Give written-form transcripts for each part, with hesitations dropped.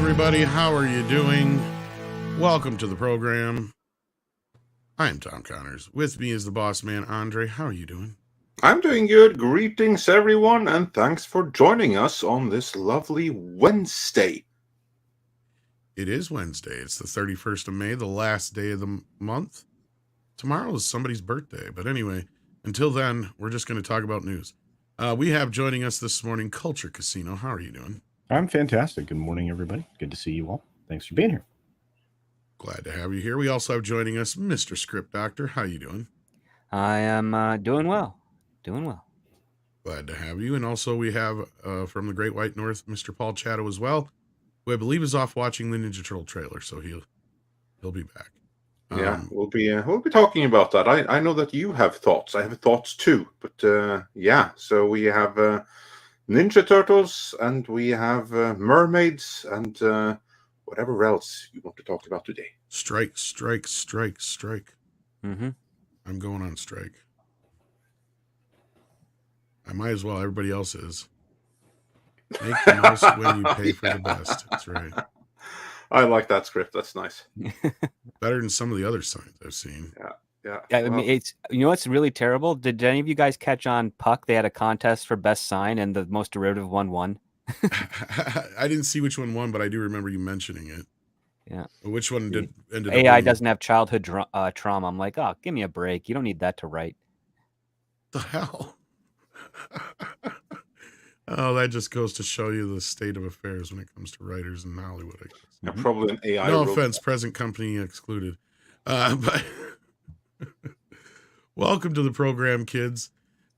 everybody. How are you doing? Welcome to the program. I am Tom Connors. With me is the boss man, Andre. How are you doing? I'm doing good. Greetings, everyone, and thanks for joining us on this lovely Wednesday. It is Wednesday. It's the 31st of May, the last day of the month. Tomorrow is somebody's birthday. But anyway, until then, we're just going to talk about news. We have joining us this morning, Culture Casino. How are you doing? I'm fantastic. Good morning, everybody. Good to see you all. Thanks for being here. Glad to have you here. We also have joining us Mr. Script Doctor. How you doing? I am doing well. Doing well. Glad to have you. And also we have from the Great White North, Mr. Paul Chato as well, who I believe is off watching the Ninja Turtle trailer, so he'll be back. Yeah, we'll be talking about that. I know that you have thoughts. I have thoughts too. But yeah, so we have Ninja Turtles and we have mermaids and whatever else you want to talk about today. Strike. Mm-hmm. I'm going on strike. I might as well. Everybody else is. Make the most when you pay for the best. That's right. I like that script. That's nice. Better than some of the other signs I've seen. Yeah. I mean, it's what's really terrible. Did any of you guys catch on Puck? They had a contest for best sign, and the most derivative one won. I didn't see which one won, but I do remember you mentioning it. Yeah. Which one ended up AI winning? doesn't have childhood trauma. I'm like, oh, give me a break. You don't need that to write. The hell? Oh, that just goes to show you the state of affairs when it comes to writers in Hollywood, I guess. Yeah, probably an AI. No offense, present company excluded. But welcome to the program, kids.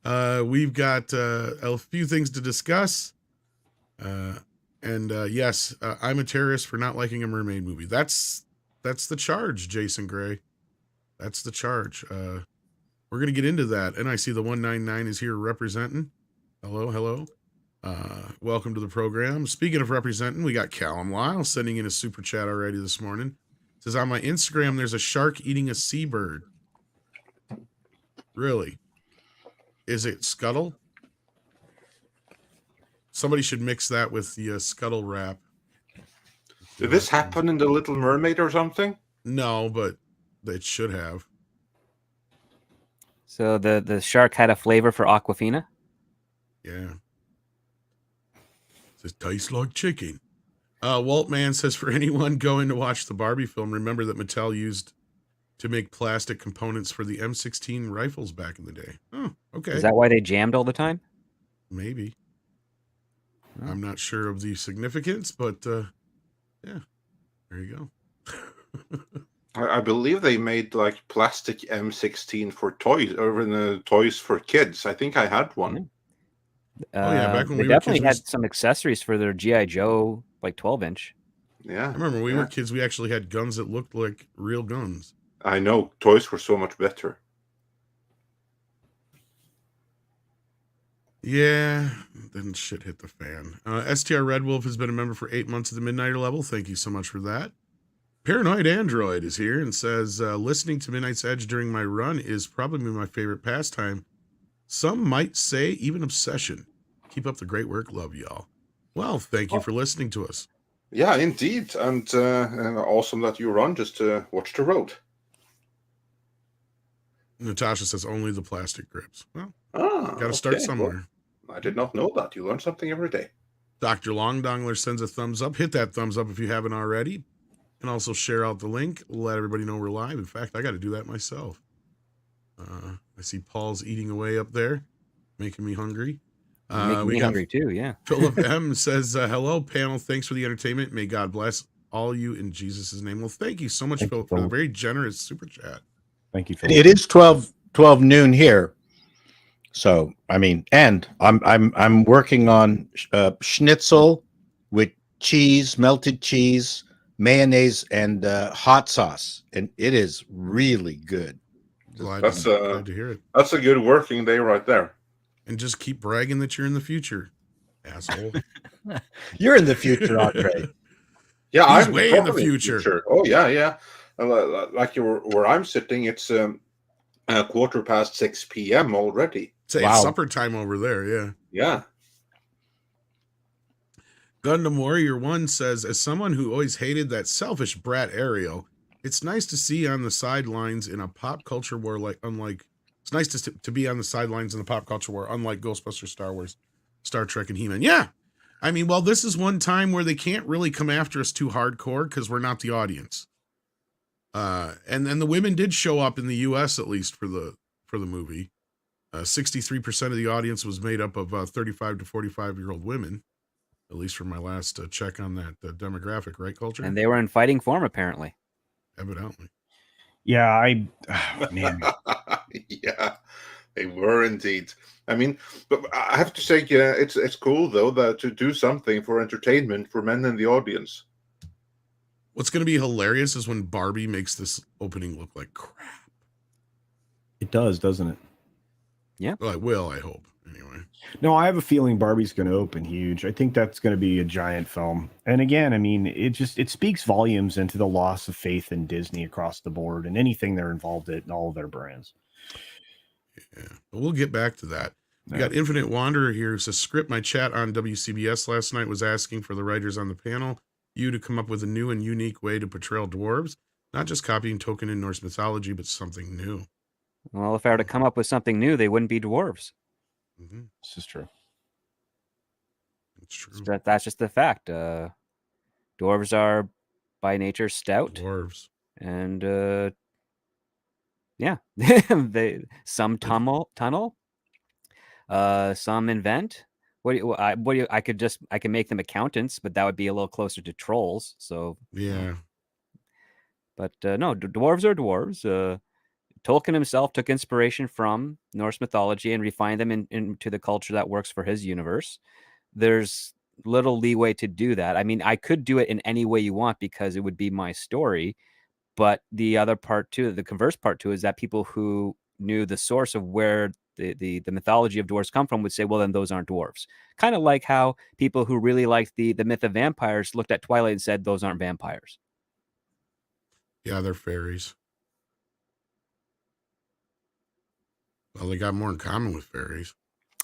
We've got a few things to discuss. Yes, I'm a terrorist for not liking a mermaid movie. That's the charge, Jason Gray. That's the charge. We're going to get into that. And I see the 199 is here representing. Hello. Welcome to the program. Speaking of representing, we got Callum Lyle sending in a super chat already this morning. It says, on my Instagram, there's a shark eating a seabird. Really? Is it Scuttle? Somebody should mix that with the Scuttle wrap. Did this happen in The Little Mermaid or something? No, but it should have. So the shark had a flavor for Aquafina? Yeah. It says, tastes like chicken. Waltman says, for anyone going to watch the Barbie film, remember that Mattel used to make plastic components for the M16 rifles back in the day. Oh, okay. Is that why they jammed all the time? Maybe. Oh. I'm not sure of the significance, but yeah, there you go. I believe they made like plastic M16 for toys, or in the toys for kids. I think I had one. Back when they we definitely were kids, had some accessories for their G.I. Joe, like 12-inch. Yeah. I remember when we were kids, we actually had guns that looked like real guns. I know. Toys were so much better. Yeah, then shit hit the fan. STR Red Wolf has been a member for 8 months at the Midnighter level. Thank you so much for that. Paranoid Android is here and says, listening to Midnight's Edge during my run is probably my favorite pastime. Some might say even obsession. Keep up the great work. Love y'all. Well, thank you for listening to us. Yeah, indeed. And awesome that you run just to watch the road. Natasha says only the plastic grips. Well, got to okay. start somewhere. Well, I did not know that. You learn something every day. Dr. Longdongler sends a thumbs up. Hit that thumbs up if you haven't already. And also share out the link. Let everybody know we're live. In fact, I got to do that myself. I see Paul's eating away up there, making me hungry. Making me hungry too, yeah. Philip M. says, hello, panel. Thanks for the entertainment. May God bless all you in Jesus' name. Well, thank you so much, Philip, for the very generous super chat. Thank you, Philip. It is 12 noon here. So, I mean, and I'm working on schnitzel with cheese, melted cheese, mayonnaise, and hot sauce. And it is really good. Glad to hear it. That's a good working day right there. And just keep bragging that you're in the future, asshole. You're in the future, Andre. Yeah, He's I'm way in the future. Oh, yeah. Like where I'm sitting, it's 6:15 p.m. already. Say Wow. it's supper time over there, yeah. Yeah. Gundam Warrior 1 says, as someone who always hated that selfish brat Ariel, it's nice to see on the sidelines in a pop culture war it's nice to be on the sidelines in the pop culture war, unlike Ghostbusters, Star Wars, Star Trek, and He-Man. Yeah. I mean, well, this is one time where they can't really come after us too hardcore because we're not the audience. And then the women did show up in the US, at least for the movie. 63% of the audience was made up of 35 to 45-year-old women. At least from my last check on that demographic, right, Culture? And they were in fighting form, apparently. Evidently. Yeah, man. Yeah, they were indeed. I mean, but I have to say, yeah, it's cool though that to do something for entertainment for men in the audience. What's going to be hilarious is when Barbie makes this opening look like crap. It does, doesn't it? Yeah. Well, it will, I hope. Anyway. No, I have a feeling Barbie's going to open huge. I think that's going to be a giant film. And again, I mean, it speaks volumes into the loss of faith in Disney across the board and anything they're involved in, all of their brands. Yeah, but we'll get back to that. We got Infinite Wanderer here who says, script my chat on WCBS last night was asking for the writers on the panel, you to come up with a new and unique way to portray dwarves, not just copying Tolkien and Norse mythology, but something new. Well, if I were to come up with something new, they wouldn't be dwarves. Mm-hmm. This is true. It's true. That's just the fact. Dwarves are by nature stout. Dwarves. And yeah, some tunnel, some invent. I can make them accountants, but that would be a little closer to trolls. So yeah, but no, dwarves are dwarves. Tolkien himself took inspiration from Norse mythology and refined them into the culture that works for his universe. There's little leeway to do that. I mean, I could do it in any way you want because it would be my story. But the other part too, the converse part too, is that people who knew the source of where the mythology of dwarves come from would say, well, then those aren't dwarves. Kind of like how people who really liked the myth of vampires looked at Twilight and said, those aren't vampires. Yeah, they're fairies. Well, they got more in common with fairies.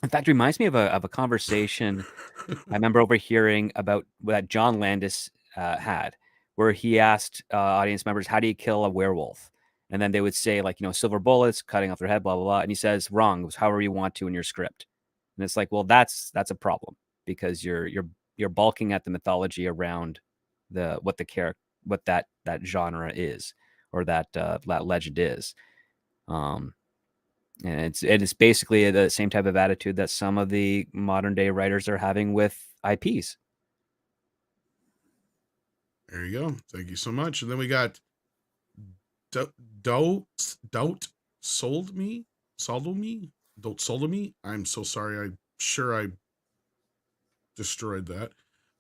In fact, it reminds me of a conversation I remember overhearing about that John Landis had, where he asked audience members, how do you kill a werewolf? And then they would say, like, silver bullets, cutting off their head, blah, blah, blah. And he says, wrong. It was however you want to in your script. And it's like, well, that's a problem because you're bulking at the mythology around what that genre is, or that legend is. And it's basically the same type of attitude that some of the modern day writers are having with IPs. There you go. Thank you so much. And then we got Doubt Sold Me. I'm so sorry. I'm sure I destroyed that.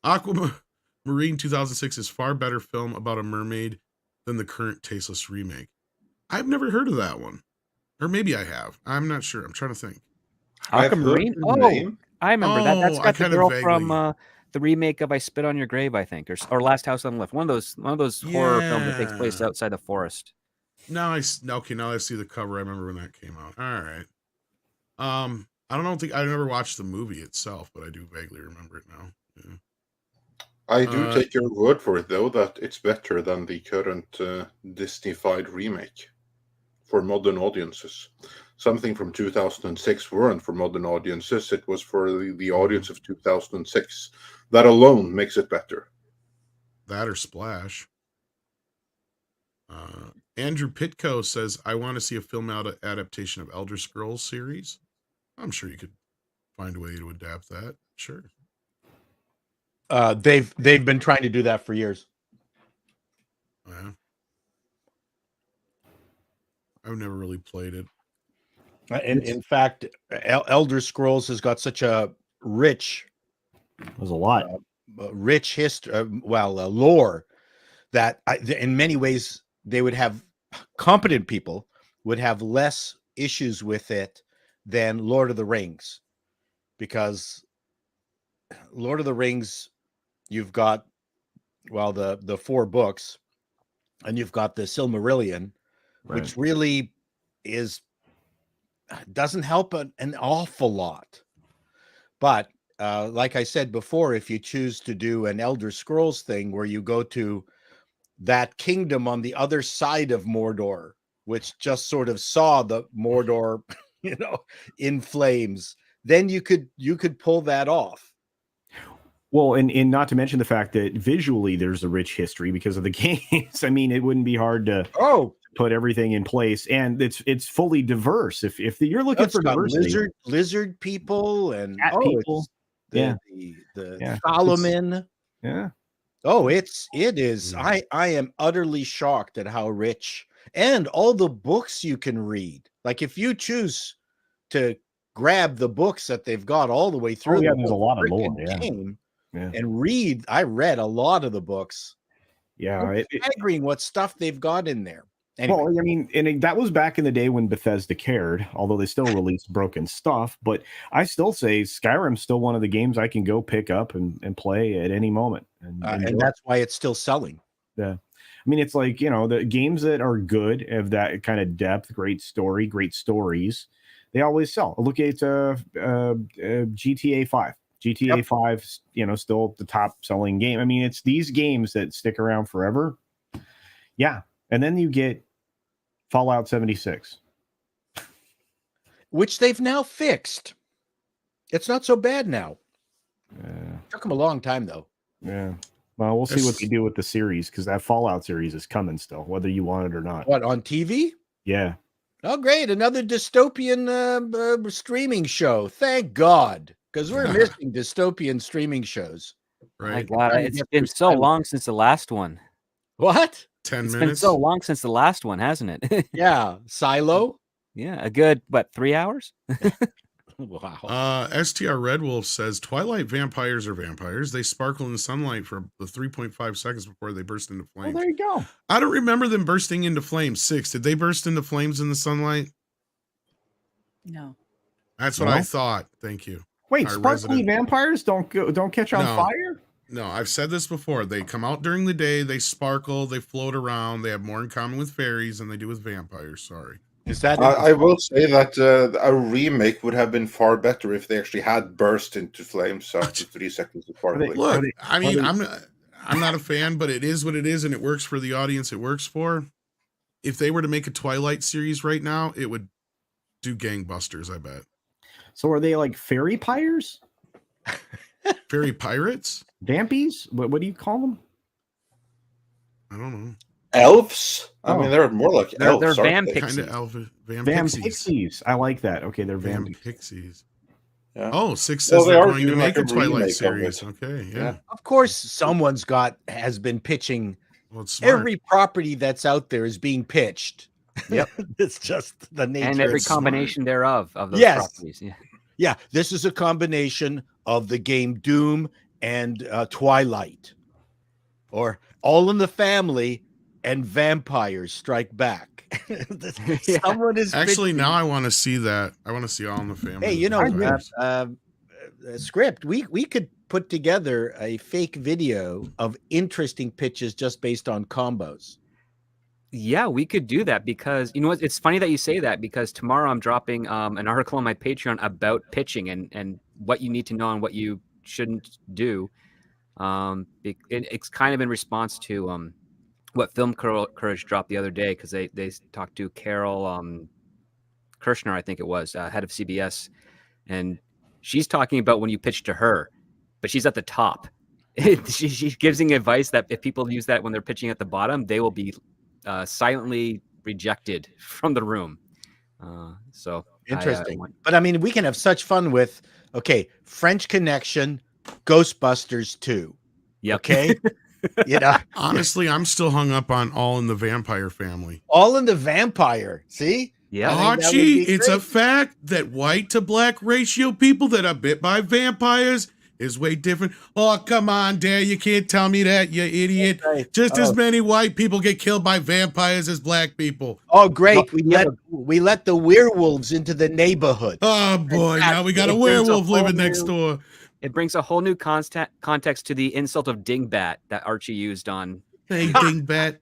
Aquamarine 2006 is far better film about a mermaid than the current tasteless remake. I've never heard of that one. Or maybe I have. I'm not sure. I'm trying to think. Aquamarine? I remember that. That's got the girl from the remake of I Spit on Your Grave, I think, or Last House on the Left. One of those horror films that takes place outside the forest. Now I see the cover. I remember when that came out. All right. I don't think I never watched the movie itself, but I do vaguely remember it now. Yeah. I do take your word for it, though, that it's better than the current Disney-fied remake for modern audiences. Something from 2006 weren't for modern audiences. It was for the audience of 2006. That alone makes it better. That or Splash. Andrew Pitko says, I want to see a film adaptation of Elder Scrolls series. I'm sure you could find a way to adapt that. Sure. They've been trying to do that for years. Yeah. I've never really played it. In fact, Elder Scrolls has got such a rich, there's a lot, rich history, lore that in many ways they would have competent people would have less issues with it than Lord of the Rings, because Lord of the Rings, you've got the 4 books, and you've got the Silmarillion, right, which really doesn't help an awful lot. But like I said before, if you choose to do an Elder Scrolls thing where you go to that kingdom on the other side of Mordor, which just sort of saw the Mordor, in flames, then you could pull that off. Well, and not to mention the fact that visually there's a rich history because of the games. I mean, it wouldn't be hard to put everything in place, and it's fully diverse. If you're looking for diversity, lizard people and cat people, the Solomon. Yeah. Oh, it is. I am utterly shocked at how rich, and all the books you can read. Like if you choose to grab the books that they've got all the way through, there's a lot of lore. Game, and read. I read a lot of the books. Yeah, staggering what stuff they've got in there. Anyway. Well, I mean, and that was back in the day when Bethesda cared, although they still released broken stuff. But I still say Skyrim's still one of the games I can go pick up and play at any moment. And that's why it's still selling. Yeah. I mean, it's like, the games that are good, have that kind of depth, great story, great stories, they always sell. Look at GTA 5. GTA 5, still the top selling game. I mean, it's these games that stick around forever. Yeah. And then you get Fallout 76, which they've now fixed. It's not so bad now. Took them a long time, though. Yeah. Well, we'll see what they do with the series, because that Fallout series is coming still, whether you want it or not. What, on TV? Yeah. Oh, great. Another dystopian streaming show. Thank God. Because we're missing dystopian streaming shows. Right. My God, it's been so long since the last one. What? 10 It's minutes. been so long since the last one, hasn't it? Yeah. Silo? Yeah. A good, 3 hours? Wow. STR Red Wolf says Twilight vampires are vampires. They sparkle in the sunlight for the 3.5 seconds before they burst into flames. Well, there you go. I don't remember them bursting into flames. 6. Did they burst into flames in the sunlight? No. That's what I thought. Thank you. Wait, Our sparkly resident- vampires don't catch on fire? No, I've said this before. They come out during the day, they sparkle, they float around, they have more in common with fairies than they do with vampires. Sorry. Is that? I will say that a remake would have been far better if they actually had burst into flames after 3 seconds of sparkling. Look, I mean, I'm not a fan, but it is what it is, and it works for the audience it works for. If they were to make a Twilight series right now, it would do gangbusters, I bet. So are they like fairy pyres? Fairy pirates? Vampies? What do you call them? I don't know. Elves? I mean, they're more like elves. They're aren't they? vampixies. Kind of Vampixies. I like that. Okay, they're Vampixies. Yeah. Oh, 6 Well, says they they're are going to doing make like a a Twilight remake of series. it. Okay, yeah. Yeah. Of course, has been pitching. Well, it's smart. Every property that's out there is being pitched. Yep. It's just the nature. And every It's combination thereof of those Yes. properties. Yeah. Yeah, this is a combination of the game Doom and Twilight, or All in the Family and Vampires Strike Back. Someone is Actually, now I want to see that. I want to see All in the Family. Hey, Script. We could put together a fake video of interesting pitches just based on combos. Yeah, we could do that, because you know what? It's funny that you say that, because tomorrow I'm dropping an article on my Patreon about pitching and what you need to know and what you shouldn't do. It's kind of in response to what Film Courage dropped the other day, because they talked to Carol Kirshner, I think it was, head of CBS, and she's talking about when you pitch to her, but she's at the top. She gives advice that if people use that when they're pitching at the bottom, they will be silently rejected from the room. So Interesting. But I mean, we can have such fun with, French Connection, Ghostbusters 2. Yep. Okay. Honestly, I'm still hung up on All in the Vampire Family. All in the Vampire. See? Yeah. Archie, it's a fact that white to black ratio people that are bit by vampires is way different. Oh, come on, Dad. You can't tell me that, you idiot. Right. Just as many white people get killed by vampires as black people. Oh, great. We let the werewolves into the neighborhood. Oh, boy. Now we got a werewolf living next door. It brings a whole new context to the insult of dingbat that Archie used on. Hey, dingbat.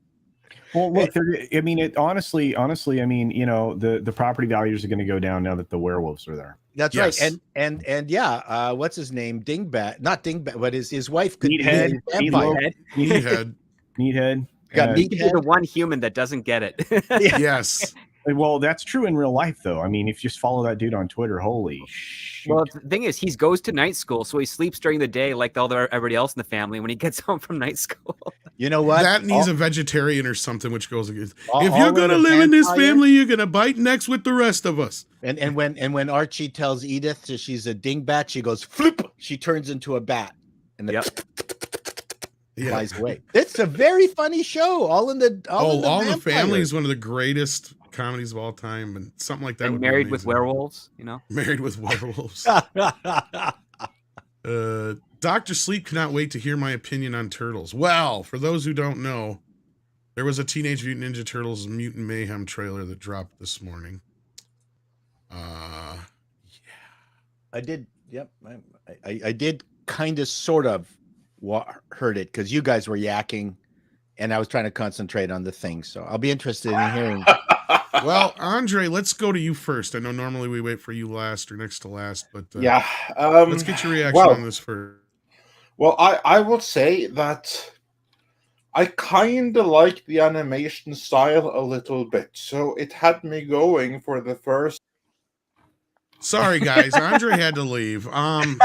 Well, look, I mean, honestly, I mean, the property values are going to go down now that the werewolves are there. That's Yes. right. And yeah, what's his name? Dingbat, not Dingbat, but his wife could Meathead, be a vampire. Meathead. Meathead. Got Uh, He could be the Meathead. one human that doesn't get it. Yeah. Yes. Well, that's true in real life, though. I mean, if you just follow that dude on Twitter, holy shit. Well, the thing is, he goes to night school, so he sleeps during the day like everybody else in the family. When he gets home from night school, You know what? That needs a vegetarian or something, which goes against. All- If all you're in gonna the live in this vampire- family, you're gonna bite necks with the rest of us. And when Archie tells Edith that she's a dingbat, she goes flip. She turns into a bat, and then Yeah. flies away. It's a very funny show. All in the All the Vampire. Family is one of the greatest comedies of all time, and something like that. and would be married with amazing. werewolves, Married with werewolves. Dr. Sleep cannot wait to hear my opinion on turtles. Well, for those who don't know, there was a Teenage Mutant Ninja Turtles Mutant Mayhem trailer that dropped this morning. I did. Yep. I did kind of sort of heard it because you guys were yakking and I was trying to concentrate on the thing. So I'll be interested in hearing. Well, Andre, let's go to you first. I know normally we wait for you last or next to last, but Yeah. let's get your reaction on this first. Well, I will say that I kind of like the animation style a little bit. So it had me going for the first. Sorry, guys. Andre had to leave. I'm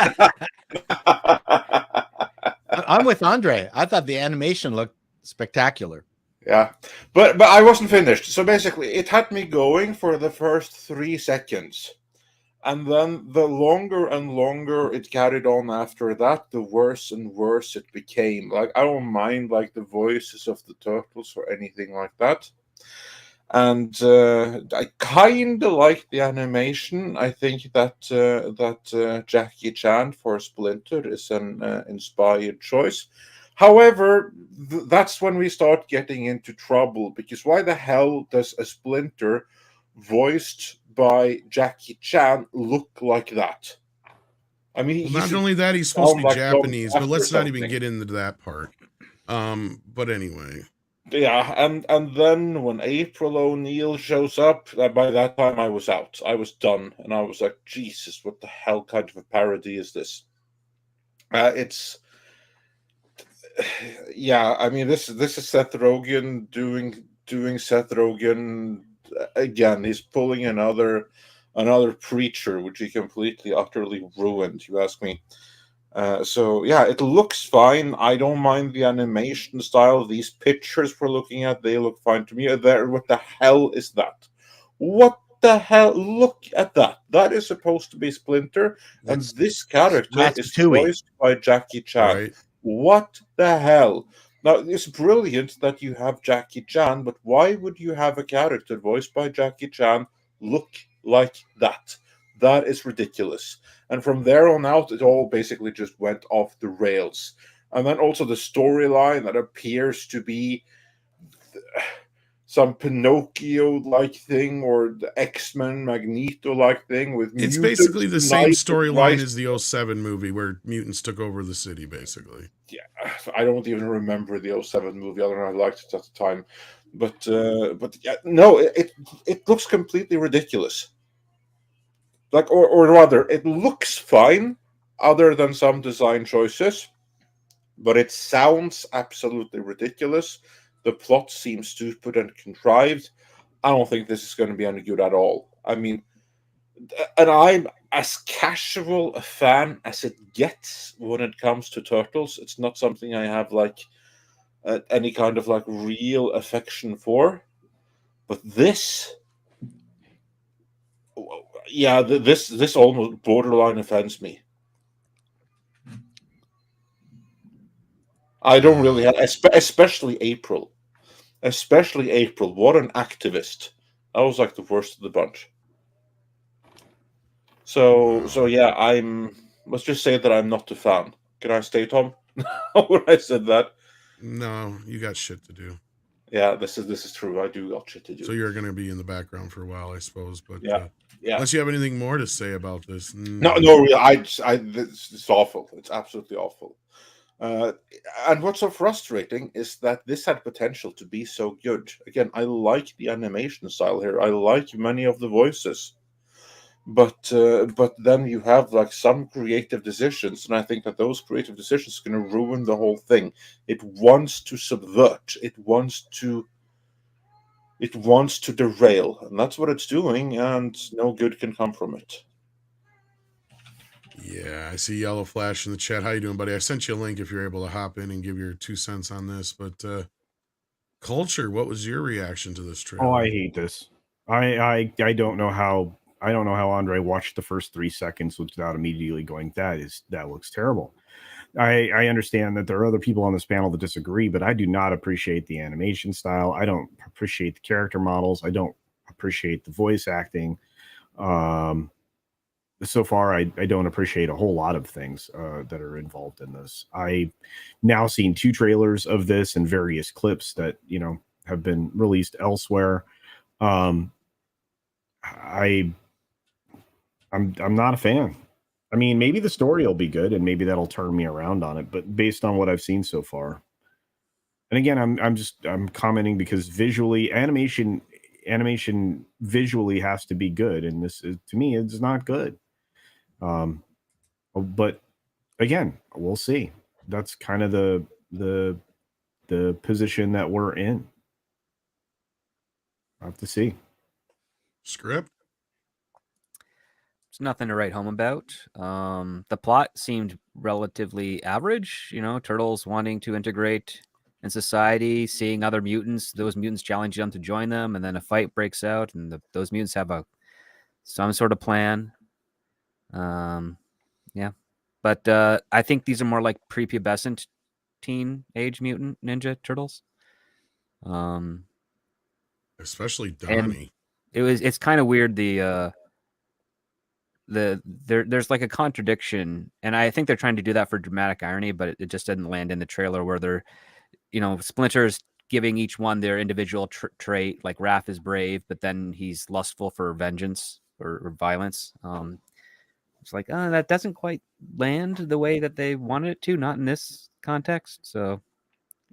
with Andre. I thought the animation looked spectacular. Yeah, but I wasn't finished. So basically, it had me going for the first 3 seconds, and then the longer and longer it carried on after that, the worse and worse it became. Like, I don't mind like the voices of the turtles or anything like that, and I kind of like the animation. I think that Jackie Chan for Splinter is an inspired choice. However, that's when we start getting into trouble, because why the hell does a Splinter voiced by Jackie Chan look like that? I mean, Well, not only that, he's supposed to be like Japanese, but Tom let's not even something. get into that part. But anyway. Yeah, and then when April O'Neil shows up, by that time I was out. I was done, and I was like, Jesus, what the hell kind of a parody is this? It's... Yeah, I mean, this is Seth Rogen doing Seth Rogen again. He's pulling another Preacher, which he completely utterly ruined. You ask me. So yeah, it looks fine. I don't mind the animation style. These pictures we're looking at, they look fine to me. What the hell is that? What the hell? Look at that. That is supposed to be Splinter, and this character is voiced by Jackie Chan. Right. What the hell? Now, it's brilliant that you have Jackie Chan, but why would you have a character voiced by Jackie Chan look like that? That is ridiculous. And from there on out, it all basically just went off the rails. And then also the storyline that appears to be some Pinocchio-like thing or the X-Men Magneto-like thing with It's mutants, basically the same knights, storyline and as the 07 movie where mutants took over the city, basically. yeah, I don't even remember the 07 movie. I don't know. I liked it at the time, but yeah, no, it looks completely ridiculous. Like, or rather, it looks fine, other than some design choices, but it sounds absolutely ridiculous. The plot seems stupid and contrived. I don't think this is going to be any good at all. I mean, and I'm as casual a fan as it gets when it comes to turtles. It's not something I have like any kind of like real affection for. But this, yeah, this almost borderline offends me. I don't really have, especially April. Especially April. What an activist. That was like the worst of the bunch. So yeah, let's just say that I'm not a fan. Can I stay, Tom? When I said that. No, you got shit to do. Yeah, this is true. I do got shit to do. So you're going to be in the background for a while, I suppose. But yeah. Unless you have anything more to say about this. No, really. It's awful. It's absolutely awful. And what's so frustrating is that this had potential to be so good. Again, I like the animation style here. I like many of the voices, but then you have like some creative decisions, and I think that those creative decisions are going to ruin the whole thing. It wants to subvert. It wants to derail, and that's what it's doing, and no good can come from it. Yeah, I see Yellow Flash in the chat. How you doing, buddy? I sent you a link if you're able to hop in and give your 2 cents on this. But Culture, what was your reaction to this trailer? Oh, I hate this. I don't know how Andre watched the first 3 seconds without immediately going, that looks terrible. I understand that there are other people on this panel that disagree, but I do not appreciate the animation style. I don't appreciate the character models. I don't appreciate the voice acting. So far, I don't appreciate a whole lot of things that are involved in this. I've now seen 2 trailers of this and various clips that, have been released elsewhere. I'm not a fan. I mean, maybe the story will be good and maybe that'll turn me around on it, but based on what I've seen so far. And again, I'm commenting because visually animation visually has to be good, and this is, to me, it's not good. But again, we'll see. That's kind of the position that we're in. I'll have to see. Script? It's nothing to write home about. The plot seemed relatively average. Turtles wanting to integrate in society, seeing other mutants, those mutants challenge them to join them, and then a fight breaks out, and those mutants have some sort of plan. Yeah, but I think these are more like prepubescent teen-age mutant ninja turtles. Especially Donnie. It's kind of weird. There's like a contradiction, and I think they're trying to do that for dramatic irony, but it just didn't land in the trailer where they're, Splinter's giving each one their individual trait. Like Raph is brave, but then he's lustful for vengeance or violence. It's like, that doesn't quite land the way that they wanted it to, not in this context. So,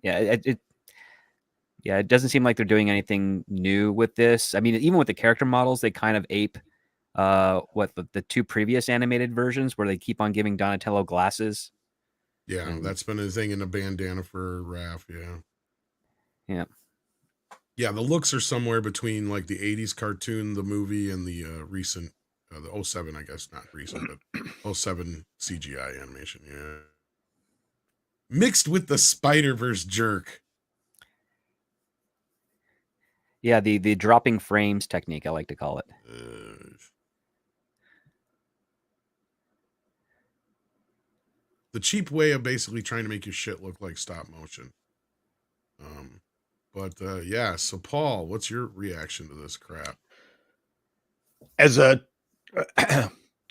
yeah, it doesn't seem like they're doing anything new with this. I mean, even with the character models, they kind of ape what the 2 previous animated versions where they keep on giving Donatello glasses. Yeah, that's been a thing in the bandana for Raph. Yeah. Yeah, the looks are somewhere between like the 80s cartoon, the movie, and the recent, the 07, I guess, not recent, but 07 CGI animation. Yeah. Mixed with the Spider-Verse jerk. Yeah, the dropping frames technique, I like to call it. The cheap way of basically trying to make your shit look like stop motion. But yeah, so Paul, what's your reaction to this crap? As a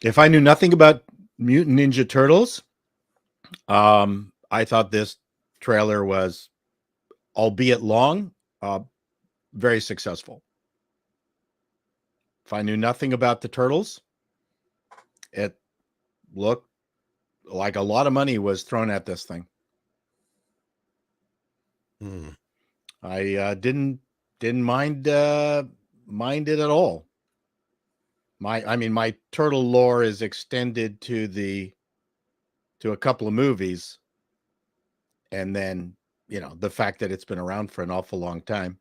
if I knew nothing about Mutant Ninja Turtles, I thought this trailer was, albeit long, very successful. If I knew nothing about the Turtles, it looked like a lot of money was thrown at this thing. I didn't mind it at all. My turtle lore is extended to a couple of movies, and then the fact that it's been around for an awful long time,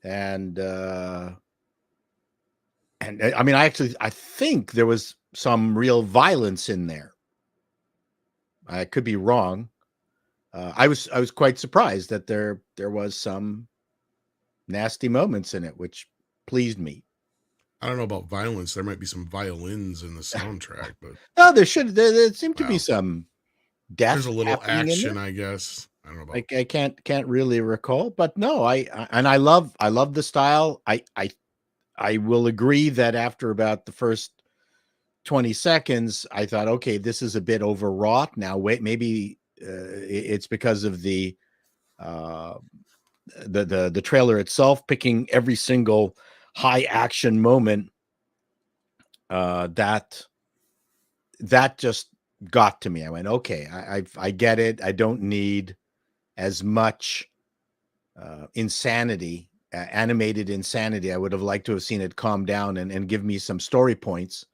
and I mean, I think there was some real violence in there. I could be wrong. I was quite surprised that there was some nasty moments in it, which pleased me. I don't know about violence. There might be some violins in the soundtrack, but no, there seemed to be some death. There's a little action, I guess. I don't know about. I can't really recall, but no, I love the style. I will agree that after about the first 20 seconds, I thought, okay, this is a bit overwrought. Now, wait, maybe it's because of the trailer itself picking every single high action moment that just got to me. I went, okay, I get it. I don't need as much insanity, animated insanity. I would have liked to have seen it calm down and give me some story points.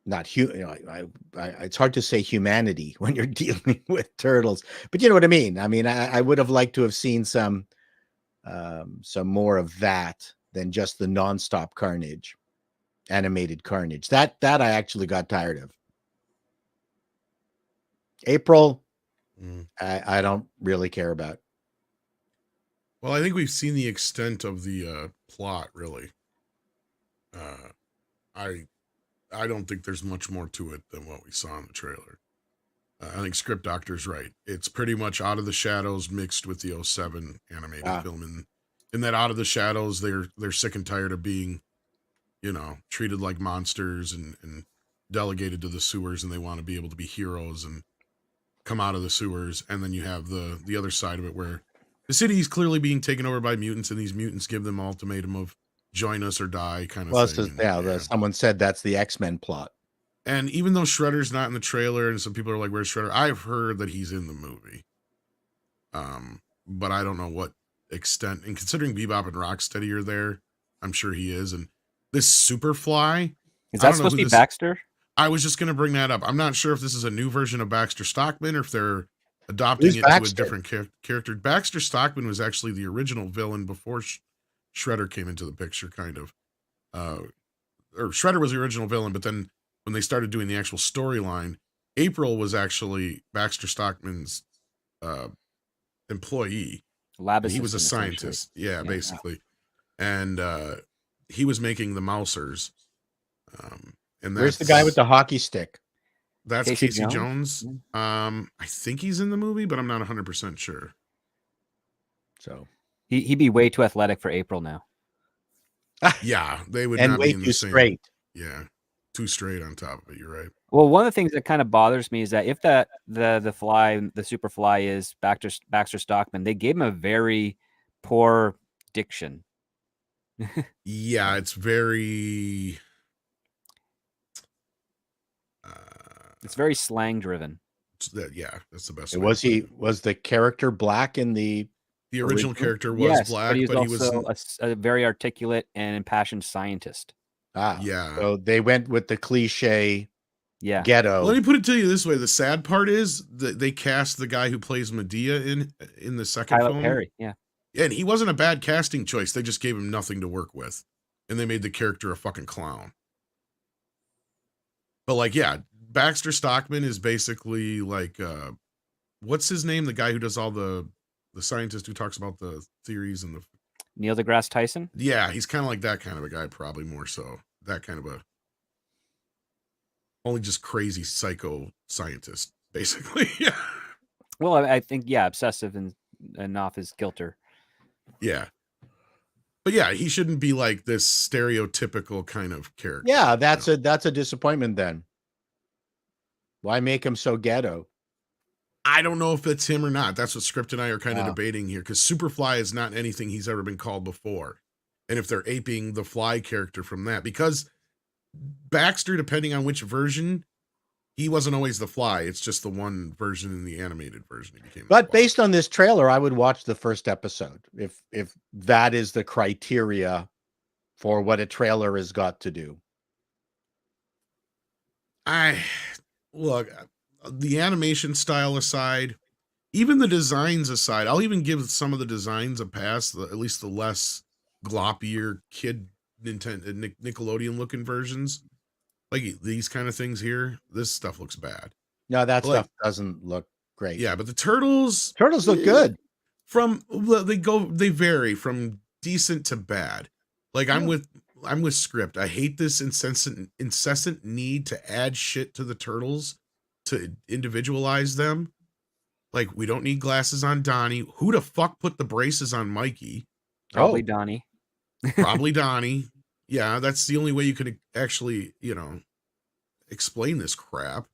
Not it's hard to say humanity when you're dealing with turtles, but you know what I mean. I mean, I would have liked to have seen some more of that than just the nonstop carnage, animated carnage. That I actually got tired of. April, I don't really care about. Well, I think we've seen the extent of the plot, really. I don't think there's much more to it than what we saw in the trailer. I think Script Doctor's right. It's pretty much Out of the Shadows mixed with the 07 animated film. And in that Out of the Shadows, they're sick and tired of being, treated like monsters and delegated to the sewers, and they want to be able to be heroes and come out of the sewers. And then you have the other side of it where the city is clearly being taken over by mutants, and these mutants give them ultimatum of join us or die kind of thing. Someone said that's the X-Men plot. And even though Shredder's not in the trailer, and some people are like, where's Shredder? I've heard that he's in the movie. But I don't know what extent. And considering Bebop and Rocksteady are there, I'm sure he is. And this Superfly. Is that supposed to be Baxter? I was just going to bring that up. I'm not sure if this is a new version of Baxter Stockman or if they're adopting it to a different character. Baxter Stockman was actually the original villain before Shredder came into the picture, kind of. Or Shredder was the original villain, but then when they started doing the actual storyline, April was actually Baxter Stockman's employee. Lab he was a scientist. Yeah, basically. And he was making the Mousers. And where's the guy with the hockey stick? That's Casey Jones. I think he's in the movie, but I'm not 100% sure. So he'd be way too athletic for April now. Yeah, they would and not way be in too the same. Straight. Yeah, too straight on top of it. You're right. Well, one of the things that kind of bothers me is that if the Superfly is Baxter Stockman, they gave him a very poor diction. Yeah, it's very. It's very slang driven. Yeah, that's the best. Was the character black in the original character was black, but he was also a very articulate and impassioned scientist. Yeah. So they went with the cliche. Yeah. Ghetto. Let me put it to you this way: the sad part is that they cast the guy who plays Medea in the second film. Perry, yeah. And he wasn't a bad casting choice. They just gave him nothing to work with, and they made the character a fucking clown. But like, yeah, Baxter Stockman is basically like, what's his name? The guy who does all the scientist who talks about the theories and the Neil deGrasse Tyson. Yeah, he's kind of like that kind of a guy, probably more so. That kind of a only just crazy psycho scientist, basically. Yeah. Well, I think obsessive and off his kilter. Yeah. But yeah, he shouldn't be like this stereotypical kind of character. Yeah, that's a disappointment then. Why make him so ghetto? I don't know if it's him or not. That's what Script and I are kind of debating here, because Superfly is not anything he's ever been called before. And if they're aping the Fly character from that, because Baxter, depending on which version, he wasn't always the Fly. It's just the one version in the animated version he became. But based on this trailer, I would watch the first episode if that is the criteria for what a trailer has got to do. Look, the animation style aside, even the designs aside, I'll even give some of the designs a pass, at least the less gloppier kid Nickelodeon looking versions. Like these kind of things here, this stuff looks bad. No, that stuff doesn't look great. Yeah, but the turtles look good. They vary from decent to bad. Like I'm with Script. I hate this incessant need to add shit to the turtles to individualize them. Like, we don't need glasses on Donnie. Who the fuck put the braces on Mikey? Probably Donnie. Probably Donnie. Yeah, that's the only way you could actually, explain this crap.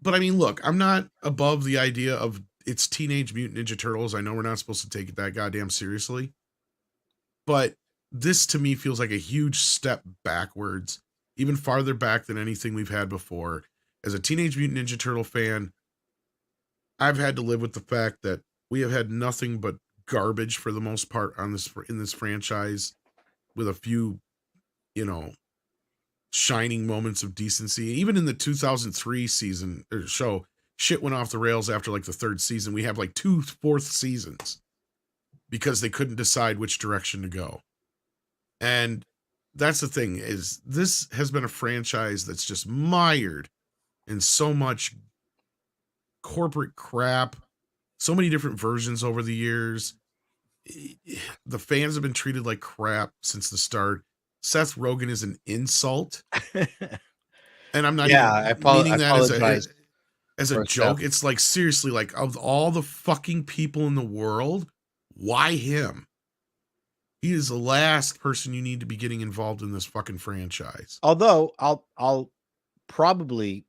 But I mean, look, I'm not above the idea of it's Teenage Mutant Ninja Turtles. I know we're not supposed to take it that goddamn seriously. But this to me feels like a huge step backwards even farther back than anything we've had before. As a Teenage Mutant Ninja Turtle fan, I've had to live with the fact that we have had nothing but garbage for the most part in this franchise, with a few, shining moments of decency. Even in the 2003 season or show, shit went off the rails after like the third season. We have like 2 fourth seasons because they couldn't decide which direction to go. And that's the thing, is this has been a franchise that's just mired in so much corporate crap, so many different versions over the years. The fans have been treated like crap since the start. Seth Rogen is an insult. And I'm not even meaning that as a joke. It's like, seriously, like, of all the fucking people in the world, why him? He is the last person you need to be getting involved in this fucking franchise. Although I'll probably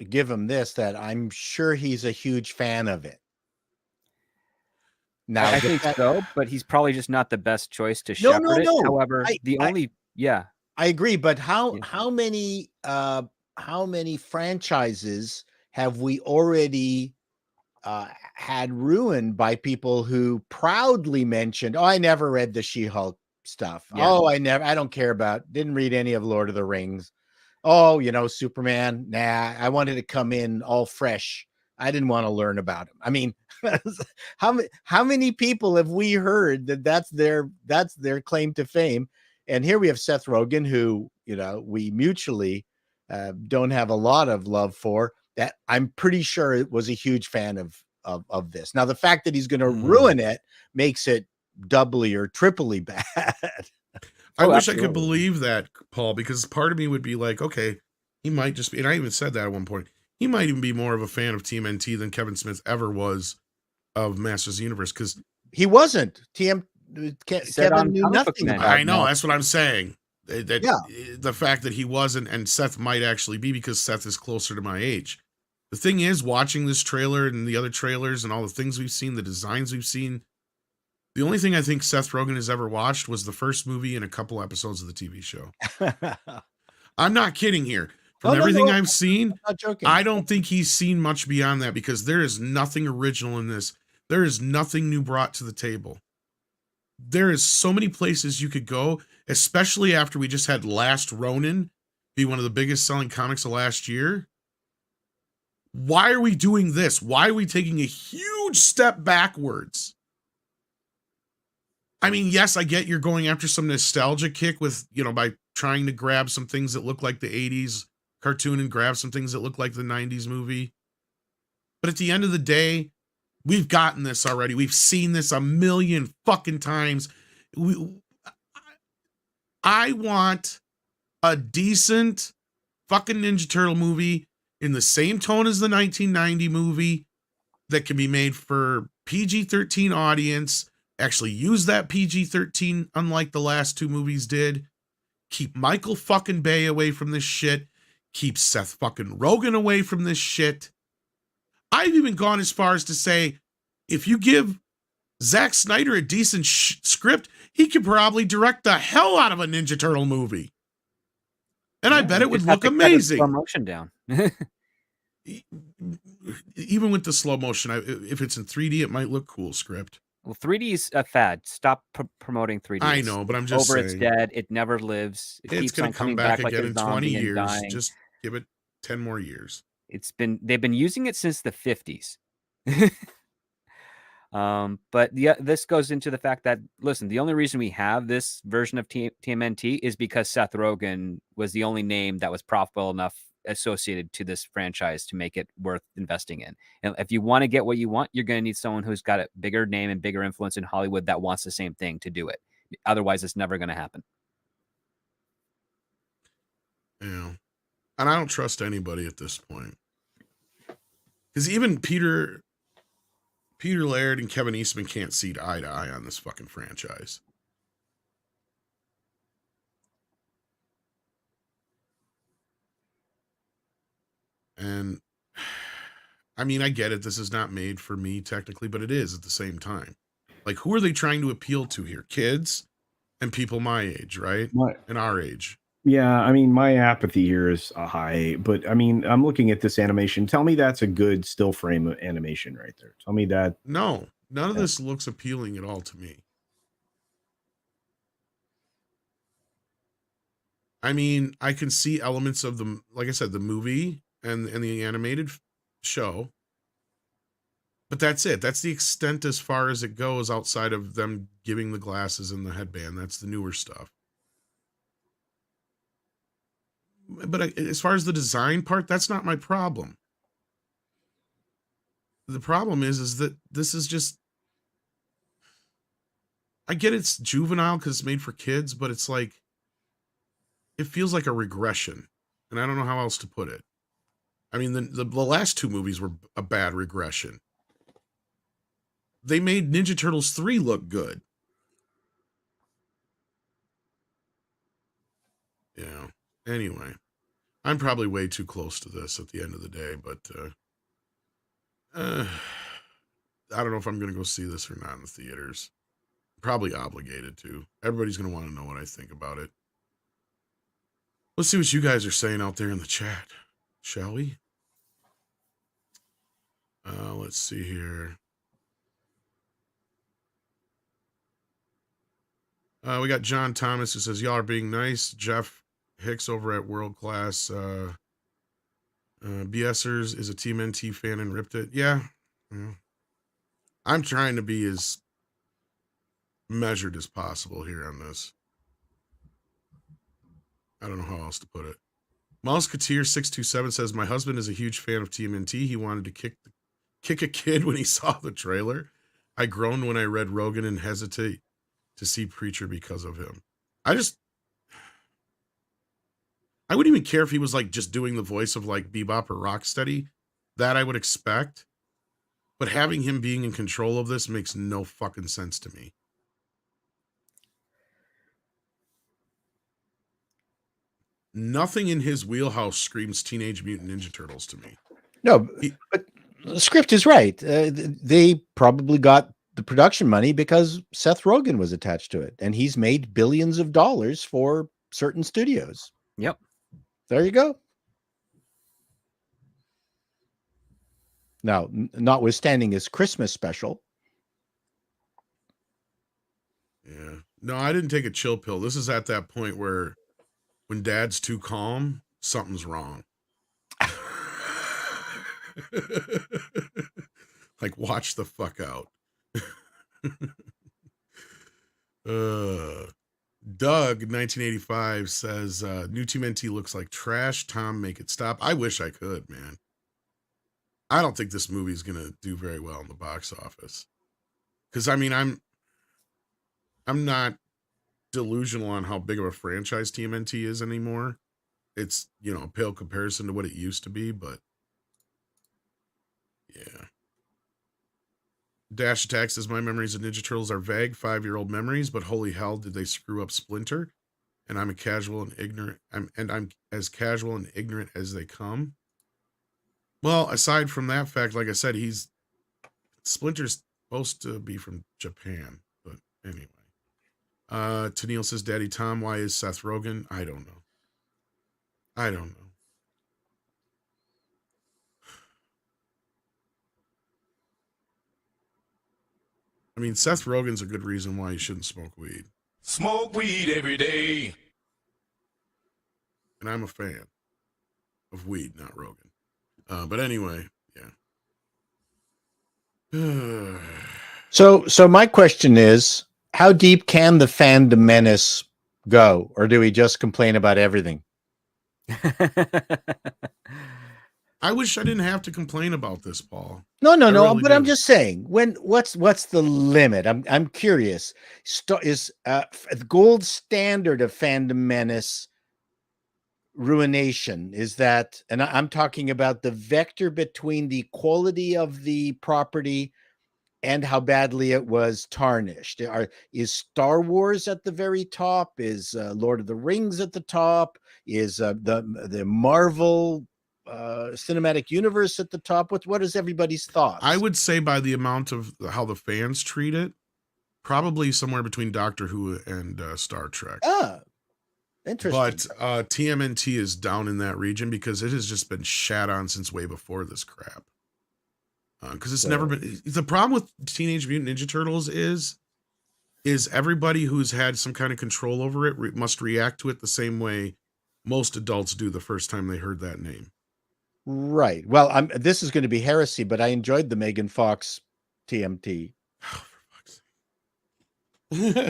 give him this, that I'm sure he's a huge fan of it. Now, I think so, but he's probably just not the best choice to shepherd it. However, I agree, but how many franchises have we already had ruined by people who proudly mentioned, "Oh, I never read the She-Hulk stuff. Yeah. Oh, I don't care didn't read any of Lord of the Rings. Oh, Superman. Nah, I wanted to come in all fresh. I didn't want to learn about him." I mean, how many people have we heard that's their claim to fame? And here we have Seth Rogen, who, we mutually don't have a lot of love for, that I'm pretty sure was a huge fan of this. Now, the fact that he's going to ruin it makes it doubly or triply bad. I wish I could believe that, Paul, because part of me would be like, okay, he might just be, and I even said that at one point, he might even be more of a fan of TMNT than Kevin Smith ever was of Masters of the Universe, because he wasn't. Kevin knew nothing about it. I know, that's what I'm saying. The fact that he wasn't, and Seth might actually be, because Seth is closer to my age. The thing is, watching this trailer and the other trailers and all the things we've seen, the designs we've seen, the only thing I think Seth Rogen has ever watched was the first movie and a couple episodes of the TV show. I'm not kidding here. From everything I've seen, I'm not joking. I don't think he's seen much beyond that, because there is nothing original in this. There is nothing new brought to the table. There is so many places you could go, especially after we just had Last Ronin be one of the biggest selling comics of last year. Why are we doing this? Why are we taking a huge step backwards? I mean, yes, I get you're going after some nostalgia kick with, by trying to grab some things that look like the 80s cartoon and grab some things that look like the 90s movie. But at the end of the day, we've gotten this already. We've seen this a million fucking times. I want a decent fucking Ninja Turtle movie in the same tone as the 1990 movie that can be made for PG-13 audience. Actually use that PG-13, unlike the last 2 movies did. Keep Michael fucking Bay away from this shit. Keep Seth fucking Rogen away from this shit. I've even gone as far as to say, if you give Zack Snyder a decent script, he could probably direct the hell out of a Ninja Turtle movie. And I bet it would look amazing. Slow motion down. Even with the slow motion, if it's in 3D, it might look cool, script. Well, 3D is a fad. Stop promoting 3D. I know, but I'm just saying. It's dead. It never lives. It's going to come back again in 20 years. Just give it 10 more years. They've been using it since the 50s. But this goes into the fact that, listen, the only reason we have this version of TMNT is because Seth Rogen was the only name that was profitable enough associated to this franchise to make it worth investing in. And if you want to get what you want, you're going to need someone who's got a bigger name and bigger influence in Hollywood that wants the same thing to do it. Otherwise, it's never going to happen. Yeah. And I don't trust anybody at this point. Because even Peter Laird and Kevin Eastman can't see eye to eye on this fucking franchise. And I mean, I get it. This is not made for me technically, but it is at the same time. Like, who are they trying to appeal to here? Kids and people my age, right? What? And our age. Yeah, I mean, my apathy here is high, but I mean, I'm looking at this animation. Tell me that's a good still frame animation right there. Tell me that. No, none of this looks appealing at all to me. I mean, I can see elements of the, like I said, the movie and the animated show, but that's it. That's the extent as far as it goes outside of them giving the glasses and the headband. That's the newer stuff. But as far as the design part, that's not my problem. The problem is that this is just, I get it's juvenile because it's made for kids, but it's like, it feels like a regression, and I don't know how else to put it. I mean, the last two movies were a bad regression. They made Ninja Turtles 3 look good. Yeah. Anyway, I'm probably way too close to this at the end of the day, but I don't know if I'm going to go see this or not in the theaters. Probably obligated to. Everybody's going to want to know what I think about it. Let's see what you guys are saying out there in the chat, shall we? Let's see here. We got John Thomas who says, y'all are being nice. Jeff Hicks over at World Class BSers is a TMNT fan and ripped it. Yeah. I'm trying to be as measured as possible here on this. I don't know how else to put it. Mouseketeer 627 says, my husband is a huge fan of TMNT. He wanted to kick a kid when he saw the trailer. I groaned when I read Rogan and hesitate to see Preacher because of him. I wouldn't even care if he was like just doing the voice of like Bebop or Rocksteady. That I would expect. But having him being in control of this makes no fucking sense to me. Nothing in his wheelhouse screams Teenage Mutant Ninja Turtles to me. No, but the script is right. They probably got the production money because Seth Rogen was attached to it, and he's made billions of dollars for certain studios. Yep. There you go. Now, notwithstanding his Christmas special. Yeah. No, I didn't take a chill pill. This is at that point where when Dad's too calm, something's wrong. Like, watch the fuck out. Doug 1985 says new TMNT looks like trash. Tom, make it stop. I wish I could, man. I don't think this movie's gonna do very well in the box office. Because I mean, I'm not delusional on how big of a franchise TMNT is anymore. It's, you know, a pale comparison to what it used to be, but yeah. Dash Attack says, my memories of Ninja Turtles are vague 5-year-old memories, but holy hell, did they screw up Splinter? And I'm as casual and ignorant as they come. Well, aside from that fact, like I said, Splinter's supposed to be from Japan, but anyway. Tennille says, Daddy Tom, why is Seth Rogen? I don't know. I mean, Seth Rogen's a good reason why you shouldn't smoke weed. Smoke weed every day. And I'm a fan of weed, not Rogan. But anyway, yeah. So my question is, how deep can the fandom menace go? Or do we just complain about everything? I wish I didn't have to complain about this, Paul. No. Really But do. I'm just saying, what's the limit? I'm curious. Is the gold standard of fandom menace ruination? Is that, and I'm talking about the vector between the quality of the property and how badly it was tarnished. Is Star Wars at the very top? Is Lord of the Rings at the top? Is the Marvel cinematic universe at the top? What is everybody's thoughts? I would say by the amount of how the fans treat it, probably somewhere between Doctor Who and Star Trek. Interesting. But TMNT is down in that region because it has just been shat on since way before this crap. Because it's never been. The problem with Teenage Mutant Ninja Turtles is everybody who's had some kind of control over it must react to it the same way most adults do the first time they heard that name. Right. Well, this is going to be heresy, but I enjoyed the Megan Fox TMT. Oh, for fuck's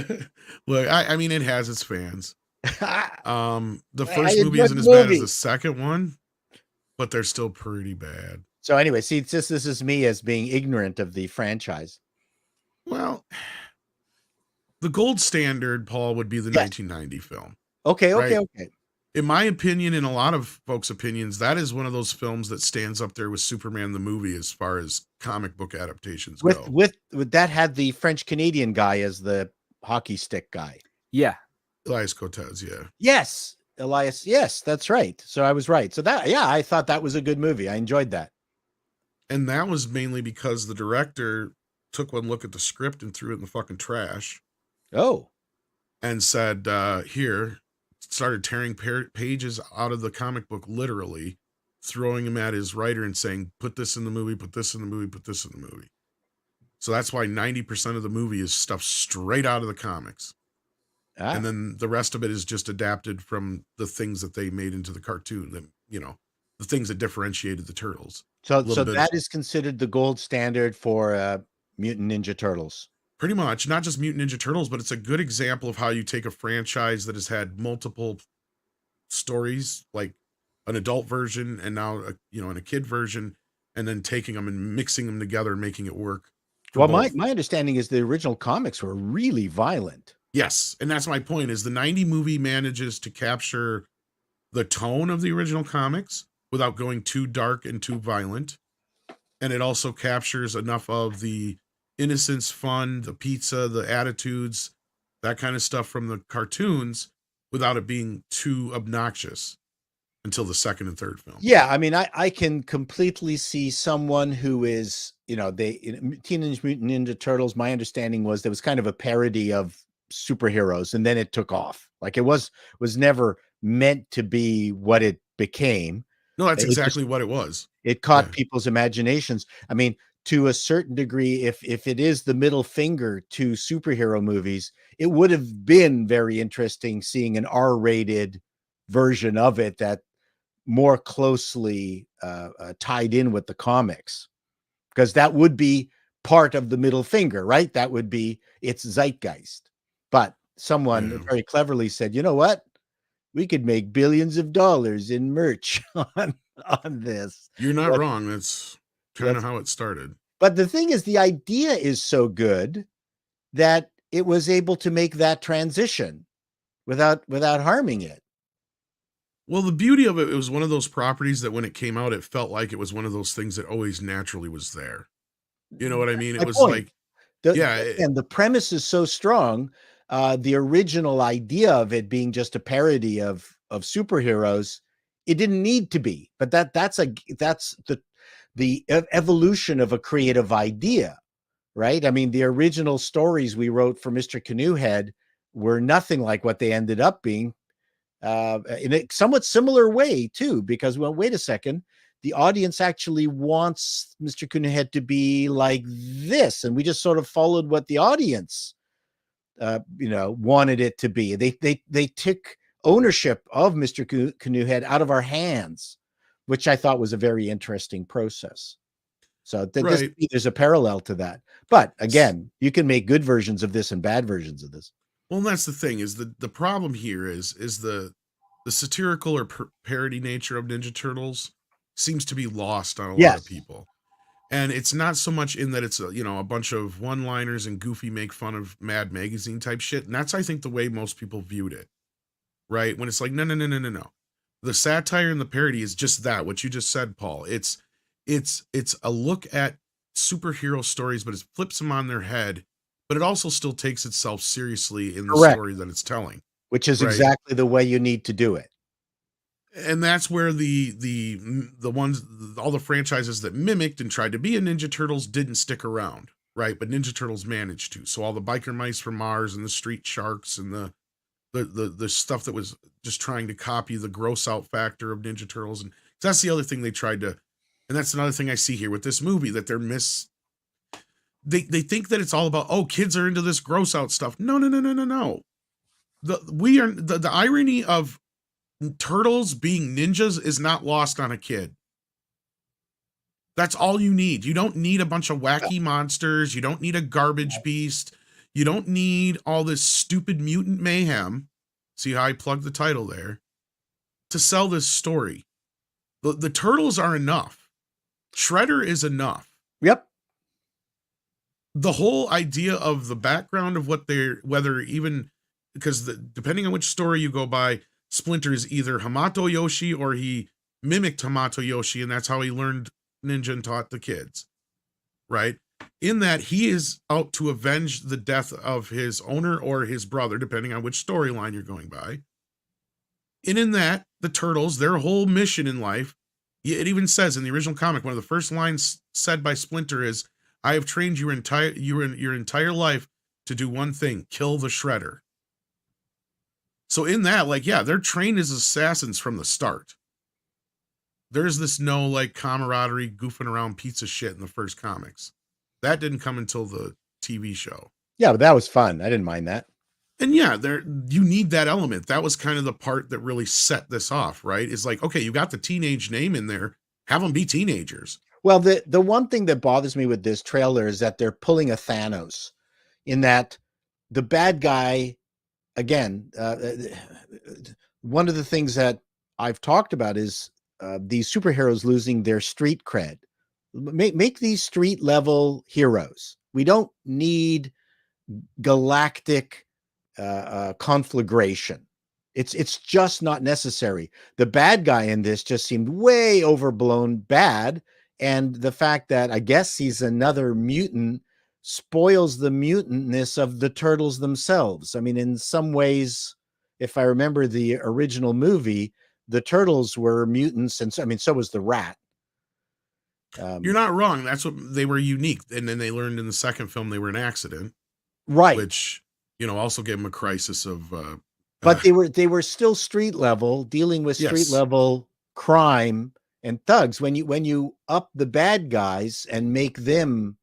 sake. Look, I mean, it has its fans. The first movie isn't as bad as the second one, but they're still pretty bad. So anyway, see, this is me as being ignorant of the franchise. Well, the gold standard, Paul, would be the 1990 film. Okay. Right? Okay. In my opinion, in a lot of folks' opinions, that is one of those films that stands up there with Superman the movie as far as comic book adaptations go. With that had the French Canadian guy as the hockey stick guy. Yeah. Elias Cortez, yeah. Yes, Elias. Yes, that's right. So I was right. So I thought that was a good movie. I enjoyed that. And that was mainly because the director took one look at the script and threw it in the fucking trash. Oh. And said, here, started tearing pages out of the comic book, literally, throwing them at his writer and saying, put this in the movie, put this in the movie, put this in the movie. So that's why 90% of the movie is stuff straight out of the comics. And then the rest of it is just adapted from the things that they made into the cartoon, that, the things that differentiated the Turtles. So that is considered the gold standard for Mutant Ninja Turtles. Pretty much, not just Mutant Ninja Turtles, but it's a good example of how you take a franchise that has had multiple stories, like an adult version and now, and a kid version, and then taking them and mixing them together and making it work. Well, my understanding is the original comics were really violent. Yes, and that's my point, is the 90 movie manages to capture the tone of the original comics without going too dark and too violent. And it also captures enough of the innocence, fun, the pizza, the attitudes, that kind of stuff from the cartoons without it being too obnoxious until the second and third film. Yeah, I mean, I can completely see someone who is, Teenage Mutant Ninja Turtles, my understanding was there was kind of a parody of superheroes, and then it took off. Like it was never meant to be what it became. No, that's exactly what it was. It caught people's imaginations. I mean, to a certain degree, if it is the middle finger to superhero movies, it would have been very interesting seeing an R-rated version of it that more closely tied in with the comics, because that would be part of the middle finger, right? That would be its zeitgeist. But someone very cleverly said, you know what? We could make billions of dollars in merch on this. You're not wrong. That's kind of how it started. But the thing is, the idea is so good that it was able to make that transition without harming it. Well, the beauty of it was one of those properties that when it came out, it felt like it was one of those things that always naturally was there. You know what I mean? It was like, and the premise is so strong. The original idea of it being just a parody of superheroes, it didn't need to be, but that's the evolution of a creative idea, right? I mean, the original stories we wrote for Mr. Canoehead were nothing like what they ended up being, in a somewhat similar way too, because, well, wait a second, the audience actually wants Mr. Canoehead to be like this, and we just sort of followed what the audience wanted it to be. They took ownership of Mr. Canoehead out of our hands, which I thought was a very interesting process. So there's a parallel to that. But again, you can make good versions of this and bad versions of this. Well, that's the thing, is the problem here is the satirical or parody nature of Ninja Turtles seems to be lost on a lot of people. And it's not so much in that it's a bunch of one-liners and goofy make fun of Mad Magazine type shit. And that's, I think, the way most people viewed it, right? When it's like, no. The satire and the parody is just that, what you just said, Paul. It's a look at superhero stories, but it flips them on their head, but it also still takes itself seriously in the story that it's telling. Which is exactly the way you need to do it. And that's where the ones, all the franchises that mimicked and tried to be a Ninja Turtles didn't stick around, right? But Ninja Turtles managed to. So all the biker mice from Mars and the street sharks and the the stuff that was just trying to copy the gross out factor of Ninja Turtles. And that's the other thing they tried to, and that's another thing I see here with this movie, that they think that it's all about, oh, kids are into this gross out stuff. No. The irony of turtles being ninjas is not lost on a kid. That's all you need. You don't need a bunch of wacky monsters. You don't need a garbage beast. You don't need all this stupid mutant mayhem. See how I plugged the title there? To sell this story. The turtles are enough. Shredder is enough. Yep. The whole idea of the background of what whether even, because depending on which story you go by, Splinter is either Hamato Yoshi or he mimicked Hamato Yoshi, and that's how he learned ninja and taught the kids, right? In that he is out to avenge the death of his owner or his brother, depending on which storyline you're going by. And in that, the turtles, their whole mission in life, it even says in the original comic, one of the first lines said by Splinter is, I have trained your entire life to do one thing, kill the Shredder. So in that, like, yeah, they're trained as assassins from the start. There's this no like camaraderie goofing around pizza shit in the first comics. That didn't come until the TV show. Yeah, but that was fun. I didn't mind that. And yeah, you need that element. That was kind of the part that really set this off, right? Is like, okay, you got the teenage name in there, have them be teenagers. Well, the one thing that bothers me with this trailer is that they're pulling a Thanos, in that the bad guy, again, one of the things that I've talked about is these superheroes losing their street cred. Make these street level heroes. We don't need galactic conflagration. It's just not necessary. The bad guy in this just seemed way overblown bad. And the fact that I guess he's another mutant spoils the mutantness of the turtles themselves. I mean, in some ways, if I remember the original movie, the turtles were mutants, and so, I mean, so was the rat. You're not wrong. That's what they were unique. And then they learned in the second film they were an accident. Right. Which, also gave them a crisis of but they were still street level, dealing with street level crime and thugs. When you up the bad guys and make them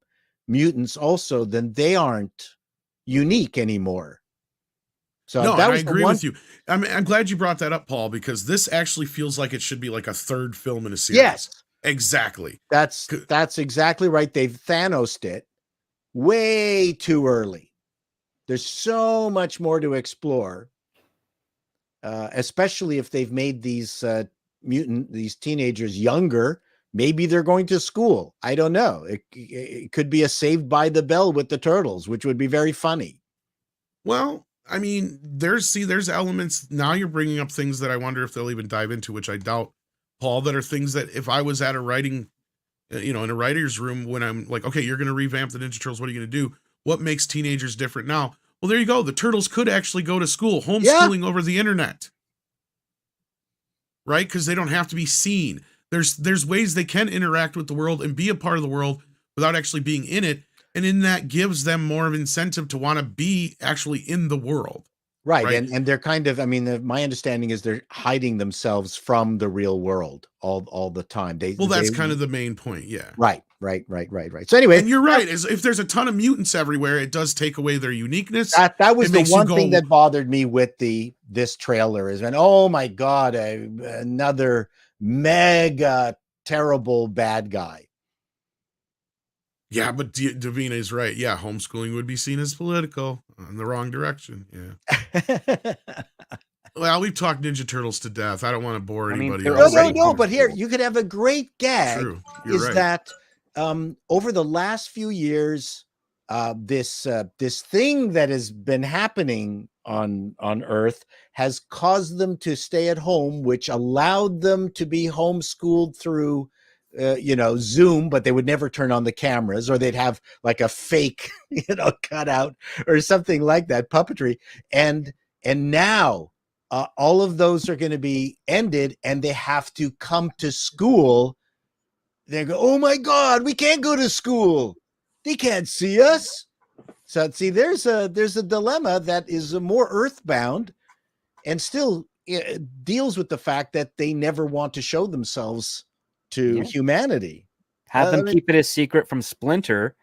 mutants also, then they aren't unique anymore. So no, I agree with you. I mean, I'm glad you brought that up, Paul, because this actually feels like it should be like a third film in a series. Yes, exactly. That's exactly right. They've Thanos'd it way too early. There's so much more to explore, especially if they've made these these teenagers younger. Maybe they're going to school. I don't know. It could be a Saved by the Bell with the turtles, which would be very funny. Well, I mean, there's elements. Now you're bringing up things that I wonder if they'll even dive into, which I doubt, Paul, that are things that if I was at a writing, in a writer's room, when I'm like, okay, you're going to revamp the Ninja Turtles. What are you going to do? What makes teenagers different now? Well, there you go. The turtles could actually go to school, homeschooling over the internet, right? Because they don't have to be seen. There's ways they can interact with the world and be a part of the world without actually being in it. And in that gives them more of incentive to want to be actually in the world. Right. And they're kind of, I mean, my understanding is they're hiding themselves from the real world all the time. That's kind of the main point. Yeah. Right. So anyway. And you're right. If there's a ton of mutants everywhere, it does take away their uniqueness. That was the one thing that bothered me with this trailer is, oh my God, another mega terrible bad guy. Yeah, but Davina is right. Yeah, homeschooling would be seen as political in the wrong direction. Yeah. Well, we've talked Ninja Turtles to death. I don't want to bore anybody. No. But here, you could have a great gag. True. You're right. That over the last few years, this thing that has been happening on Earth has caused them to stay at home, which allowed them to be homeschooled through Zoom, but they would never turn on the cameras, or they'd have like a fake, cutout or something like that, puppetry. And now all of those are going to be ended, and they have to come to school. They go, oh my God, we can't go to school. They can't see us. So see, there's a dilemma that is more earthbound and still deals with the fact that they never want to show themselves to humanity. Have them keep it a secret from Splinter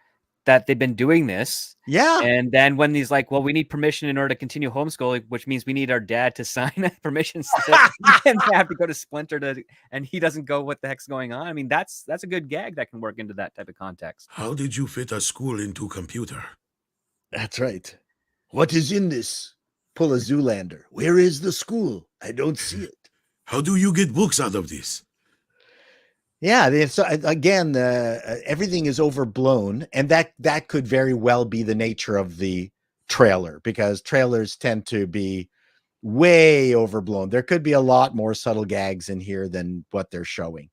that they've been doing this. Yeah. And then when he's like, well, we need permission in order to continue homeschooling, which means we need our dad to sign a permission slip, and they have to go to Splinter and he doesn't go, what the heck's going on? I mean, that's a good gag that can work into that type of context. How did you fit a school into computer? That's right. What is in this? Pull a Zoolander. Where is the school? I don't see it. How do you get books out of this? Yeah, so again, everything is overblown, and that could very well be the nature of the trailer, because trailers tend to be way overblown. There could be a lot more subtle gags in here than what they're showing.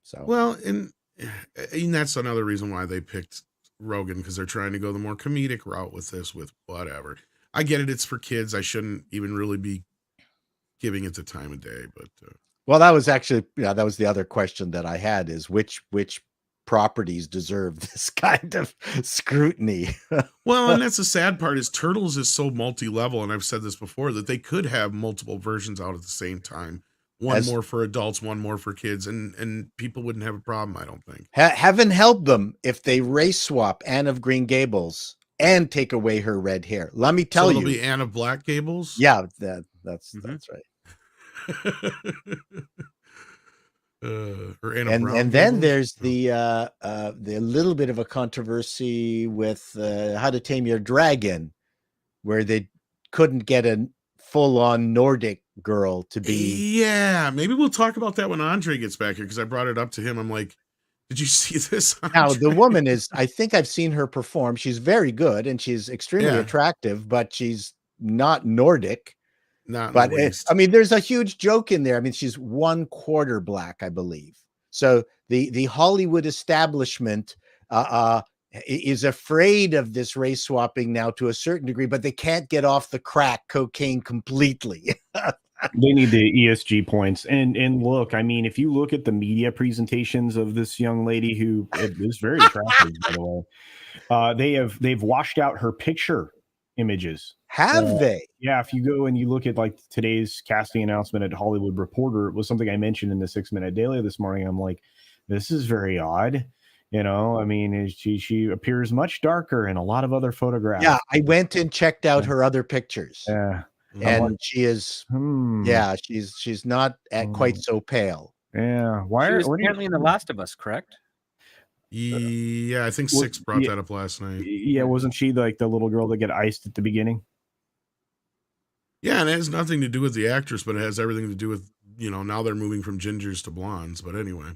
So well, and that's another reason why they picked Rogan, because they're trying to go the more comedic route with this, with whatever. I get it; it's for kids. I shouldn't even really be giving it the time of day, but. Well, that was actually, that was the other question that I had, is which properties deserve this kind of scrutiny? Well, and that's the sad part, is Turtles is so multi-level, and I've said this before, that they could have multiple versions out at the same time. One more for adults, one more for kids, and people wouldn't have a problem, I don't think. Heaven help them if they race swap Anne of Green Gables and take away her red hair. Let me tell you. It'll be Anne of Black Gables? Yeah, that's right. And then there's the little bit of a controversy with How to Tame Your Dragon, where they couldn't get a full-on Nordic girl to be. Yeah, maybe we'll talk about that when Andre gets back here, because I brought it up to him. I'm like, did you see this, Andre? Now, the woman is, I think I've seen her perform. She's very good, and she's extremely attractive, but she's not Nordic. But I mean, there's a huge joke in there. I mean, she's 1/4 black, I believe. So the Hollywood establishment is afraid of this race swapping now to a certain degree, but they can't get off the crack cocaine completely. They need the ESG points. And look, I mean, if you look at the media presentations of this young lady, who is very attractive, by the way, they've washed out her picture images. Have they? Yeah, if you go and you look at like today's casting announcement at Hollywood Reporter, it was something I mentioned in the 6 Minute Daily this morning. I'm like, this is very odd. You know, I mean, she appears much darker in a lot of other photographs. Yeah, I went and checked out her other pictures. Yeah. And she is she's not quite so pale. Yeah. She was apparently in The Last of Us, correct? Yeah, I think Six brought that up last night. Yeah, wasn't she like the little girl that got iced at the beginning? Yeah, and it has nothing to do with the actress, but it has everything to do with, now they're moving from gingers to blondes. But anyway,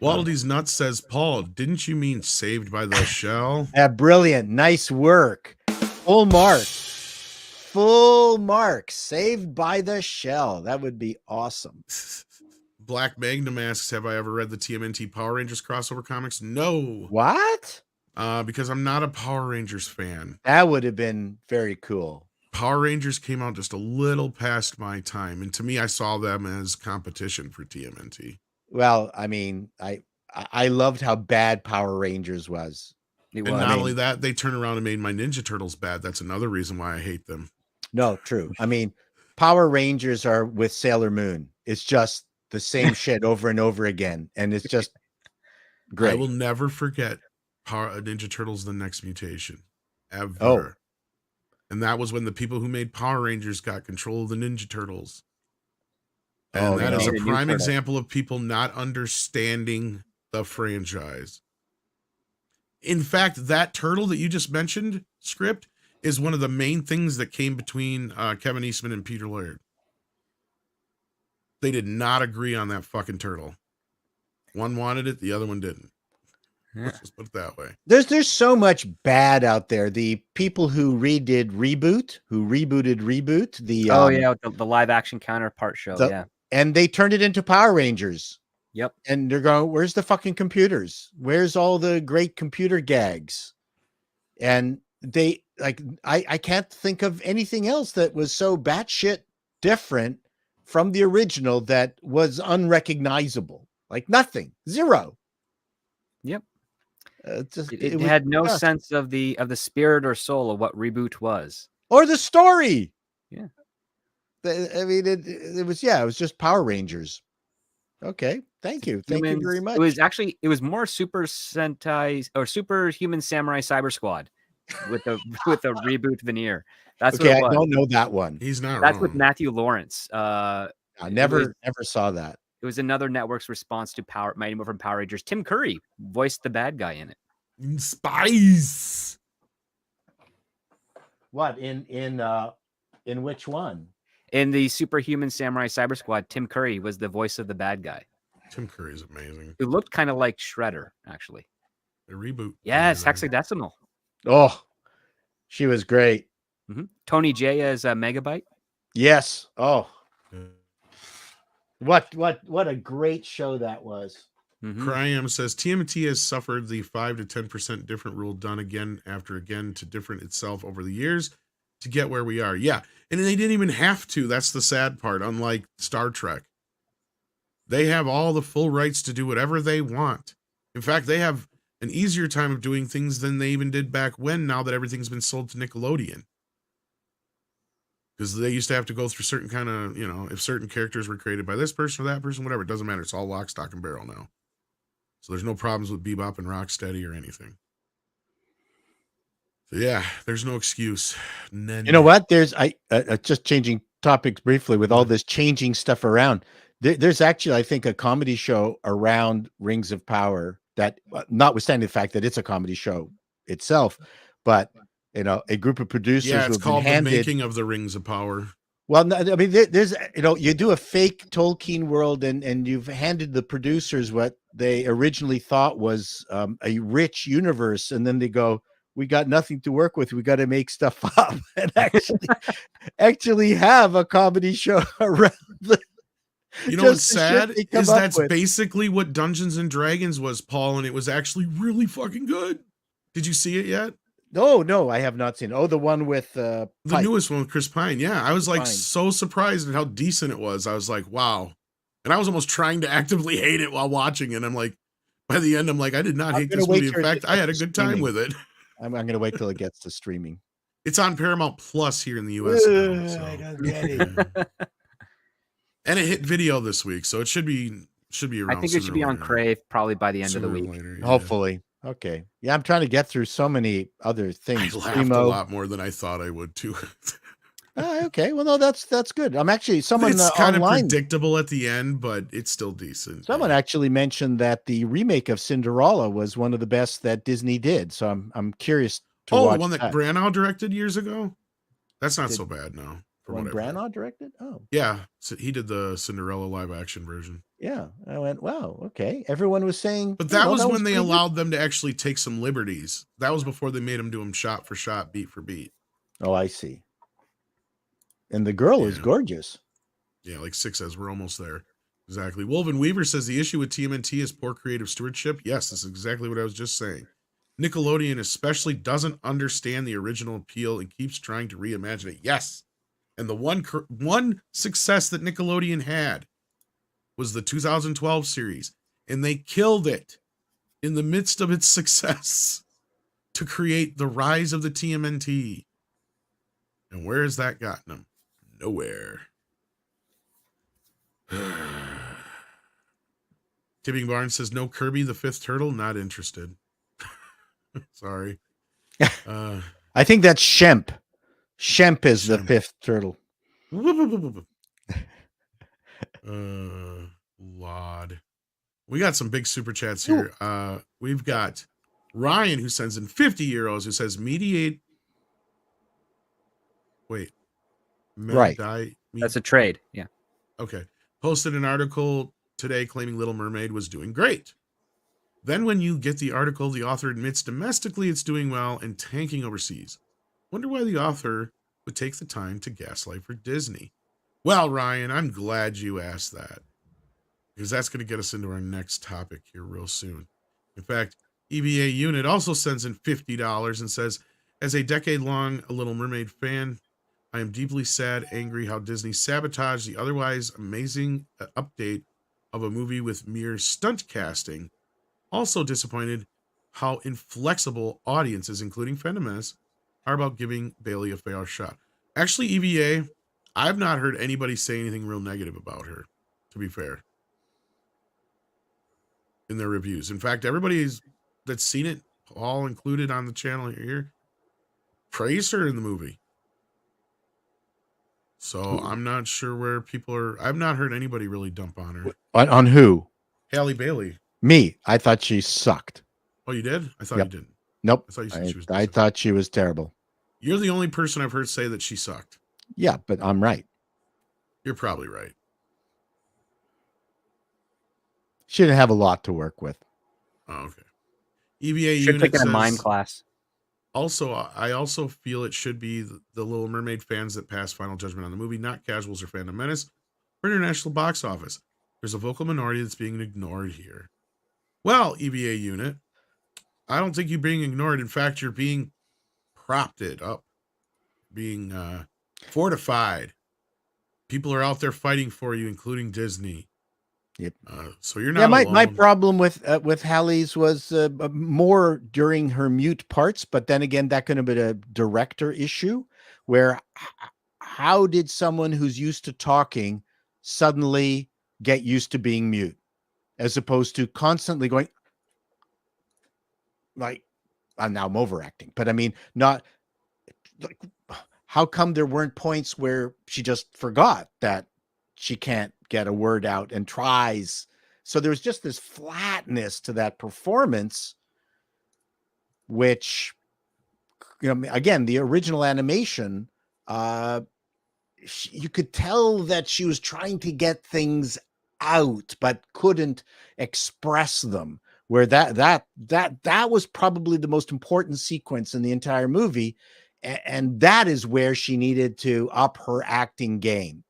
Waldy's Nuts says, Paul, didn't you mean Saved by the Shell? Brilliant. Nice work. Full mark. Full mark. Saved by the Shell. That would be awesome. Black Magnum asks, have I ever read the TMNT Power Rangers crossover comics? No. What? Because I'm not a Power Rangers fan. That would have been very cool. Power Rangers came out just a little past my time, and to me, I saw them as competition for TMNT. Well, I mean, I loved how bad Power Rangers was. And not only that, they turned around and made my Ninja Turtles bad. That's another reason why I hate them. No, true. I mean, Power Rangers are with Sailor Moon. It's just the same shit over and over again, and it's just great. I will never forget Ninja Turtles: The Next Mutation, ever. Oh. And that was when the people who made Power Rangers got control of the Ninja Turtles. And that is a prime example of people not understanding the franchise. In fact, that turtle that you just mentioned, Script, is one of the main things that came between Kevin Eastman and Peter Laird. They did not agree on that fucking turtle. One wanted it, the other one didn't. Yeah. Let's just put it that way. There's so much bad out there. The people who rebooted Reboot, the live action counterpart show, and they turned it into Power Rangers. Yep. And they're going, where's the fucking computers? Where's all the great computer gags? And they I can't think of anything else that was so batshit different from the original that was unrecognizable. Like nothing, zero. Yep. It had no sense of the spirit or soul of what Reboot was, or the story. Yeah. I mean, it was, yeah, it was just Power Rangers. Okay, thank you very much. It was more Super Sentai or Superhuman Samurai Cyber Squad with a reboot veneer. That's Okay, what it I was. don't know that one. He's not That's wrong. with Matthew Lawrence. I It never saw that. was another network's response to Mighty Morphin Power Rangers. Tim Curry voiced the bad guy in it. Spice. What in which one? In the Superhuman Samurai Cyber Squad, Tim Curry was the voice of the bad guy. Tim Curry's amazing. Who looked kind of like Shredder, actually. The reboot. Yes, Hexadecimal. Oh, she was great. Tony J as Megabyte. Yes. Oh, what a great show that was. Cryam says TMNT has suffered the 5 to 10% different rule done again after again to different itself over the years to get where we are. Yeah. And they didn't even have to. That's the sad part. Unlike Star Trek, they have all the full rights to do whatever they want. In fact, they have an easier time of doing things than they even did back when, now that everything's been sold to Nickelodeon. Because they used to have to go through certain kind of, if certain characters were created by this person or that person, whatever, it doesn't matter. It's all lock, stock, and barrel now. So there's no problems with Bebop and Rocksteady or anything. So yeah, there's no excuse. None. You know what? There's just changing topics briefly with all this changing stuff around. There's actually, I think, a comedy show around Rings of Power that, notwithstanding the fact that it's a comedy show itself, but a group of producers. Yeah, it's called The Making of the Rings of Power. Well, no, I mean, there's, you do a fake Tolkien world and you've handed the producers what they originally thought was a rich universe. And then they go, we got nothing to work with. We got to make stuff up and actually have a comedy show around the. You know what's sad is that's basically what Dungeons and Dragons was, Paul, and it was actually really fucking good. Did you see it yet? No, I have not seen. Oh, the one with the newest one with Chris Pine. Yeah, I was like so surprised at how decent it was. I was like, wow. And I was almost trying to actively hate it while watching it. I'm like, by the end, I'm like, I did not hate this movie. In fact, I had a good time with it. I'm going to wait till it gets to streaming. It's on Paramount Plus here in the US now, so. I don't get it. And it hit video this week, so it should be around. I think it should be on Crave probably by the end of the week. Later, yeah. Hopefully. Okay. Yeah, I'm trying to get through so many other things. I laughed a lot more than I thought I would too. Okay. Well, no, that's good. I'm actually It's kind of online, predictable at the end, but it's still decent. someone actually mentioned that the remake of Cinderella was one of the best that Disney did. So I'm curious to watch the one that Branagh directed years ago? That's not so bad now. When Branagh directed? Oh. Yeah. So he did the Cinderella live action version. Yeah. I went, wow, okay. Everyone was saying. But that was when they allowed them to actually take some liberties. That was before they made them do them shot for shot, beat for beat. Oh, I see. And the girl is gorgeous. Yeah, like Six says, we're almost there. Exactly. Wolven Weaver says the issue with TMNT is poor creative stewardship. Yes, that's exactly what I was just saying. Nickelodeon especially doesn't understand the original appeal and keeps trying to reimagine it. Yes. And the one success that Nickelodeon had was the 2012 series, and they killed it in the midst of its success to create the rise of the TMNT. And where has that gotten them? Nowhere. Tipping Barnes says, no Kirby the Fifth Turtle, not interested. Sorry. I think that's Shemp. Shemp is the fifth turtle. Lord. We got some big super chats here. We've got Ryan who sends in 50 euros who says Right. That's a trade. Yeah. Okay. Posted an article today claiming Little Mermaid was doing great. Then when you get the article, the author admits domestically it's doing well and tanking overseas. Wonder why the author would take the time to gaslight for Disney. Well, Ryan, I'm glad you asked that, because that's going to get us into our next topic here real soon. In fact, EBA Unit also sends in $50 and says, as a decade-long Little Mermaid fan, I am deeply sad, angry how Disney sabotaged the otherwise amazing update of a movie with mere stunt casting. Also disappointed how inflexible audiences, including fandoms, are about giving Bailey a fair shot. Actually, EVA, I've not heard anybody say anything real negative about her, to be fair, in their reviews. In fact, that's seen it, all included on the channel here, praise her in the movie. So I'm not sure where people are. I've not heard anybody really dump on her. On who? Halle Bailey. Me. I thought she sucked. Oh, you did? I thought Yep. you didn't. Nope. I thought you said she was I decent. thought she was terrible. You're the only person I've heard say that she sucked. Yeah, but I'm right. You're probably right. She didn't have a lot to work with. Oh, okay. EVA Should unit take a mime says, class. also, I also feel it should be the Little Mermaid fans that pass final judgment on the movie, not casuals or fandom menace or international box office. There's a vocal minority that's being ignored here. Well, EVA unit, I don't think you're being ignored. In fact, you're being propped up, being fortified. People are out there fighting for you, including Disney. Yep. So you're not Yeah, my alone. problem with Hallie's was more during her mute parts, but then again, that could have been a director issue. Where how did someone who's used to talking suddenly get used to being mute, as opposed to constantly going like, now I'm overacting, but I mean, not like, how come there weren't points where she just forgot that she can't get a word out and tries? So there's just this flatness to that performance, which, you know, again, the original animation, you could tell that she was trying to get things out, but couldn't express them. Where that was probably the most important sequence in the entire movie, and that is where she needed to up her acting game.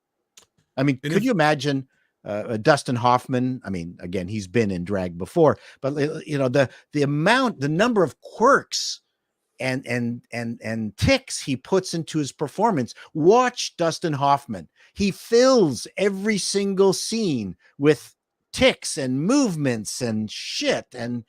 I mean, could you imagine Dustin Hoffman? I mean, again, he's been in drag before, but you know, the number of quirks and ticks he puts into his performance. Watch Dustin Hoffman. He fills every single scene with ticks and movements and shit, and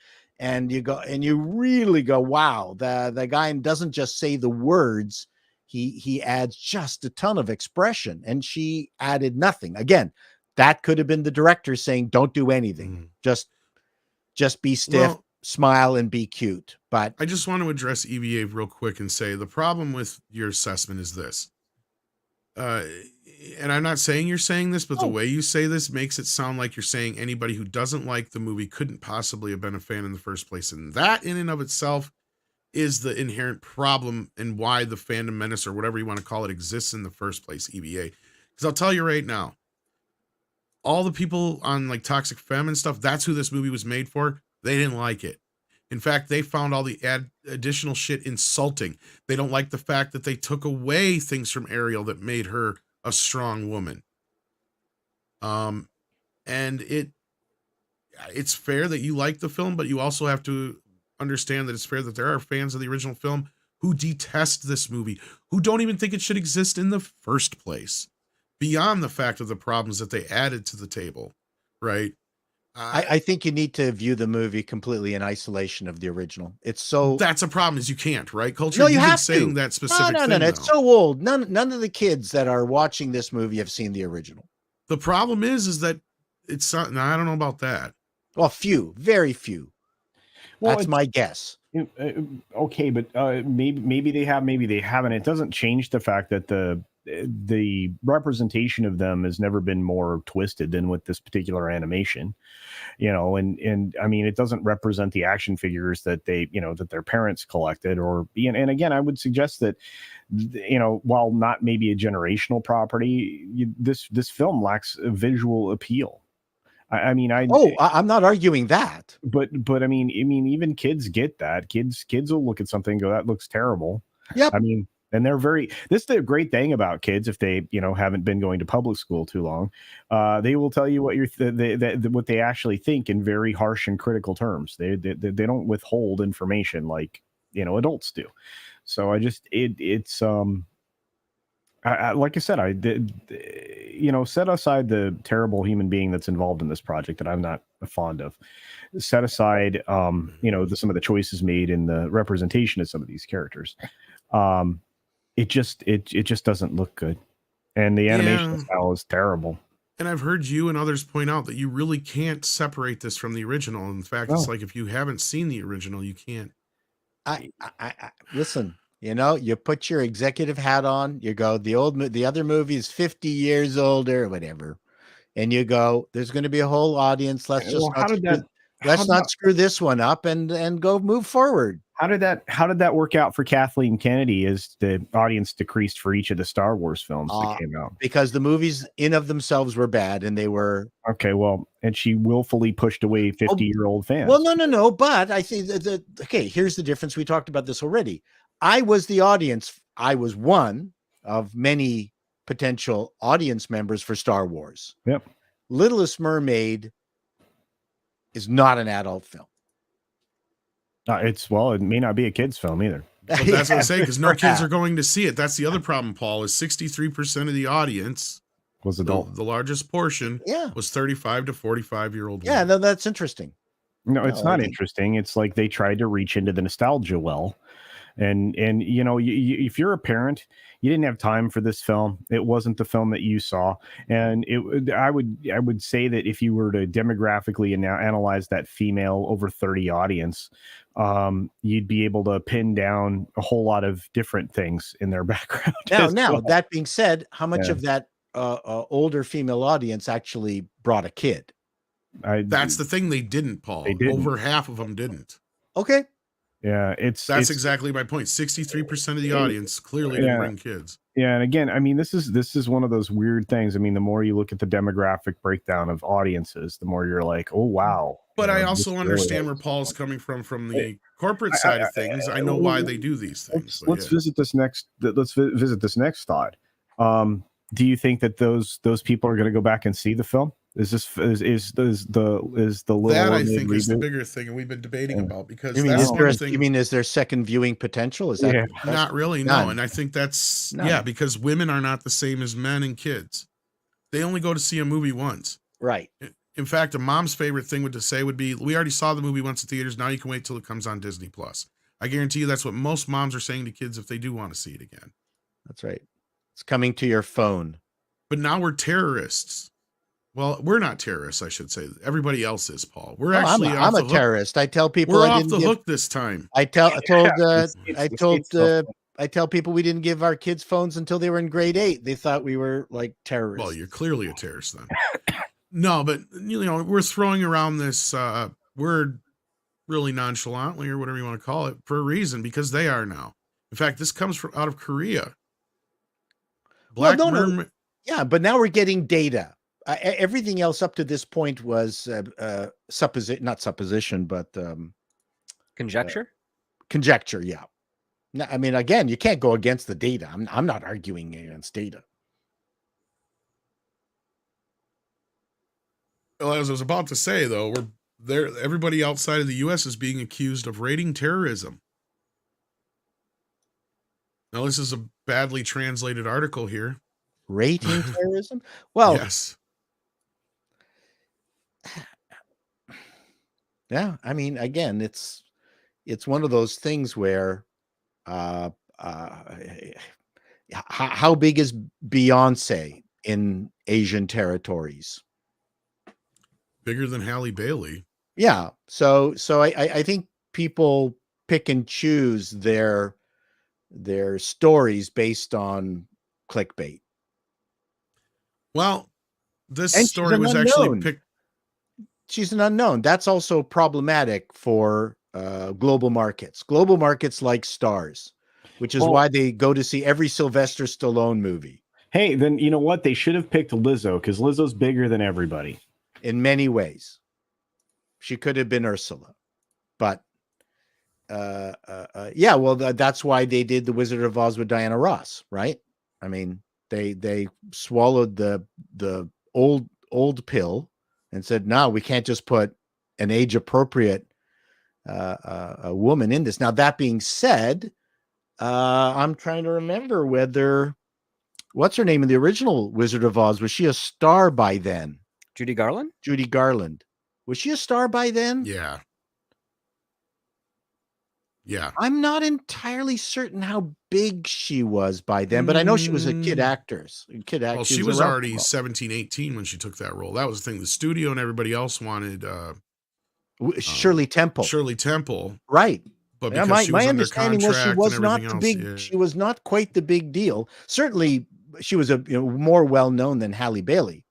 you really go, wow, the guy doesn't just say the words, he adds just a ton of expression, and she added nothing. Again, that could have been the director saying, don't do anything, just be stiff, smile, and be cute. But I just want to address EVA real quick and say the problem with your assessment is this. And I'm not saying you're saying this, but the way you say this makes it sound like you're saying anybody who doesn't like the movie couldn't possibly have been a fan in the first place. And that in and of itself is the inherent problem and why the fandom menace, or whatever you want to call it, exists in the first place, EVA. Because I'll tell you right now, all the people on like Toxic Femme and stuff, that's who this movie was made for. They didn't like it. In fact, they found all the additional shit insulting. They don't like the fact that they took away things from Ariel that made her a strong woman. And it's fair that you like the film, but you also have to understand that it's fair that there are fans of the original film who detest this movie, who don't even think it should exist in the first place, beyond the fact of the problems that they added to the table, right? I think you need to view the movie completely in isolation of the original. It's so that's a problem, is you can't, right? Culture. No, you You've have been saying to. that specific no. thing. It's so old. None of the kids that are watching this movie have seen the original. The problem is that it's not. Now, I don't know about that. Well, few, very few. Well, that's my guess. Okay, but maybe they have, maybe they haven't. It doesn't change the fact that the representation of them has never been more twisted than with this particular animation, you know, and I mean, it doesn't represent the action figures that they, you know, that their parents collected, or, and again, I would suggest that, you know, while not maybe a generational property, this film lacks a visual appeal. I mean, I'm not arguing that, but I mean, even kids get that. Kids will look at something and go, that looks terrible. Yep. I mean, and this is the great thing about kids. If they, you know, haven't been going to public school too long, they will tell you what what they actually think in very harsh and critical terms. They don't withhold information like, you know, adults do. So it's like I said, I did, you know, set aside the terrible human being that's involved in this project that I'm not fond of. Set aside, you know, some of the choices made in the representation of some of these characters. It just doesn't look good. and the animation Yeah. style is terrible. And I've heard you and others point out that you really can't separate this from the original. In fact, it's No. like if you haven't seen the original, you can't. I listen. You know, you put your executive hat on. You go, the other movie is 50 years older, or whatever, and you go, there's going to be a whole audience. Let's just not screw this one up and go move forward. How did that work out for Kathleen Kennedy as the audience decreased for each of the Star Wars films that came out? Because the movies in of themselves were bad, and they were okay. Well, and she willfully pushed away 50-year-old fans. Well, no. But I think okay. Here's the difference. We talked about this already. I was the audience. I was one of many potential audience members for Star Wars. Yep. Littlest Mermaid is not an adult film. It may not be a kid's film either. But that's what I'm saying, because no kids are going to see it. That's the other problem, Paul, is 63% of the audience was adult. The largest portion was 35 to 45-year-old. Yeah, no, that's interesting. No, it's not interesting. It's like they tried to reach into the nostalgia well. And you know, if you're a parent, you didn't have time for this film. It wasn't the film that you saw. And I would say that if you were to demographically analyze that female over 30 audience, you'd be able to pin down a whole lot of different things in their background. Now that being said, how much of that older female audience actually brought a kid? That's the thing, they didn't, Paul. They didn't. Over half of them didn't. Okay. Yeah, that's exactly my point. 63% of the audience clearly didn't bring kids. Yeah, and again, I mean, this is one of those weird things. I mean, the more you look at the demographic breakdown of audiences, the more you're like, oh wow. But I also understand where Paul's coming from the corporate side of things. I know why they do these things. Let's visit this next. Let's visit this next thought. Do you think that those people are going to go back and see the film? Is the Little that Mermaid I think reboot? Is the bigger thing, and we've been debating about, because you mean is there second viewing potential? Is that not really? No, and I think that's because women are not the same as men and kids. They only go to see a movie once, right? In fact, a mom's favorite thing would be, we already saw the movie once at theaters. Now you can wait till it comes on Disney Plus. I guarantee you that's what most moms are saying to kids if they do want to see it again. That's right. It's coming to your phone. But now we're terrorists. Well, we're not terrorists, I should say. Everybody else is, Paul. We're actually I'm a terrorist. I tell people we're off the hook this time. I tell people we didn't give our kids phones until they were in grade 8. They thought we were like terrorists. Well, you're clearly a terrorist then. No, but you know, we're throwing around this word really nonchalantly, or whatever you want to call it, for a reason, because they are now. In fact, this comes out of Korea. Yeah, but now we're getting data. Everything else up to this point was not supposition, but conjecture. Conjecture, yeah. No, I mean, again, you can't go against the data. I'm not arguing against data. Well, as I was about to say, though, everybody outside of the U.S. is being accused of raiding terrorism. Now, this is a badly translated article here. Rating terrorism? Well, yes. Yeah, I mean, again, it's one of those things where how big is Beyonce in Asian territories? Bigger than Halle Bailey. Yeah. So I think people pick and choose their stories based on clickbait. Well, this story was actually picked. She's an unknown. That's also problematic for global markets. Global markets like stars, which is why they go to see every Sylvester Stallone movie. Hey, then you know what? They should have picked Lizzo, because Lizzo's bigger than everybody. In many ways. She could have been Ursula. But yeah, well, that's why they did The Wizard of Oz with Diana Ross, right? I mean, they swallowed the old pill and said, no, we can't just put an age appropriate a woman in this. Now, that being said, I'm trying to remember what's her name in the original Wizard of Oz? Was she a star by then? Judy Garland? Judy Garland. Was she a star by then? Yeah. Yeah. I'm not entirely certain how big she was by then, but I know she was a kid actress. Well, she She was around for a already while. 17, 18 when she took that role. That was the thing. The studio and everybody else wanted Shirley Temple. Shirley Temple, Right. but Yeah, because she was my under understanding was she contract and was everything not the else. big. Yeah. She was not quite the big deal. Certainly, she was more well known than Halle Bailey.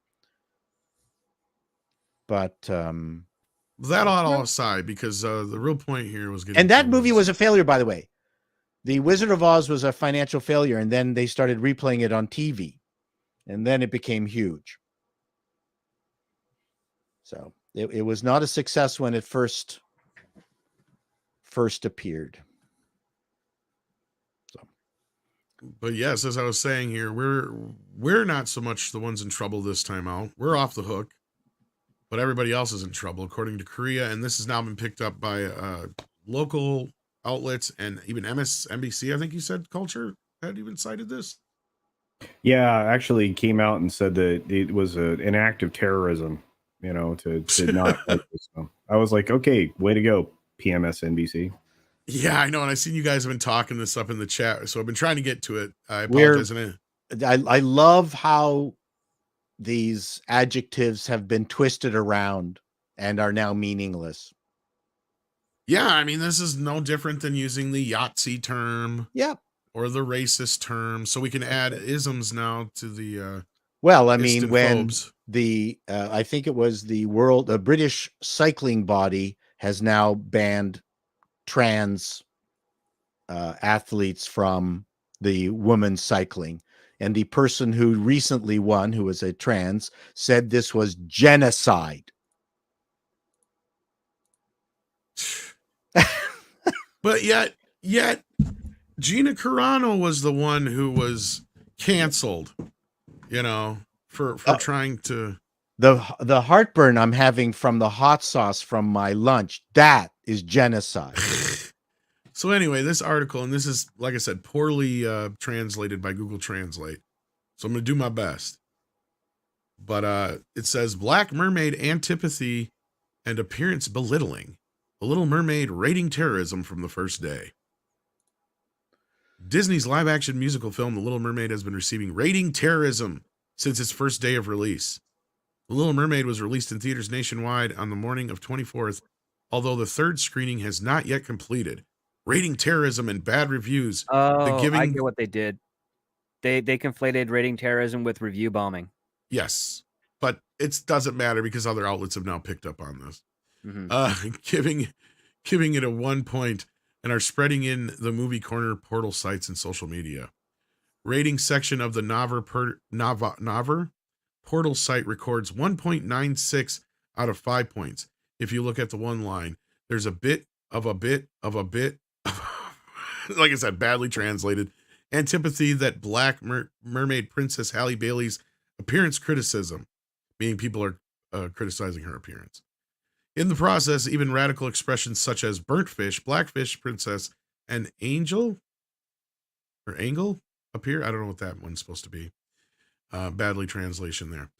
But That all aside, because the real point here was getting. and that movie was a failure, by the way. The Wizard of Oz was a financial failure, and then they started replaying it on TV, and then it became huge. So it was not a success when it first appeared. But yes, as I was saying here, we're not so much the ones in trouble this time out. We're off the hook, but everybody else is in trouble, according to Korea. And this has now been picked up by local outlets and even MSNBC. I think you said Culture had even cited this. Yeah, actually came out and said that it was an act of terrorism, to not like this film. I was like, okay, way to go, PMSNBC. Yeah, I know, and I seen you guys have been talking this up in the chat, so I've been trying to get to it. I apologize. I love how these adjectives have been twisted around and are now meaningless. Yeah, I mean, this is no different than using the Yahtzee term. Yep. Or the racist term, so we can add isms now to the. Well, I mean, when phobes. I think it was the British cycling body has now banned trans athletes from the women's cycling. And the person who recently won, who was a trans, said this was genocide. But yet Gina Carano was the one who was canceled, for trying to. The heartburn I'm having from the hot sauce from my lunch, that is genocide. So anyway, this article, and this is, like I said, poorly translated by Google Translate. So I'm going to do my best. But it says, Black Mermaid antipathy and appearance belittling. The Little Mermaid rating terrorism from the first day. Disney's live-action musical film, The Little Mermaid, has been receiving rating terrorism since its first day of release. The Little Mermaid was released in theaters nationwide on the morning of 24th, although the third screening has not yet completed. Rating terrorism and bad reviews. I get what they did. They conflated rating terrorism with review bombing. Yes, but it doesn't matter because other outlets have now picked up on this. Mm-hmm. Giving it a 1 point and are spreading in the Movie Corner portal sites and social media. Rating section of the Naver portal site records 1.96 out of 5 points. If you look at the one line, there's a bit of a bit, like I said, badly translated, antipathy that Black Mermaid Princess Halle Bailey's appearance criticism, meaning people are criticizing her appearance. In the process, even radical expressions such as burnt fish, blackfish princess, and angel appear. I don't know what that one's supposed to be. Badly translation there.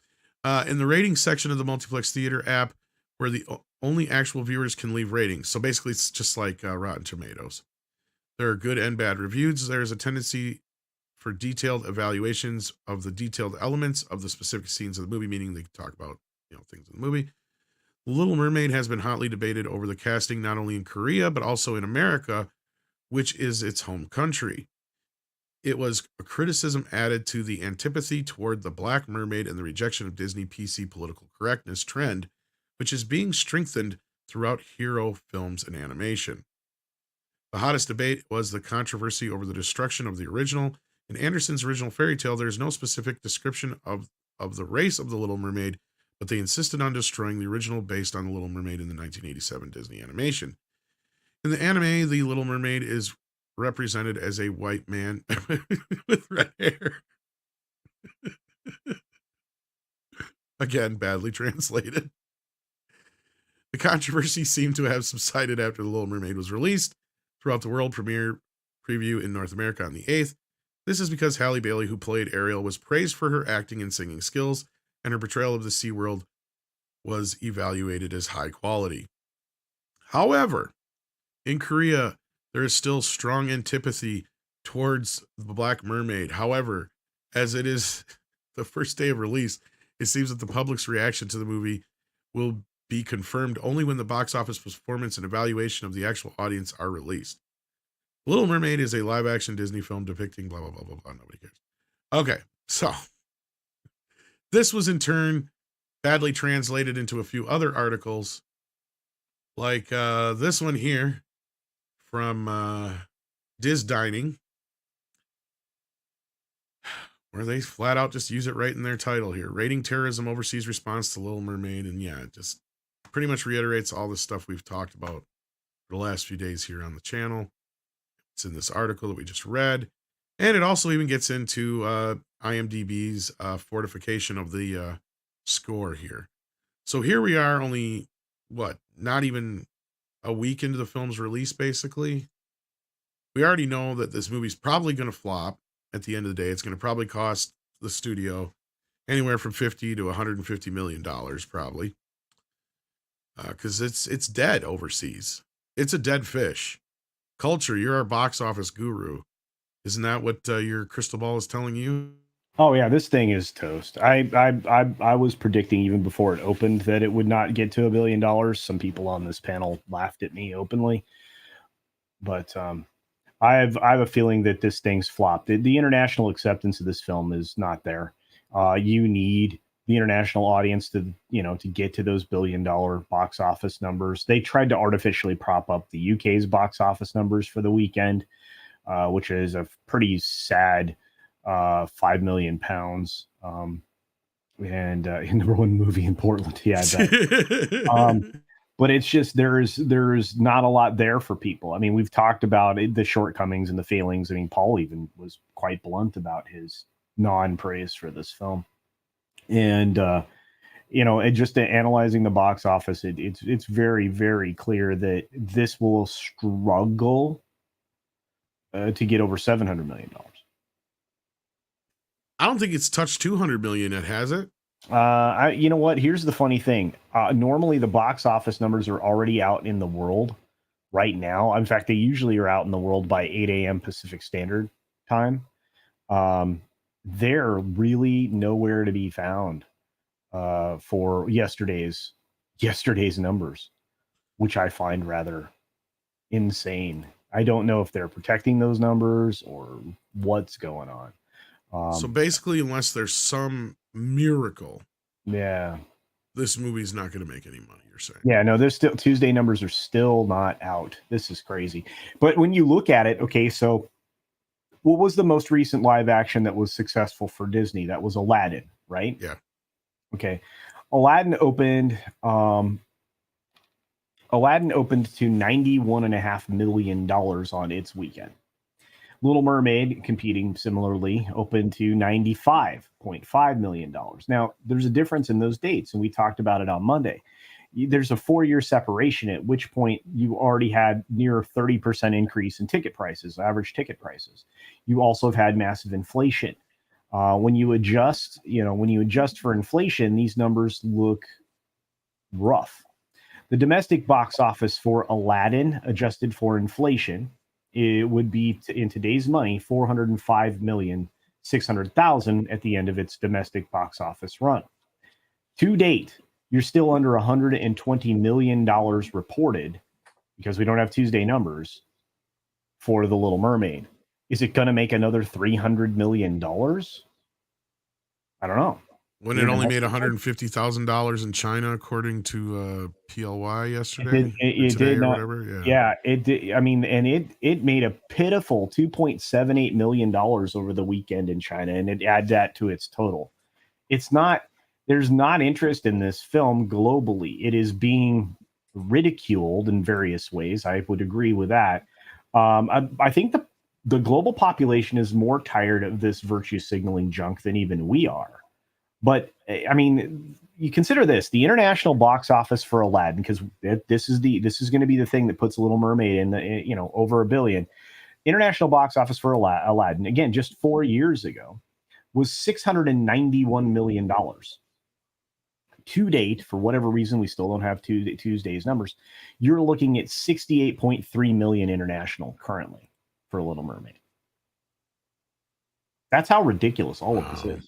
In the ratings section of the Multiplex Theater app, where the only actual viewers can leave ratings. So basically, it's just like Rotten Tomatoes. There are good and bad reviews. There's a tendency for detailed evaluations of the detailed elements of the specific scenes of the movie, meaning they talk about things in the movie. Little Mermaid has been hotly debated over the casting not only in Korea, but also in America, which is its home country. It was a criticism added to the antipathy toward the Black Mermaid and the rejection of Disney PC political correctness trend, which is being strengthened throughout hero films and animation. The hottest debate was the controversy over the destruction of the original. In Anderson's original fairy tale, there is no specific description of the race of the Little Mermaid, but they insisted on destroying the original based on the Little Mermaid in the 1987 Disney animation. In the anime, the Little Mermaid is represented as a white man with red hair. Again, badly translated. The controversy seemed to have subsided after The Little Mermaid was released throughout the world premiere preview in North America on the 8th. This is because Halle Bailey, who played Ariel, was praised for her acting and singing skills, and her portrayal of the Sea World was evaluated as high quality. However, in Korea, there is still strong antipathy towards the Black Mermaid. However, as it is the first day of release, it seems that the public's reaction to the movie will be confirmed only when the box office performance and evaluation of the actual audience are released. Little Mermaid is a live-action Disney film depicting blah, blah, blah, blah, blah. Nobody cares. Okay, so this was in turn badly translated into a few other articles, like this one here from Diz Dining, where they flat out just use it right in their title here. Rating terrorism overseas response to Little Mermaid. And yeah, it just pretty much reiterates all the stuff we've talked about for the last few days here on the channel. It's in this article that we just read. And it also even gets into IMDb's fortification of the score here. So here we are only, not even a week into the film's release, basically. We already know that this movie's probably going to flop. At the end of the day, it's going to probably cost the studio anywhere from $50 to $150 million, probably. Because it's dead overseas. It's a dead fish. Culture, you're our box office guru. Isn't that what your crystal ball is telling you? Oh yeah, this thing is toast. I was predicting even before it opened that it would not get to $1 billion. Some people on this panel laughed at me openly, but I have a feeling that this thing's flopped. The international acceptance of this film is not there. You need the international audience to get to those $1 billion box office numbers. They tried to artificially prop up the UK's box office numbers for the weekend, which is a pretty sad £5 million. And number one movie in Portland. Yeah, that. But it's just there's not a lot there for people. I mean, we've talked about the shortcomings and the failings. I mean, Paul even was quite blunt about his non-praise for this film. And just analyzing the box office, it's very, very clear that this will struggle to get over $700 million. I don't think it's touched 200 million yet, has it? You know what? Here's the funny thing. Normally the box office numbers are already out in the world right now. In fact, they usually are out in the world by 8 a.m. Pacific Standard Time. They're really nowhere to be found for yesterday's numbers, which I find rather insane. I don't know if they're protecting those numbers or what's going on. So basically, unless there's some miracle, this movie's not going to make any money, you're saying? Yeah, no, there's still Tuesday numbers are still not out. This is crazy. But when you look at it, okay, so what was the most recent live action that was successful for Disney? That was Aladdin, right? Yeah. Okay. Aladdin opened to $91.5 million on its weekend. Little Mermaid, competing similarly, opened to $95.5 million. Now, there's a difference in those dates, and we talked about it on Monday. There's a 4-year separation, at which point you already had near 30% increase in ticket prices, average ticket prices. You also have had massive inflation. When you adjust for inflation, these numbers look rough. The domestic box office for Aladdin, adjusted for inflation, it would be in today's money $405,600,000 at the end of its domestic box office run. To date, you're still under $120 million reported, because we don't have Tuesday numbers, for The Little Mermaid. Is it going to make another $300 million? I don't know. When it only made $150,000 in China, according to PLY yesterday, it did not. Whatever. Yeah, it did. I mean, and it made a pitiful $2.78 million over the weekend in China, and it adds that to its total. It's not. There's not interest in this film globally. It is being ridiculed in various ways. I would agree with that. I think the global population is more tired of this virtue signaling junk than even we are. But I mean, you consider this: the international box office for Aladdin, because this is going to be the thing that puts Little Mermaid in the over $1 billion. International box office for Aladdin, again, just 4 years ago, was $691 million. to date, for whatever reason, we still don't have Tuesday's numbers. You're looking at 68.3 million international currently for Little Mermaid. That's how ridiculous all of this is.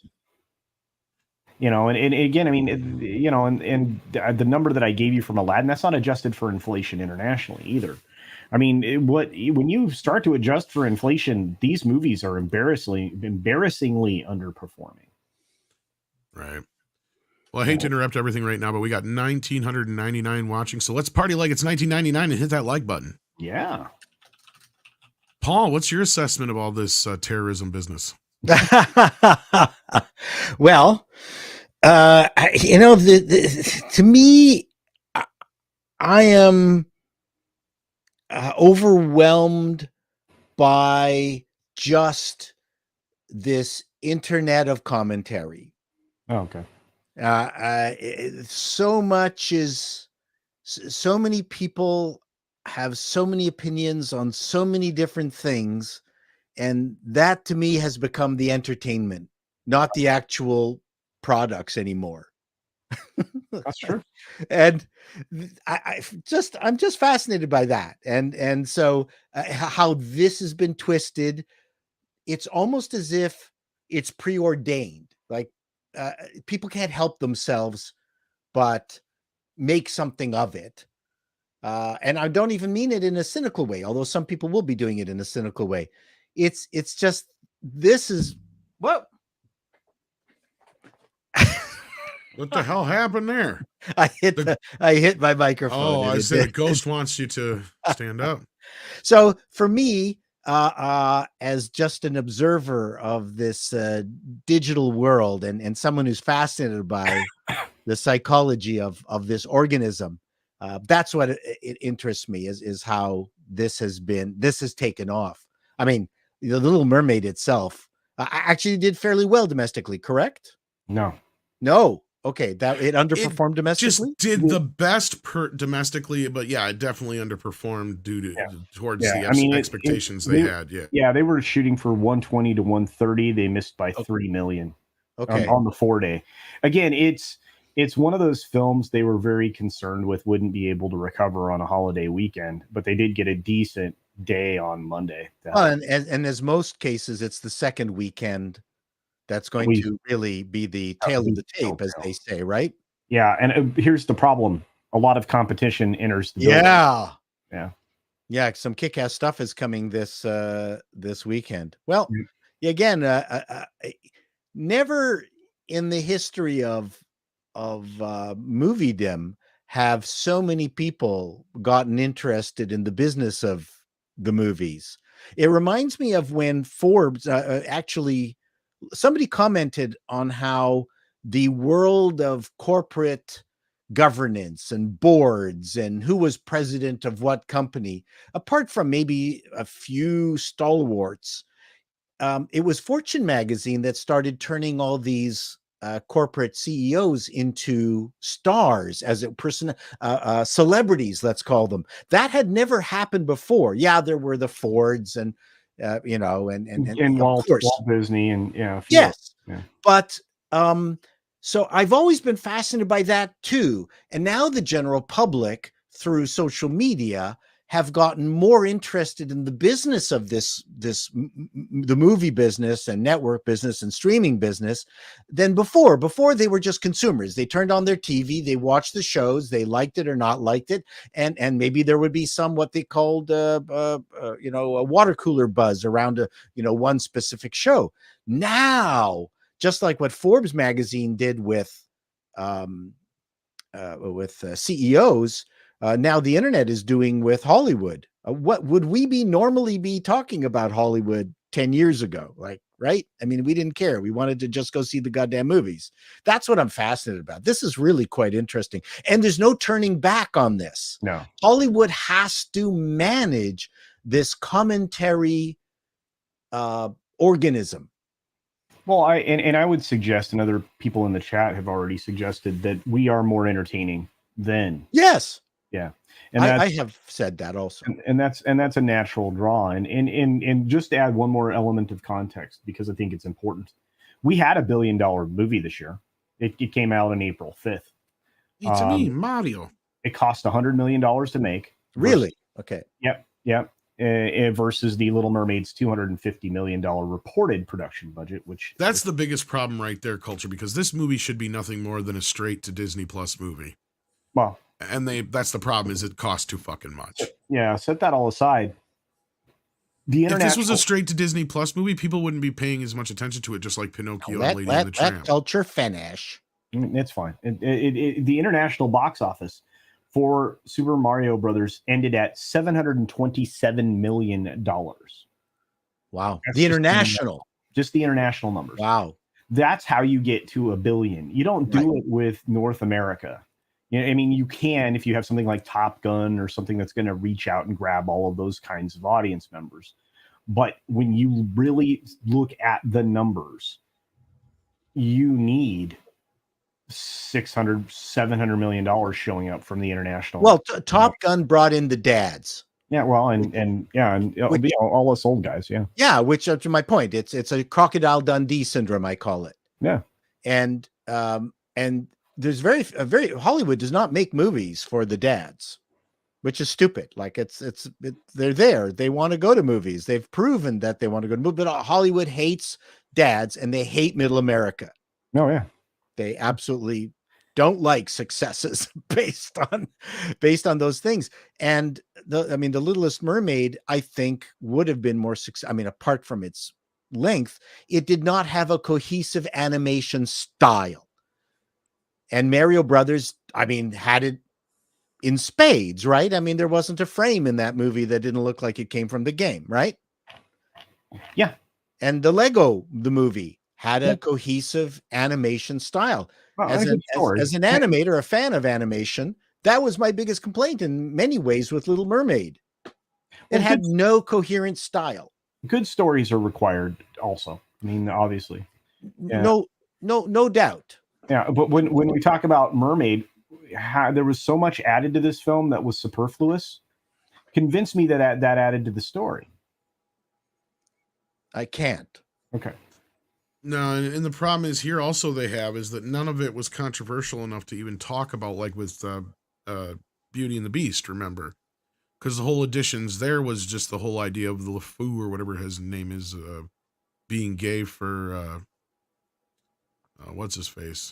You know, and again, I mean, and the number that I gave you from Aladdin, that's not adjusted for inflation internationally either. I mean, when you start to adjust for inflation, these movies are embarrassingly underperforming. Right. Well, I hate to interrupt everything right now, but we got 1,999 watching. So let's party like it's 1999 and hit that like button. Yeah. Paul, what's your assessment of all this terrorism business? Well, to me, I am overwhelmed by just this internet of commentary. Oh, okay. So many people have so many opinions on so many different things, and that to me has become the entertainment, not the actual products anymore. That's true. And I'm just fascinated by that, and so how this has been twisted. It's almost as if it's preordained. Like people can't help themselves but make something of it. And I don't even mean it in a cynical way, although some people will be doing it in a cynical way. It's just, this is what. What the hell happened there? I hit my microphone. Oh, I said the ghost wants you to stand up. So for me, as just an observer of this digital world and someone who's fascinated by the psychology of this organism, that's what it interests me, is how this has taken off. I mean, the Little Mermaid itself actually did fairly well domestically, correct? No. Okay, that it underperformed domestically. Just did the best domestically, but yeah, it definitely underperformed towards the expectations they had. Yeah, they were shooting for 120 to 130. They missed by 3 million. Okay, on the 4-day. Again, it's one of those films they were very concerned with wouldn't be able to recover on a holiday weekend, but they did get a decent day on Monday. And as most cases, it's the second weekend that's going to really be the tail of the tape, as they say, right? Yeah, and here's the problem: a lot of competition enters the building. Yeah. Some kick-ass stuff is coming this weekend. Well, again, never in the history of moviedom have so many people gotten interested in the business of the movies. It reminds me of when Forbes actually. Somebody commented on how the world of corporate governance and boards and who was president of what company, apart from maybe a few stalwarts, it was Fortune magazine that started turning all these corporate CEOs into stars, as a person, celebrities, let's call them. That had never happened before. Yeah, there were the Fords and and Walt Disney and yes. But so I've always been fascinated by that too. And now the general public through social media have gotten more interested in the business of the movie business and network business and streaming business than before. Before, they were just consumers. They turned on their TV, they watched the shows, they liked it or not liked it, and maybe there would be some what they called a water cooler buzz around one specific show. Now, just like what Forbes magazine did with CEOs. Now the internet is doing with Hollywood. What would we normally be talking about Hollywood 10 years ago? Like, right? I mean, we didn't care. We wanted to just go see the goddamn movies. That's what I'm fascinated about. This is really quite interesting. And there's no turning back on this. No. Hollywood has to manage this commentary organism. Well, I would suggest, and other people in the chat have already suggested, that we are more entertaining than. Yes. Yeah, and I have said that also, and that's a natural draw. And just to add one more element of context, because I think it's important, we had $1 billion movie this year. It came out on April 5th. It's me, Mario. It cost $100 million to make. Really? Okay. Yep. Versus the Little Mermaid's $250 million reported production budget, which That's the biggest problem right there, Culture, because this movie should be nothing more than a straight to Disney Plus movie. Well, and that's the problem, is it costs too fucking much. Yeah, set that all aside. If this was a straight to Disney Plus movie, people wouldn't be paying as much attention to it, just like Pinocchio and Lady and the Tramp. Let Culture finish. It's fine. The international box office for Super Mario Brothers ended at $727 million. Wow. That's The international. Just the international numbers. Wow. That's how you get to $1 billion. You don't do it with North America. You know, I mean, you can if you have something like Top Gun or something that's going to reach out and grab all of those kinds of audience members. But when you really look at the numbers, you need $600-700 million showing up from the international. Well, Top Gun brought in the dads. Yeah, well, and all us old guys, yeah. Yeah, which to my point, it's a Crocodile Dundee syndrome, I call it. Yeah. And there's very Hollywood does not make movies for the dads, which is stupid. Like they're there. They want to go to movies. They've proven that they want to go to movies, but Hollywood hates dads and they hate middle America. Oh, yeah. They absolutely don't like successes based on those things. And the Littlest Mermaid, I think, would have been more success. I mean, apart from its length, it did not have a cohesive animation style. And Mario Brothers, I mean, had it in spades, right? I mean, there wasn't a frame in that movie that didn't look like it came from the game, right? Yeah. And the movie had a cohesive animation style. Well, as an animator, a fan of animation, that was my biggest complaint in many ways with Little Mermaid. It had no coherent style. Good stories are required also. I mean, obviously. Yeah. No doubt. Yeah, but when we talk about Mermaid, there was so much added to this film that was superfluous. Convince me that added to the story. I can't. Okay. No, and the problem is here also is that none of it was controversial enough to even talk about, like with Beauty and the Beast, remember? Because the whole additions there was just the whole idea of the LeFou or whatever his name is being gay for what's his face?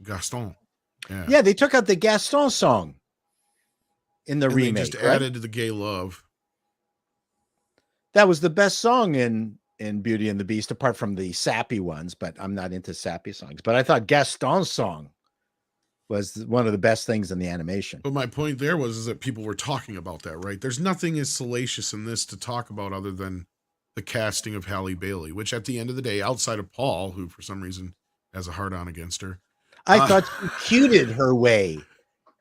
Gaston. Yeah, they took out the Gaston song in the remake. They just added to the gay love. That was the best song in Beauty and the Beast, apart from the sappy ones, but I'm not into sappy songs. But I thought Gaston's song was one of the best things in the animation. But my point there is that people were talking about that, right? There's nothing as salacious in this to talk about other than the casting of Halle Bailey, which at the end of the day, outside of Paul, who for some reason has a hard-on against her. I thought she cuted her way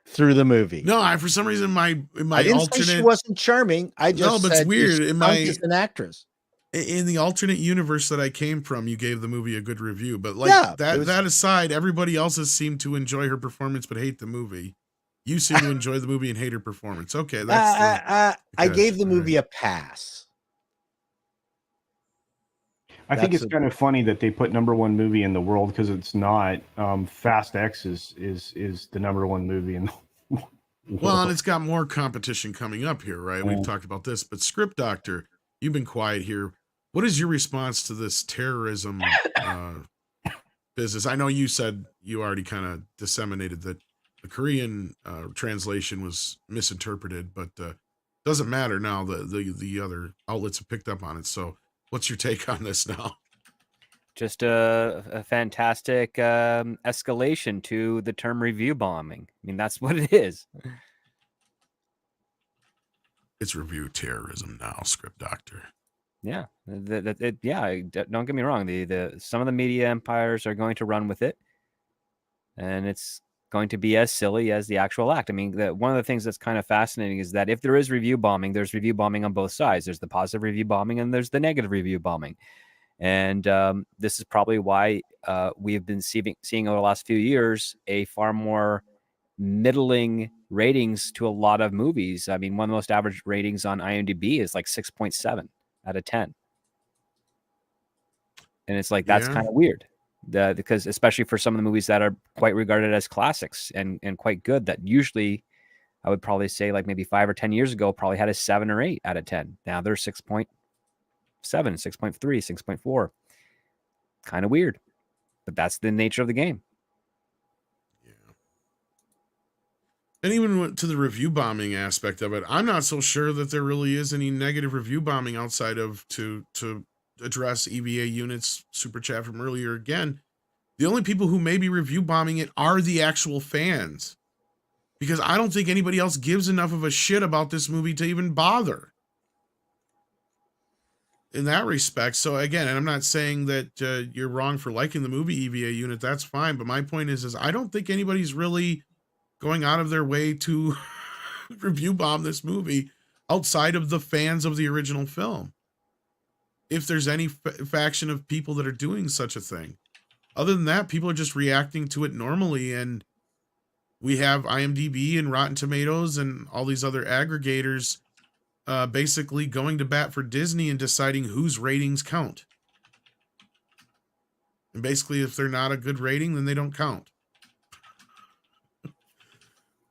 through the movie. No, for some reason, my I didn't alternate... say she wasn't charming. I just but said it's weird. she's an actress. In the alternate universe that I came from, you gave the movie a good review. But that aside, everybody else has seemed to enjoy her performance but hate the movie. You seem to enjoy the movie and hate her performance. Okay, I gave the movie a pass. I think it's kind of funny that they put #1 movie in the world because it's not. Fast X is the #1 movie in the world. Well, and it's got more competition coming up here, right? We've talked about this, but Script Doctor, you've been quiet here. What is your response to this terrorism business? I know you said you already kind of disseminated that the Korean translation was misinterpreted, but doesn't matter now. The other outlets have picked up on it. So what's your take on this now? Just a fantastic escalation to the term review bombing. I mean, that's what it is. It's review terrorism now, Script Doctor. Yeah, don't get me wrong. Some of the media empires are going to run with it, and it's going to be as silly as the actual act. I mean, one of the things that's kind of fascinating is that if there is review bombing, there's review bombing on both sides. There's the positive review bombing and there's the negative review bombing. And this is probably why we've been seeing over the last few years a far more middling ratings to a lot of movies. I mean, one of the most average ratings on IMDb is like 6.7 out of 10. And it's like, that's kind of weird. Because especially for some of the movies that are quite regarded as classics and quite good, that usually I would probably say like maybe 5 or 10 years ago probably had a 7 or 8 out of 10. Now they're 6.7, 6.3, 6.4. Kind of weird, but that's the nature of the game. And even to the review bombing aspect of it, I'm not so sure that there really is any negative review bombing outside of to address EVA units super chat from earlier again. The only people who may be review bombing it are the actual fans, because I don't think anybody else gives enough of a shit about this movie to even bother in that respect. So again, and I'm not saying that you're wrong for liking the movie EVA unit. That's fine. But my point is I don't think anybody's really going out of their way to review bomb this movie outside of the fans of the original film. If there's any faction of people that are doing such a thing. Other than that, people are just reacting to it normally. And we have IMDb and Rotten Tomatoes and all these other aggregators basically going to bat for Disney and deciding whose ratings count. And basically, if they're not a good rating, then they don't count.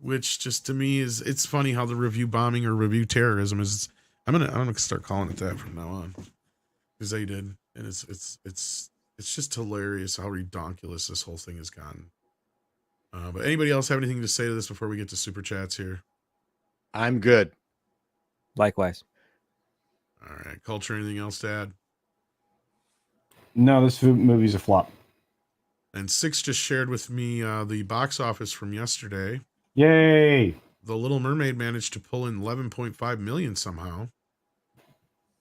Which just to me it's funny how the review bombing or review terrorism is. I'm gonna start calling it that from now on, because they did, and it's just hilarious how redonkulous this whole thing has gotten. But anybody else have anything to say to this before we get to super chats here? I'm good. Likewise. All right, Culture, anything else to add? No, this movie's a flop. And Six just shared with me the box office from yesterday. Yay! The Little Mermaid managed to pull in 11.5 million somehow,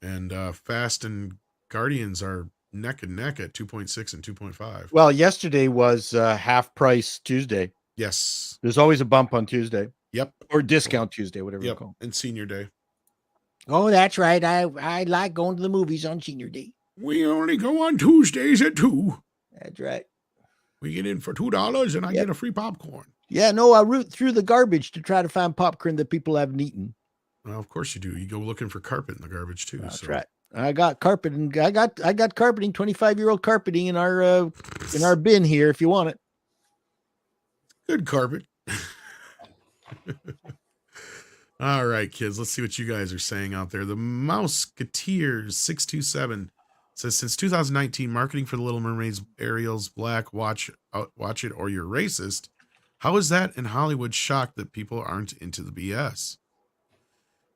and Fast and Guardians are neck and neck at 2.6 and 2.5. Well, yesterday was half price Tuesday. Yes. There's always a bump on Tuesday. Yep. Or discount Tuesday, whatever you Yep. call. And Senior Day. Oh, that's right. I like going to the movies on Senior Day. We only go on Tuesdays at 2. That's right. We get in for $2 and I get a free popcorn. Yeah, no, I root through the garbage to try to find popcorn that people haven't eaten. Well, of course you do. You go looking for carpet in the garbage too. That's so. right. I got carpet, and I got carpeting, 25-year-old carpeting in our bin here if you want it. Good carpet. All right, kids, let's see what you guys are saying out there. The Mouseketeers 627 says, since 2019, marketing for the Little Mermaid's Ariel's Black, watch it or you're racist. How is that in Hollywood shocked that people aren't into the BS?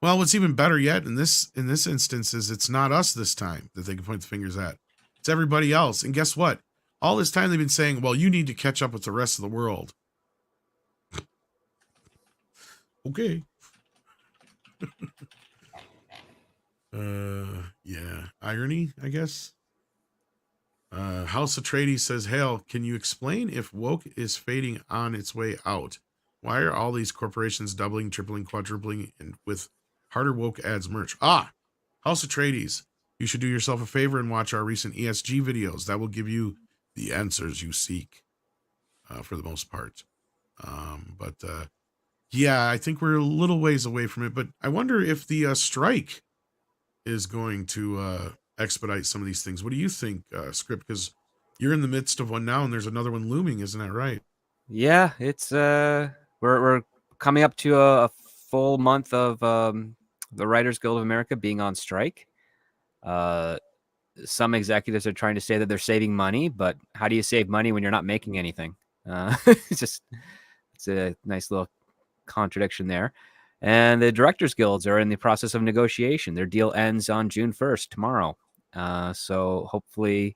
Well, what's even better yet in this instance is it's not us this time that they can point the fingers at. It's everybody else. And guess what? All this time they've been saying, well, you need to catch up with the rest of the world. Okay. Yeah. Irony, I guess. House Atreides says, Hale, can you explain if woke is fading on its way out? Why are all these corporations doubling, tripling, quadrupling, and with harder woke ads merch? House Atreides, you should do yourself a favor and watch our recent ESG videos. That will give you the answers you seek, for the most part. Yeah, I think we're a little ways away from it, but I wonder if the strike is going to expedite some of these things. What do you think, Script? Because you're in the midst of one now, and there's another one looming, isn't that right? Yeah, it's we're coming up to a full month of the Writers Guild of America being on strike. Some executives are trying to say that they're saving money, but how do you save money when you're not making anything? It's a nice little contradiction there. And the Directors Guilds are in the process of negotiation. Their deal ends on June 1st, tomorrow. So hopefully,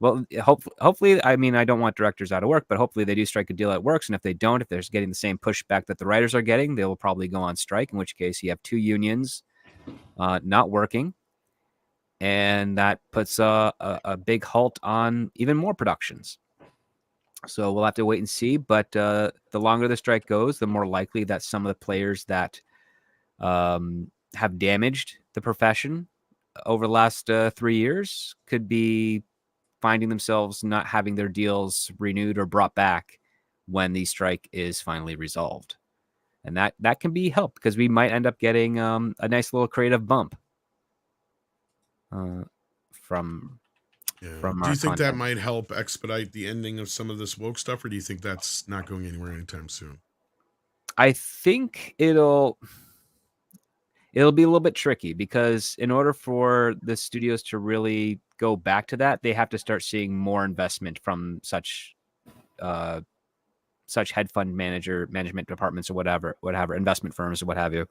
I mean, I don't want directors out of work, but hopefully they do strike a deal that works. And if they don't, if they're getting the same pushback that the writers are getting, they will probably go on strike, in which case you have two unions not working. And that puts a big halt on even more productions. So we'll have to wait and see. But the longer the strike goes, the more likely that some of the players that have damaged the profession over the last 3 years could be finding themselves not having their deals renewed or brought back when the strike is finally resolved. And that can be helped, because we might end up getting a nice little creative bump from Yeah. from Do our you think that content. might help expedite the ending of some of this woke stuff, or do you think that's not going anywhere anytime soon? I think it'll be a little bit tricky because in order for the studios to really go back to that, they have to start seeing more investment from such hedge fund management departments or whatever, investment firms or what have you.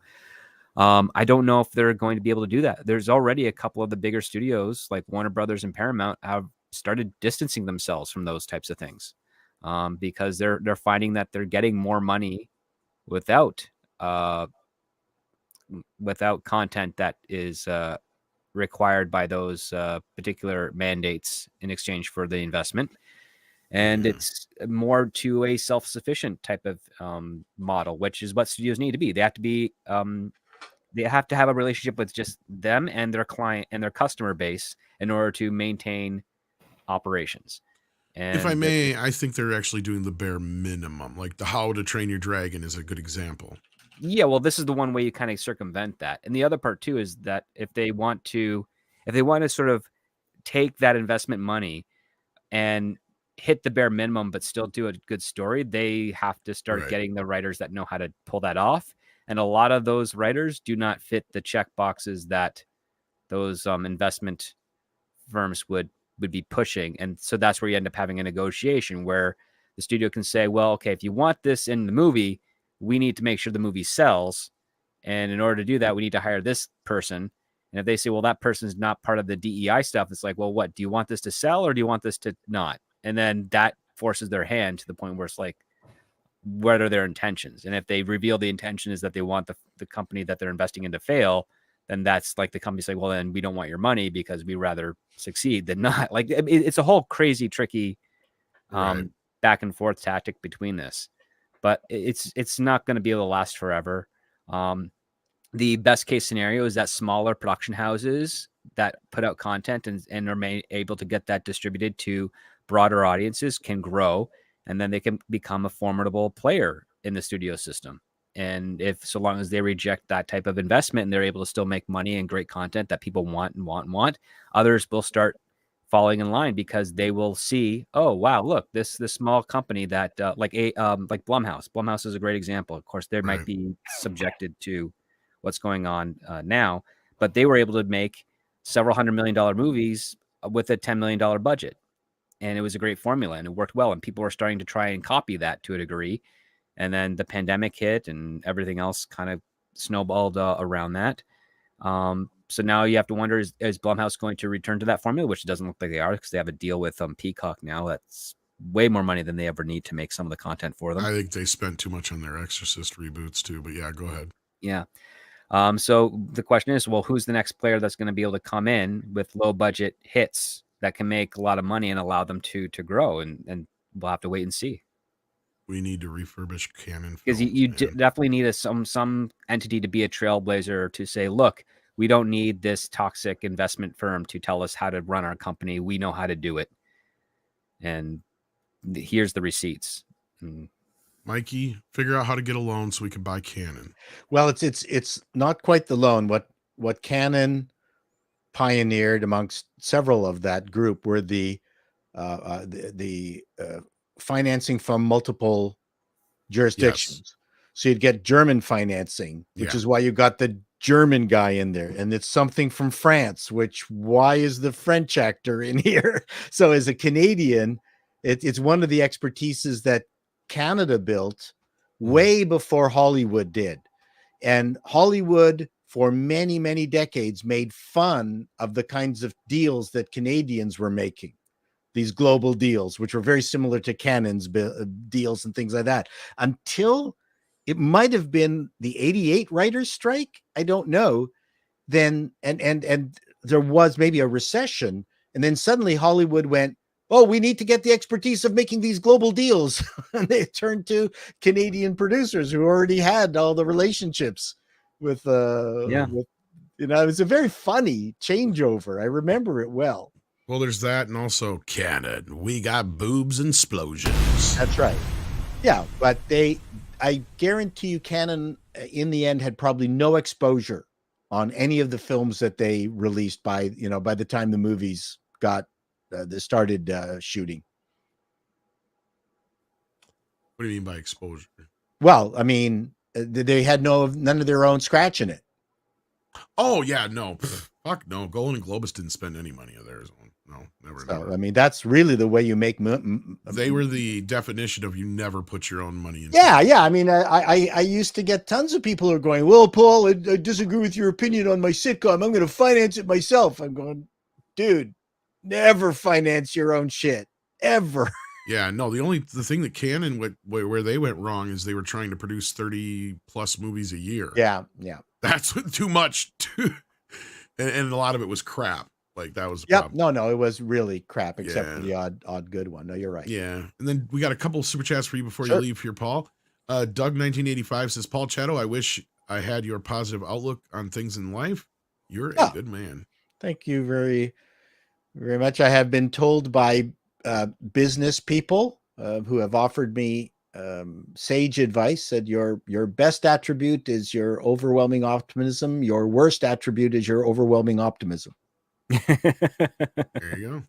I don't know if they're going to be able to do that. There's already a couple of the bigger studios like Warner Brothers and Paramount have started distancing themselves from those types of things because they're finding that they're getting more money without content that is required by those particular mandates in exchange for the investment. And it's more to a self-sufficient type of model, which is what studios need to be. They have to be they have to have a relationship with just them and their client and their customer base in order to maintain operations. And if I may, I think they're actually doing the bare minimum. Like the How to Train Your Dragon is a good example. yeah, well, this is the one way you kind of circumvent that. And the other part too is that if they want to sort of take that investment money and hit the bare minimum but still do a good story, they have to start Right. getting the writers that know how to pull that off. And a lot of those writers do not fit the check boxes that those investment firms would be pushing. And so that's where you end up having a negotiation where the studio can say, well, okay, if you want this in the movie, we need to make sure the movie sells. And in order to do that, we need to hire this person. And if they say, well, that person's not part of the DEI stuff, it's like, well, what, do you want this to sell or do you want this to not? And then that forces their hand to the point where it's like, what are their intentions? And if they reveal the intention is that they want the company that they're investing in to fail, then that's like the company say, well, then we don't want your money because we rather succeed than not. Like it's a whole crazy, tricky back and forth tactic between this, but it's not going to be able to last forever. The best case scenario is that smaller production houses that put out content and are able to get that distributed to broader audiences can grow, and then they can become a formidable player in the studio system. And if so long as they reject that type of investment and they're able to still make money and great content that people want, others will start falling in line because they will see, oh wow, look, this small company that like Blumhouse. Blumhouse is a great example. Of course, they might be subjected to what's going on now, but they were able to make several $100 million movies with a $10 million budget. And it was a great formula and it worked well. And people were starting to try and copy that to a degree. And then the pandemic hit and everything else kind of snowballed around that. So now you have to wonder, is Blumhouse going to return to that formula, which doesn't look like they are because they have a deal with Peacock now. That's way more money than they ever need to make some of the content for them. I think they spent too much on their Exorcist reboots too, but yeah, go ahead. Yeah. So the question is, well, who's the next player that's going to be able to come in with low budget hits that can make a lot of money and allow them to grow? And we'll have to wait and see. We need to refurbish canon because you definitely need some entity to be a trailblazer to say, look, we don't need this toxic investment firm to tell us how to run our company. We know how to do it. And here's the receipts. Mikey, figure out how to get a loan so we can buy Canon. Well, it's not quite the loan. What Canon pioneered amongst several of that group were the financing from multiple jurisdictions. Yes. So you'd get German financing, which is why you got the German guy in there, and it's something from France, which why is the French actor in here? So as a Canadian, it's one of the expertises that Canada built way before Hollywood did. And Hollywood for many, many decades made fun of the kinds of deals that Canadians were making, these global deals, which were very similar to Canon's deals and things like that, until it might have been the 88 writers' strike. I don't know. Then, and there was maybe a recession. And then suddenly Hollywood went, oh, we need to get the expertise of making these global deals. And they turned to Canadian producers who already had all the relationships with, it was a very funny changeover. I remember it well. Well, there's that. And also Canon. We got boobs and explosions. That's right. Yeah. But I guarantee you Canon in the end had probably no exposure on any of the films that they released by the time the movies got shooting. What do you mean by exposure? Well, I mean, they had none of their own scratch in it. Oh yeah, no, fuck no. Golden Globus didn't spend any money of theirs on. No, never. So I mean, that's really the way you make. They were the definition of you never put your own money in. Yeah. I mean, I used to get tons of people who are going, well, Paul, I disagree with your opinion on my sitcom. I'm going to finance it myself. I'm going, dude, never finance your own shit ever. Yeah, no. The thing that Canon where they went wrong is they were trying to produce 30+ movies a year. Yeah. That's too much. And a lot of it was crap. Like that was the Yep. problem. No, it was really crap, except for the odd good one. No, you're right. Yeah. And then we got a couple of super chats for you before Sure. you leave here, Paul. Doug1985 says, Paul Chato, I wish I had your positive outlook on things in life. You're a good man. Thank you very, very much. I have been told by business people who have offered me sage advice, said your best attribute is your overwhelming optimism. Your worst attribute is your overwhelming optimism. There you go.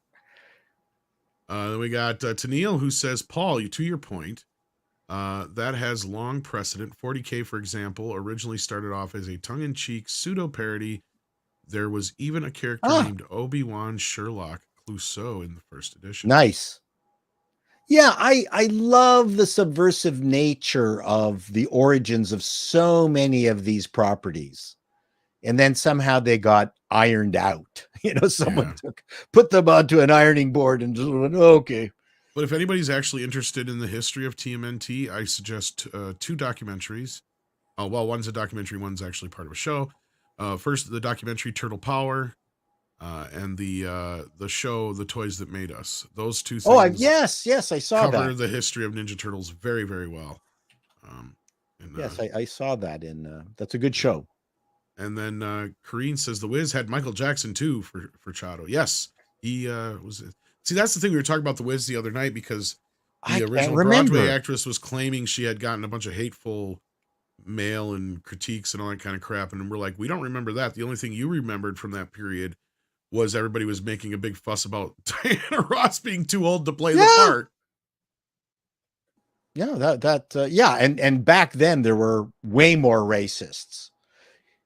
Then we got Tennille, who says, Paul, to your point, that has long precedent. 40K, for example, originally started off as a tongue-in-cheek pseudo-parody. There was even a character named Obi-Wan Sherlock Clouseau in the first edition. Nice. Yeah, I love the subversive nature of the origins of so many of these properties. And then somehow they got ironed out. Someone put them onto an ironing board and just went, okay. But if anybody's actually interested in the history of TMNT, I suggest 2 documentaries. Well, one's a documentary, one's actually part of a show. First, the documentary Turtle Power, and the show The Toys That Made Us. Those 2 things. Yes, I saw cover that. the history of Ninja Turtles very, very well. Yes, I saw that that's a good show. And then Kareen says The Wiz had Michael Jackson too for Chato. Yes, he was. See, that's the thing, we were talking about The Wiz the other night because the original Broadway actress was claiming she had gotten a bunch of hateful mail and critiques and all that kind of crap, and we're like, we don't remember that. The only thing you remembered from that period was everybody was making a big fuss about Diana Ross being too old to play the part. Yeah, and back then there were way more racists.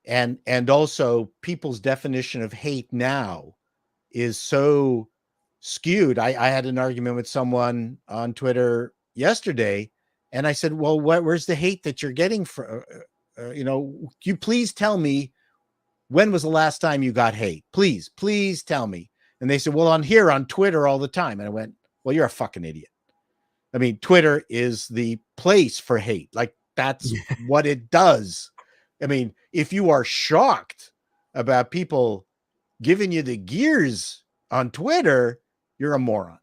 And also people's definition of hate now is so skewed. I had an argument with someone on Twitter yesterday, and I said, well, where's the hate that you're getting from, you please tell me, when was the last time you got hate? Please tell me. And they said, well, on Twitter all the time. And I went, well, you're a fucking idiot. I mean, Twitter is the place for hate. Like, that's what it does. I mean, if you are shocked about people giving you the gears on Twitter, you're a moron.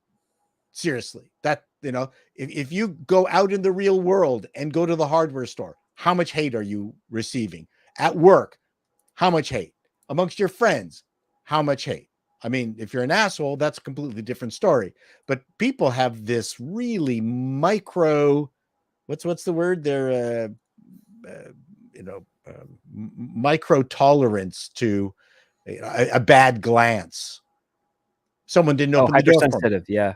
Seriously. That, if you go out in the real world and go to the hardware store, how much hate are you receiving? At work, how much hate? Amongst your friends, how much hate? I mean, if you're an asshole, that's a completely different story. But people have this really micro, what's the word? They're, micro tolerance to a bad glance. Someone didn't open the door. Hypersensitive, yeah.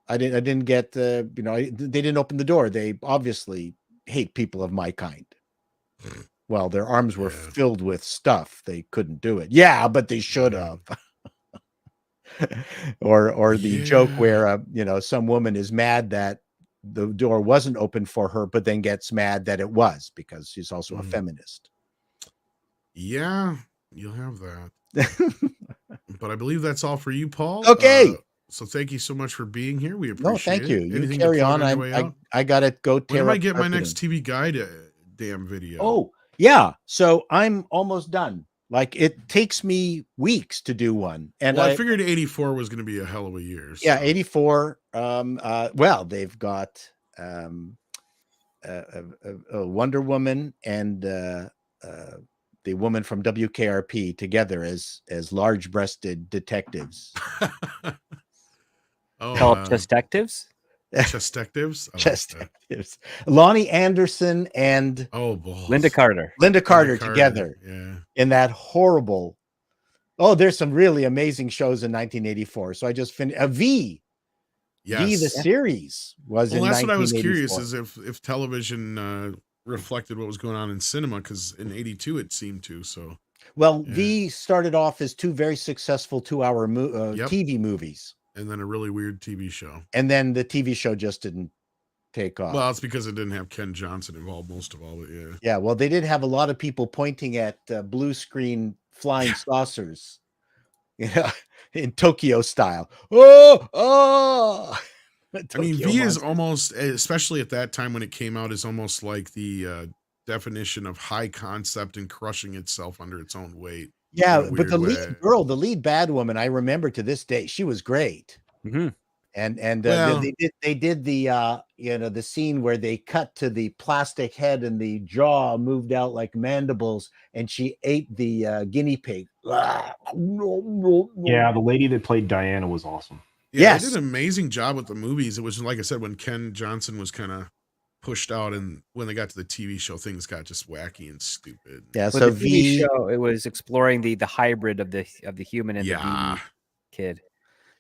I didn't get they didn't open the door. They obviously hate people of my kind. Well, their arms were filled with stuff. They couldn't do it. Yeah, but they should have. or the joke where some woman is mad that the door wasn't open for her, but then gets mad that it was because she's also a feminist. Yeah, you'll have that. But I believe that's all for you, Paul. Okay. So thank you so much for being here. We appreciate thank you. it. You carry on. I got to go. When do I get my next TV guide damn video? Oh, yeah. So I'm almost done. Like, it takes me weeks to do one. And I figured 84 was going to be a hell of a year. So. Yeah, 84. Well, they've got a Wonder Woman and the woman from WKRP together as large-breasted detectives. Called detectives? Chestectives? Chestectives. Lonnie Anderson and Linda Carter together in that horrible Oh, there's some really amazing shows in 1984. So I just finished V the Yes. series was Well, in that's what I was curious 1984. is if television reflected what was going on in cinema, because in '82 it seemed to. So Well, yeah. V started off as two very successful 2-hour Yep. TV movies, And then a really weird TV show. and then the TV show just didn't take off. Well, it's because it didn't have Ken Johnson involved most of all, but yeah. Yeah, well, they did have a lot of people pointing at blue screen flying saucers, in Tokyo style. Oh! I mean, Tokyo V is monsters. almost, especially at that time when it came out, is almost like the definition of high concept and crushing itself under its own weight. Yeah, in a but the weird lead way. girl, the lead bad woman, I remember to this day, she was great. Mm-hmm. And Well- they did the the scene where they cut to the plastic head and the jaw moved out like mandibles, and she ate the guinea pig. Yeah, the lady that played Diana was awesome. Yeah, Yes. they did an amazing job with the movies. It was like I said, when Ken Johnson was kind of pushed out, and when they got to the TV show, things got just wacky and stupid. Yeah, With so the TV show, it was exploring the hybrid of the human and Yeah. the V kid.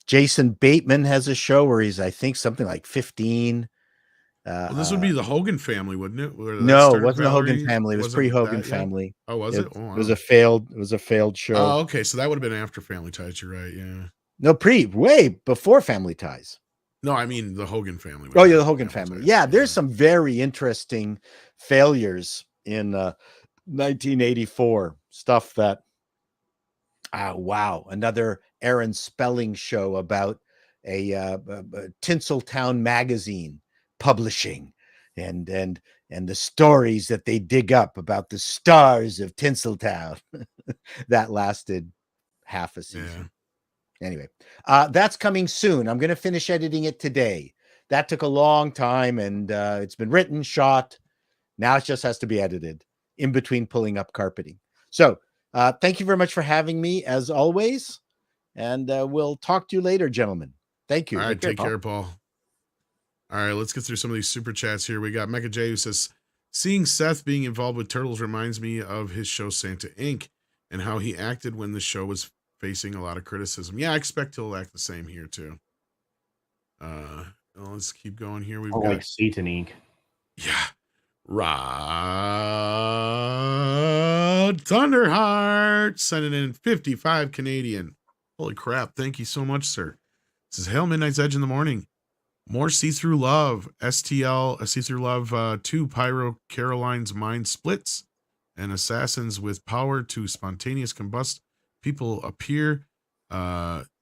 Jason Bateman has a show where he's, I think, something like 15. Well, this would be the Hogan family, wouldn't it? Where that No, it started, wasn't the Hogan Valerie? family. It was Wasn't pre-Hogan that yet? family. Oh, was it? Oh, It was wow. a failed show. Oh, okay. So that would have been after Family Ties. You're right. Yeah. No, way before Family Ties. No, I mean the Hogan family. Oh, yeah, the Hogan family. Ties, Yeah, there's some very interesting failures in 1984 stuff that. Wow, another Aaron Spelling show about a Tinseltown magazine publishing, and the stories that they dig up about the stars of Tinseltown. That lasted half a season. Anyway, that's coming soon. I'm going to finish editing it today. That took a long time, and it's been written, shot. Now it just has to be edited in between pulling up carpeting. So thank you very much for having me, as always. And we'll talk to you later, gentlemen. Thank you. All right, take Paul. care, Paul. All right, let's get through some of these super chats here. We got Mecha J who says, seeing Seth being involved with Turtles reminds me of his show Santa Inc. and how he acted when the show was facing a lot of criticism. Yeah, I expect he'll act the same here too. Let's keep going here. We've got Like Satan Inc. Yeah. Rod Thunderheart sending in 55 Canadian. Holy crap. Thank you so much, sir. This is Hail Midnight's Edge in the morning. More See-Through Love. STL, See-Through Love 2, Pyro Caroline's mind splits and assassins with power to spontaneous combust. People appear.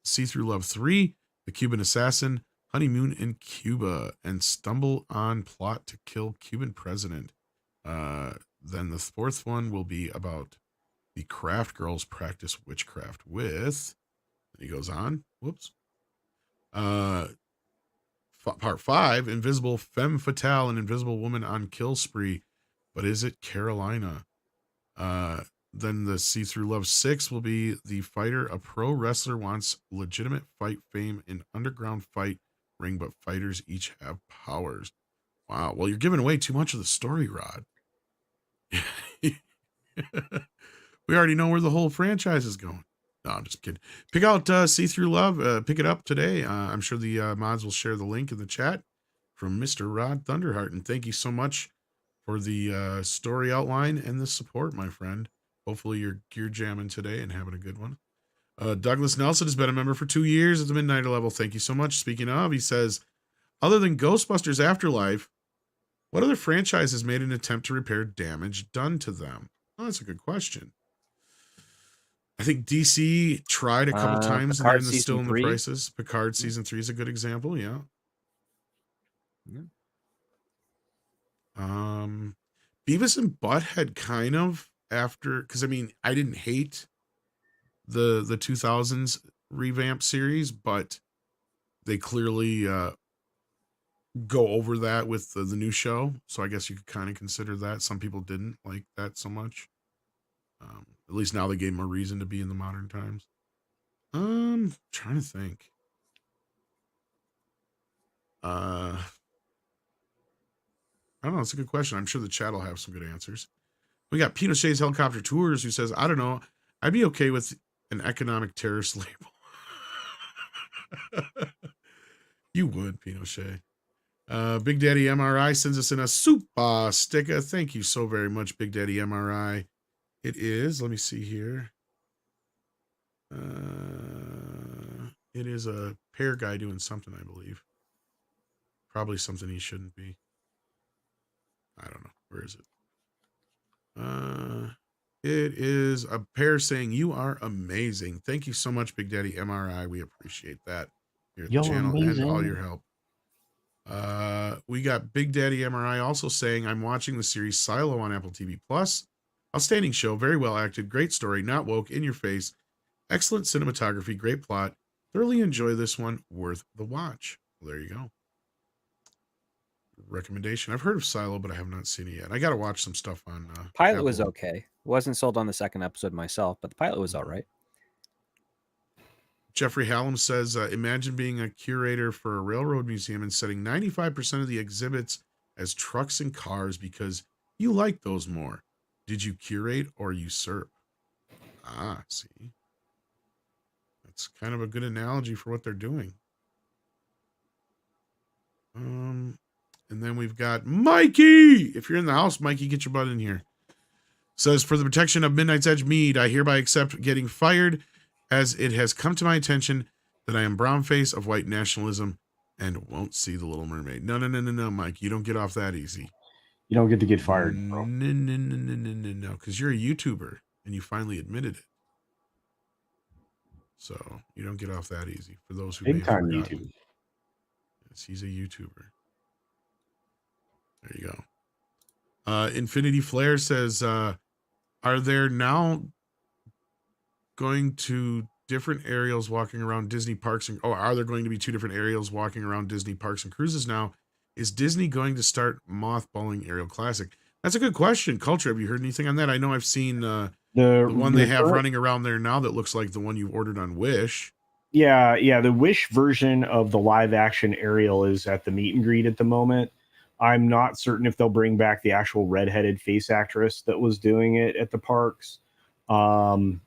See-Through Love 3, The Cuban Assassin, honeymoon in Cuba, and stumble on plot to kill Cuban president. Then the fourth one will be about the craft girls practice witchcraft with. He goes on. Whoops. Part 5, Invisible Femme Fatale, an invisible woman on kill spree. But is it Carolina? Then the See-Through Love 6 will be the fighter. A pro wrestler wants legitimate fight fame in underground fight ring, but fighters each have powers. Wow. Well, you're giving away too much of the story, Rod. We already know where the whole franchise is going. No, I'm just kidding. Pick out See-Through Love. Pick it up today. I'm sure the mods will share the link in the chat from Mr. Rod Thunderheart. And thank you so much for the story outline and the support, my friend. Hopefully you're gear jamming today and having a good one. Douglas Nelson has been a member for 2 years at the Midnighter level. Thank you so much. Speaking of, he says, other than Ghostbusters Afterlife, what other franchises made an attempt to repair damage done to them? Oh, that's a good question. I think DC tried a couple times and Picard they're still in the 3. prices. Picard season 3 is a good example. Yeah. Beavis and Butthead kind of after, because I mean, I didn't hate the 2000s revamp series, but they clearly go over that with the new show. So I guess you could kind of consider that. Some people didn't like that so much. At least now they gave him a reason to be in the modern times. Trying to think. I don't know. It's a good question. I'm sure the chat will have some good answers. We got Pinochet's Helicopter Tours who says, I don't know. I'd be okay with an economic terrorist label. You would, Pinochet. Big Daddy MRI sends us in a super sticker. Thank you so very much, Big Daddy MRI. It is, let me see here. It is a pear guy doing something, I believe. Probably something he shouldn't be. I don't know. Where is it? It is a pair saying, "You are amazing." Thank you so much, Big Daddy MRI. We appreciate that here at the You're channel and all amazing. your help. We got Big Daddy MRI also saying, "I'm watching the series Silo on Apple TV Plus. Outstanding show, very well acted, great story, not woke, in your face, excellent cinematography, great plot. Thoroughly enjoy this one, worth the watch." Well, there you go. Recommendation. I've heard of Silo, but I have not seen it yet. I got to watch some stuff on Pilot was Apple. okay. Wasn't sold on the second episode myself, but the pilot was all right. Jeffrey Hallam says, imagine being a curator for a railroad museum and setting 95% of the exhibits as trucks and cars because you like those more. Did you curate or usurp? Ah, see. That's kind of a good analogy for what they're doing. And then we've got Mikey. If you're in the house, Mikey, get your butt in here. Says, for the protection of Midnight's Edge Mead, I hereby accept getting fired, as it has come to my attention that I am brownface of white nationalism and won't see the Little Mermaid. No, Mike. You don't get off that easy. You don't get to get fired, bro. No, because you're a YouTuber and you finally admitted it. So you don't get off that easy. For those who Big time forgotten. YouTube. Yes, he's a YouTuber. There you go. Infinity Flare says, are there now going to different aerials walking around Disney parks and are there going to be two different aerials walking around Disney parks and cruises now? Is Disney going to start mothballing Aerial Classic? That's a good question. Culture, have you heard anything on that? I know I've seen the one they have running around there now that looks like the one you ordered on Wish. Yeah, the Wish version of the live action Ariel is at the meet and greet at the moment. I'm not certain if they'll bring back the actual redheaded face actress that was doing it at the parks. The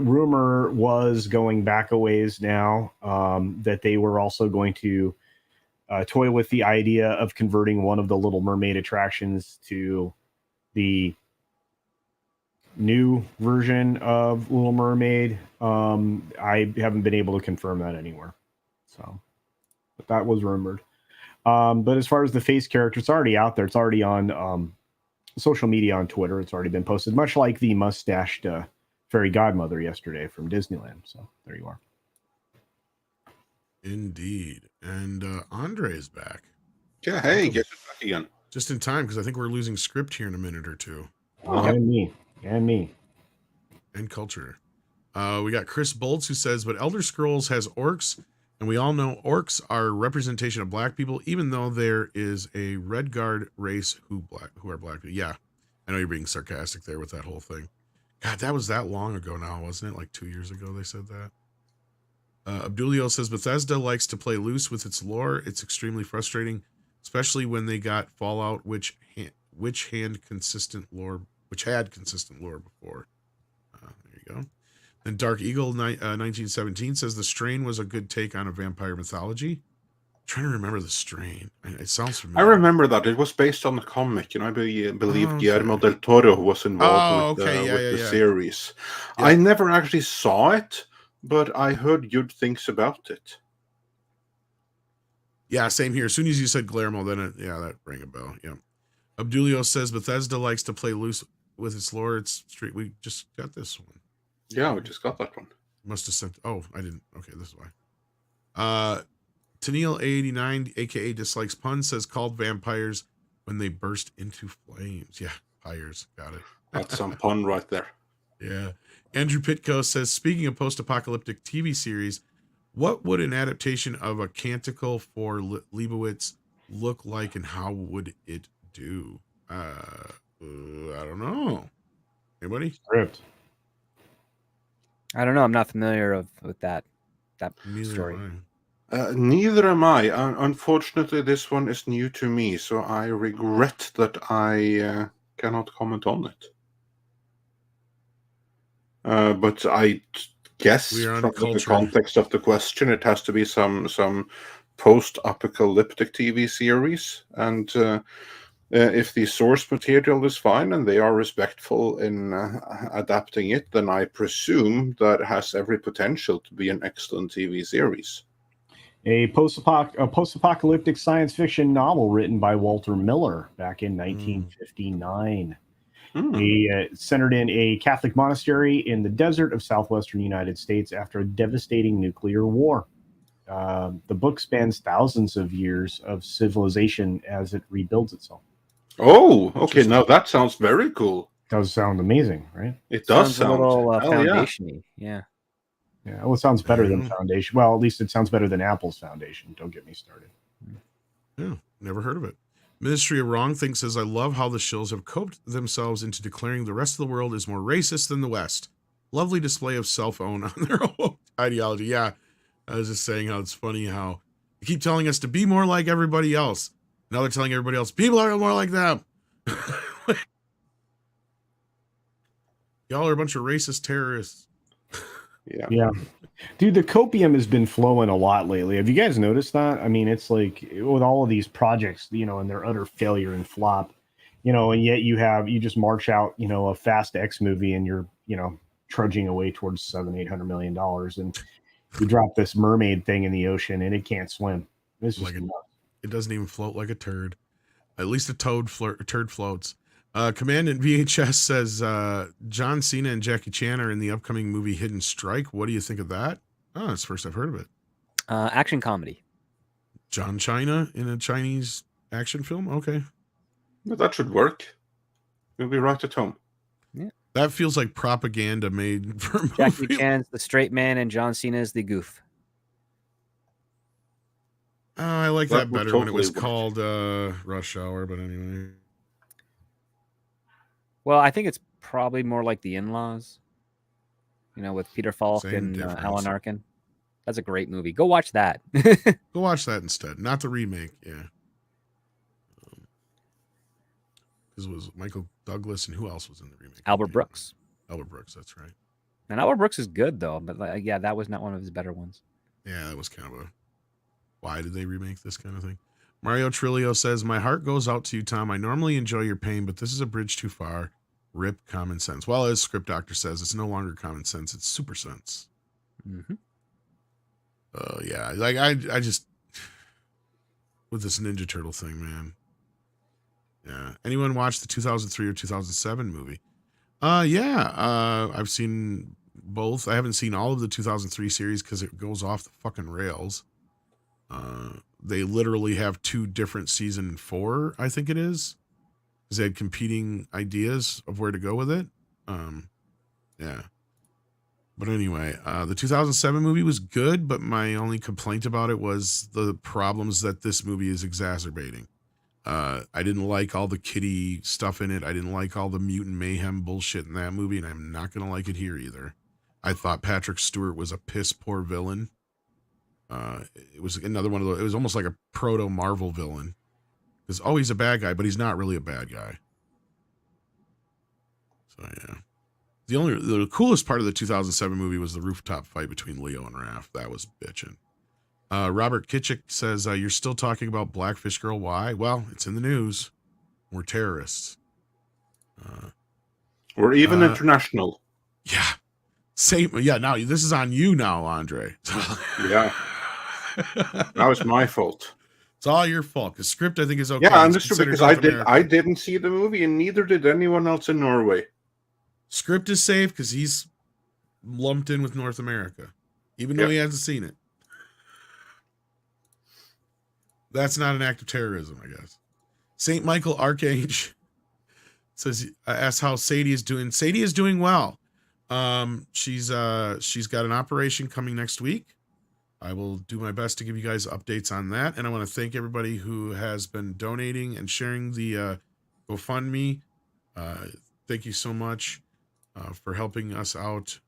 rumor was going back a ways now that they were also going to toy with the idea of converting one of the Little Mermaid attractions to the new version of Little Mermaid. I haven't been able to confirm that anywhere. So, but that was rumored. But as far as the face character, it's already out there. It's already on social media on Twitter. It's already been posted, much like the mustached fairy godmother yesterday from Disneyland. So there you are. Indeed. And Andre is back. Yeah, hey, get it back again. Just in time, because I think we're losing script here in a minute or two. And me. And culture. We got Chris Bolts who says, but Elder Scrolls has orcs, and we all know orcs are a representation of black people, even though there is a Red Guard race who are black people. Yeah, I know you're being sarcastic there with that whole thing. God, that was that long ago now, wasn't it? Like 2 years ago they said that. Abdulio says, Bethesda likes to play loose with its lore. It's extremely frustrating, especially when they got Fallout, which had consistent lore before. There you go. Then Dark Eagle 1917 says the Strain was a good take on a vampire mythology. I'm trying to remember the Strain. It sounds familiar. I remember that. It was based on the comic, and I believe Guillermo del Toro was involved with the series. Yeah. I never actually saw it, but I heard good things about it. Yeah, same here. As soon as you said Guillermo, then that rang a bell. Yeah. Abdulio says Bethesda likes to play loose with its lore. It's straight. We just got this one. Yeah, we just got that one. Must have sent. Oh, I didn't. Okay, this is why. Tennille89, aka Dislikes Pun, says called vampires when they burst into flames. Yeah, pyres. Got it. That's some pun right there. Yeah. Andrew Pitko says, speaking of post-apocalyptic TV series, what would an adaptation of A Canticle for Leibowitz look like, and how would it do? I don't know. Anybody? Script. I don't know. I'm not familiar with that story. Neither am I. Unfortunately, this one is new to me, so I regret that I cannot comment on it. But I guess We are on from the culture. context of the question, it has to be some post-apocalyptic TV series. And if the source material is fine and they are respectful in adapting it, then I presume that it has every potential to be an excellent TV series. A post-apocalyptic science fiction novel written by Walter Miller back in 1959. Centered in a Catholic monastery in the desert of southwestern United States after a devastating nuclear war. The book spans thousands of years of civilization as it rebuilds itself. Oh, okay. Now that sounds very cool. Does sound amazing, right? It does Sounds a little hell yeah. foundation-y. Yeah. Yeah, well, it sounds better than Foundation. Well, at least it sounds better than Apple's Foundation. Don't get me started. Yeah, never heard of it. Ministry of Wrong Thing says, I love how the shills have coped themselves into declaring the rest of the world is more racist than the West. Lovely display of self-own on their own ideology. Yeah, I was just saying how it's funny how they keep telling us to be more like everybody else. Now they're telling everybody else, people are more like them. Y'all are a bunch of racist terrorists. Yeah. Dude, the copium has been flowing a lot lately. Have you guys noticed that? I mean, it's like with all of these projects, and their utter failure and flop, and yet you just march out, a Fast X movie and you're, trudging away towards $700-800 million. And you drop this mermaid thing in the ocean and it can't swim. It's just it doesn't even float like a turd. At least a turd floats. Commandant VHS says John Cena and Jackie Chan are in the upcoming movie Hidden Strike. What do you think of that? Oh, it's the first I've heard of it. Action comedy. John China in a Chinese action film? Okay. Well, that should work. We'll be right at home. Yeah. That feels like propaganda made for a movie. Jackie Chan's the straight man and John Cena's the goof. I like that better totally when it was called Rush Hour, but anyway. Well, I think it's probably more like The In-Laws, with Peter Falk and Alan Arkin. That's a great movie. Go watch that. Go watch that instead. Not the remake, yeah. Because it was Michael Douglas and who else was in the remake? Albert Brooks. Albert Brooks, that's right. And Albert Brooks is good, though. But, that was not one of his better ones. Yeah, that was kind of a... Why did they remake this kind of thing? Mario Trillo says, my heart goes out to you, Tom. I normally enjoy your pain, but this is a bridge too far. Rip common sense. Well, as Script Doctor says, it's no longer common sense. It's super sense. Mm-hmm. Yeah. Like, I just... With this Ninja Turtle thing, man. Yeah. Anyone watch the 2003 or 2007 movie? Yeah. I've seen both. I haven't seen all of the 2003 series because it goes off the fucking rails. They literally have 2 different season 4, I think it is. Because they had competing ideas of where to go with it. Yeah. But anyway, the 2007 movie was good, but my only complaint about it was the problems that this movie is exacerbating. I didn't like all the kitty stuff in it. I didn't like all the mutant mayhem bullshit in that movie, and I'm not going to like it here either. I thought Patrick Stewart was a piss poor villain. It was another one of those. It was almost like a proto Marvel villain. Because he's a bad guy, but he's not really a bad guy. So yeah, the coolest part of the 2007 movie was the rooftop fight between Leo and Raph. That was bitchin'. Robert Kitchick says you're still talking about Blackfish Girl. Why? Well, it's in the news. We're terrorists. We're even international. Yeah. Same. Yeah. Now this is on you now, Andre. Yeah. That was my fault. It's all your fault. The script, I think, is okay. Yeah, understood, because I didn't see the movie, and neither did anyone else in Norway. Script is safe because he's lumped in with North America, even though he hasn't seen it. That's not an act of terrorism, I guess. St. Michael Archange says, asks how Sadie is doing. Sadie is doing well. She's got an operation coming next week. I will do my best to give you guys updates on that. And I want to thank everybody who has been donating and sharing the GoFundMe. Thank you so much for helping us out.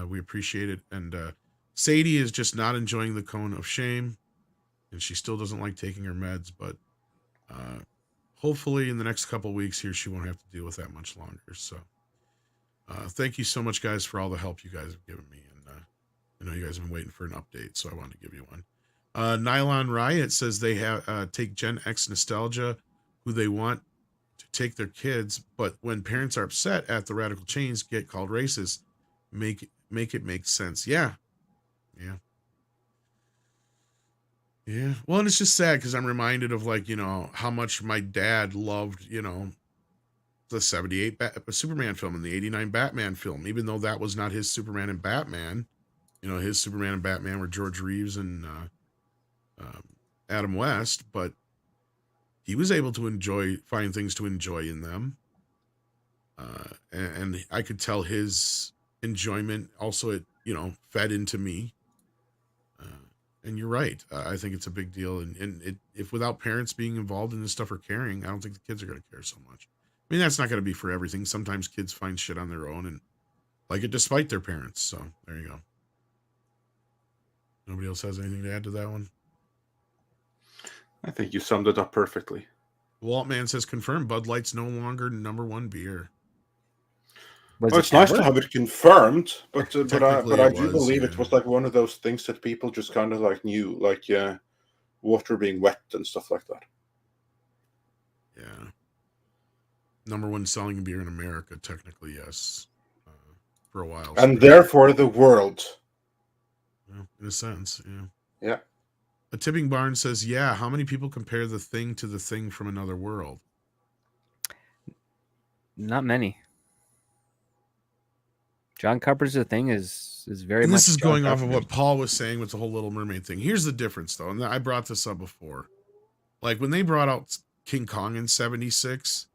We appreciate it. And Sadie is just not enjoying the cone of shame. And she still doesn't like taking her meds. But hopefully in the next couple of weeks here, she won't have to deal with that much longer. So Thank you so much, guys, for all the help you guys have given me. And I know you guys have been waiting for an update, so I wanted to give you one. Nylon Riot says they have take Gen X nostalgia, who they want to take their kids, but when parents are upset at the radical change, get called racist. Make it make sense. Yeah. Well, and it's just sad because I'm reminded of, like, you know, how much my dad loved, you know, the 78 Superman film and the 89 Batman film, even though that was not his Superman and Batman. You know, his Superman and Batman were George Reeves and Adam West, but he was able to find things to enjoy in them. And I could tell his enjoyment also, it, you know, fed into me. And you're right. I think it's a big deal. And if without parents being involved in this stuff or caring, I don't think the kids are going to care so much. I mean, that's not going to be for everything. Sometimes kids find shit on their own and like it despite their parents. So there you go. Nobody else has anything to add to that one? I think you summed it up perfectly. Waltman says, confirmed Bud Light's no longer #1 beer. Well, it's nice to have it confirmed, but I do believe yeah. it was like one of those things that people just kind of like knew, like water being wet and stuff like that. Yeah. #1 selling beer in America, technically, yes. For a while. And therefore the world. Well, in a sense, yeah. Yeah. A Tipping Barn says, yeah, how many people compare The Thing to The Thing from Another World? Not many. John Carpenter's The Thing is very and much. This is John going off of Carpenter. what Paul was saying with the whole Little Mermaid thing. Here's the difference, though, and I brought this up before. Like, when they brought out King Kong in 76,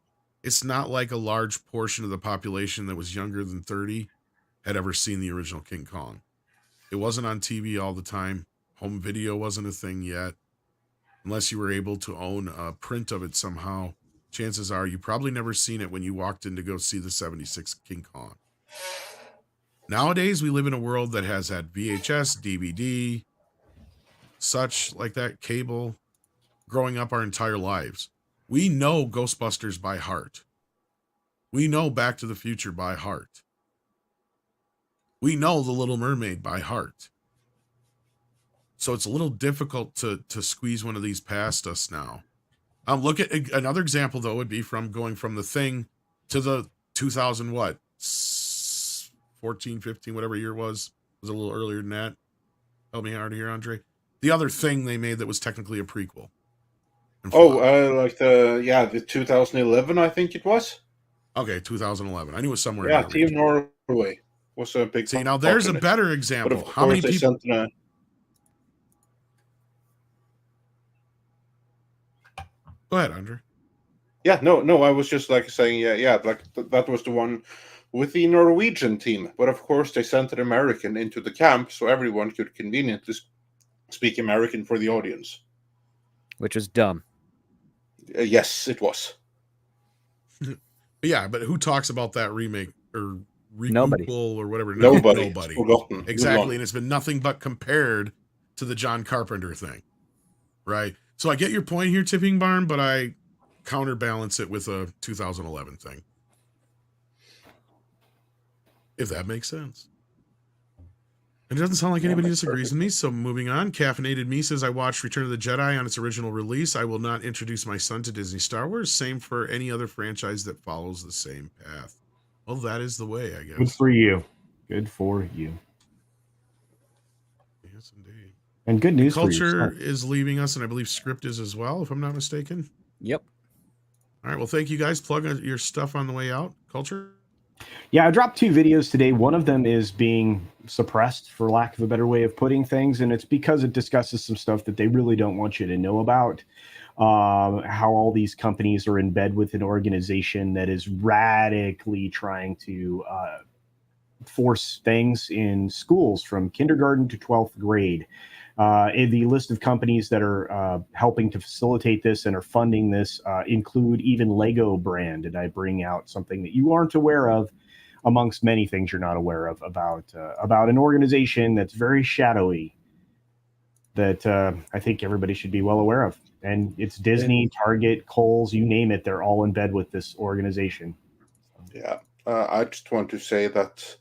it's not like a large portion of the population that was younger than 30 had ever seen the original King Kong. It wasn't on TV all the time. Home video wasn't a thing yet. Unless you were able to own a print of it somehow, chances are you probably never seen it when you walked in to go see the 76 King Kong. Nowadays, we live in a world that has had VHS, DVD, such like that, cable, growing up our entire lives. We know Ghostbusters by heart. We know Back to the Future by heart. We know The Little Mermaid by heart. So it's a little difficult to squeeze one of these past us now. Look at another example, though, would be from going from The Thing to the 2000, 14, 15, whatever year it was a little earlier than that. Help me out here, Andre. The other thing they made that was technically a prequel. Like the 2011, I think it was. Okay, 2011. I knew it was somewhere. Yeah, in that Team region. Norway was a big. See, now there's a better example. But of How many course people? Go ahead, Andre. Yeah, no, I was just like saying, like that was the one with the Norwegian team. But of course, they sent an American into the camp so everyone could conveniently speak American for the audience. Which was dumb. Yes, it was. Yeah, but who talks about that remake or Nobody. or whatever? Nobody. Nobody. Forgotten. Exactly, and it's been nothing but compared to the John Carpenter thing, right? So I get your point here, Tipping Barn, but I counterbalance it with a 2011 thing. If that makes sense. It doesn't sound like anybody disagrees with me, so moving on. Caffeinated Me says, I watched Return of the Jedi on its original release. I will not introduce my son to Disney Star Wars. Same for any other franchise that follows the same path. Well, that is the way, I guess. Good for you. Good for you. Yes, indeed. And good news Culture is leaving us, and I believe Script is as well, if I'm not mistaken. Yep. All right, well, thank you guys. Plug your stuff on the way out. Culture? Yeah, I dropped 2 videos today. One of them is being suppressed, for lack of a better way of putting things, and it's because it discusses some stuff that they really don't want you to know about. How all these companies are in bed with an organization that is radically trying to force things in schools from kindergarten to 12th grade. The list of companies that are helping to facilitate this and are funding this include even Lego brand. And I bring out something that you aren't aware of, amongst many things you're not aware of, about an organization that's very shadowy that I think everybody should be well aware of. And it's Disney, Target, Kohl's, you name it. They're all in bed with this organization. Yeah. I just want to say that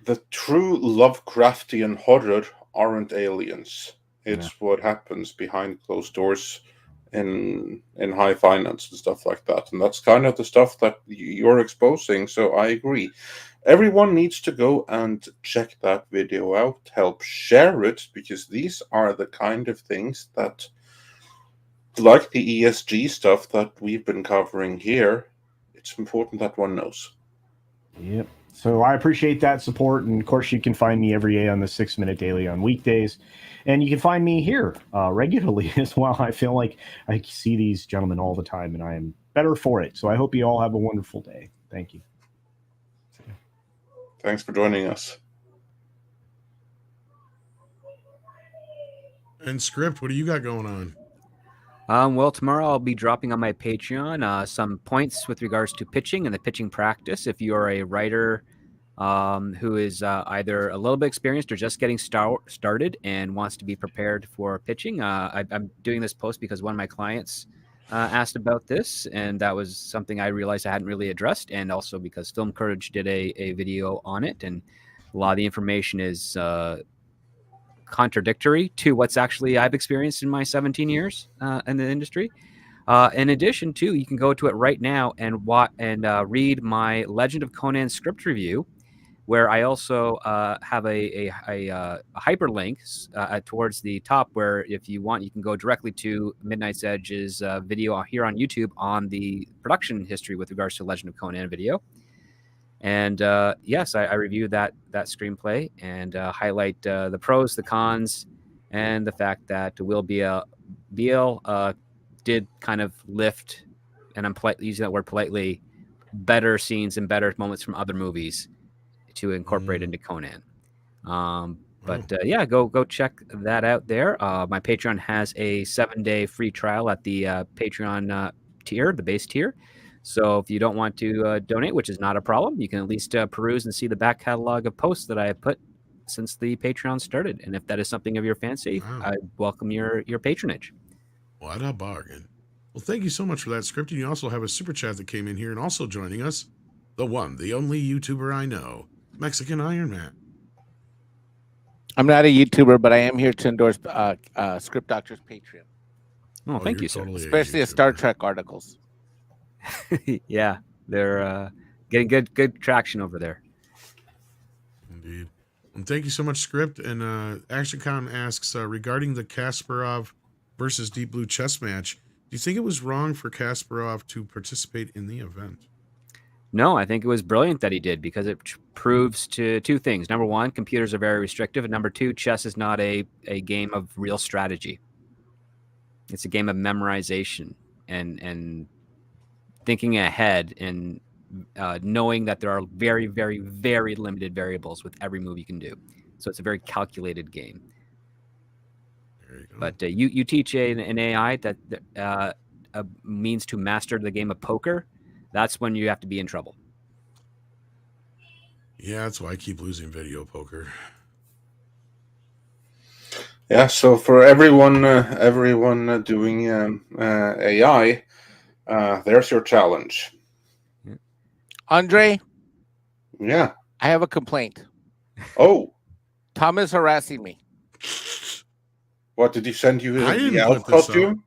the true Lovecraftian horror aren't aliens. It's what happens behind closed doors in high finance and stuff like that. And that's kind of the stuff that you're exposing. So I agree. Everyone needs to go and check that video out, help share it, because these are the kind of things that, like the ESG stuff that we've been covering here, it's important that one knows. Yep. So I appreciate that support. And of course, you can find me every day on the 6 Minute Daily on weekdays. And you can find me here regularly as well. I feel like I see these gentlemen all the time, and I am better for it. So I hope you all have a wonderful day. Thank you. Thanks for joining us. And Script, what do you got going on? Well, tomorrow I'll be dropping on my Patreon some points with regards to pitching and the pitching practice. If you are a writer who is either a little bit experienced or just getting started and wants to be prepared for pitching, I'm doing this post because one of my clients asked about this, and that was something I realized I hadn't really addressed, and also because Film Courage did a video on it, and a lot of the information is contradictory to what's actually I've experienced in my 17 years in the industry. In addition to, you can go to it right now and read my Legend of Conan script review, where I also have a hyperlink towards the top, where if you want, you can go directly to Midnight's Edge's video here on YouTube on the production history with regards to Legend of Conan video. And yes, I reviewed that screenplay and highlight the pros, the cons, and the fact that Will Beal did kind of lift, and I'm using that word politely, better scenes and better moments from other movies to incorporate into Conan. Yeah, go check that out there. My Patreon has a 7-day free trial at the Patreon tier, the base tier. So if you don't want to donate, which is not a problem, you can at least peruse and see the back catalog of posts that I have put since the Patreon started. And if that is something of your fancy, I welcome your patronage. What a bargain. Well, thank you so much for that, Script. And you also have a super chat that came in here, and also joining us, the one, the only YouTuber I know, Mexican Iron Man. I'm not a YouTuber, but I am here to endorse Script Doctor's Patreon. Oh, thank you, sir. Totally especially the Star Trek articles. Yeah, they're getting good traction over there. Indeed. And thank you so much, Script. And ActionCon asks, regarding the Kasparov versus Deep Blue chess match, do you think it was wrong for Kasparov to participate in the event? No, I think it was brilliant that he did, because it proves two things. Number one, computers are very restrictive. And number two, chess is not a game of real strategy. It's a game of memorization and thinking ahead and knowing that there are very, very, very limited variables with every move you can do. So it's a very calculated game. There you go. But you teach an AI that a means to master the game of poker, that's when you have to be in trouble. Yeah, that's why I keep losing video poker. Yeah, so for everyone doing AI, there's your challenge. Andre? Yeah. I have a complaint. Oh. Tom is harassing me. What, did he send you I the didn't elf put this costume?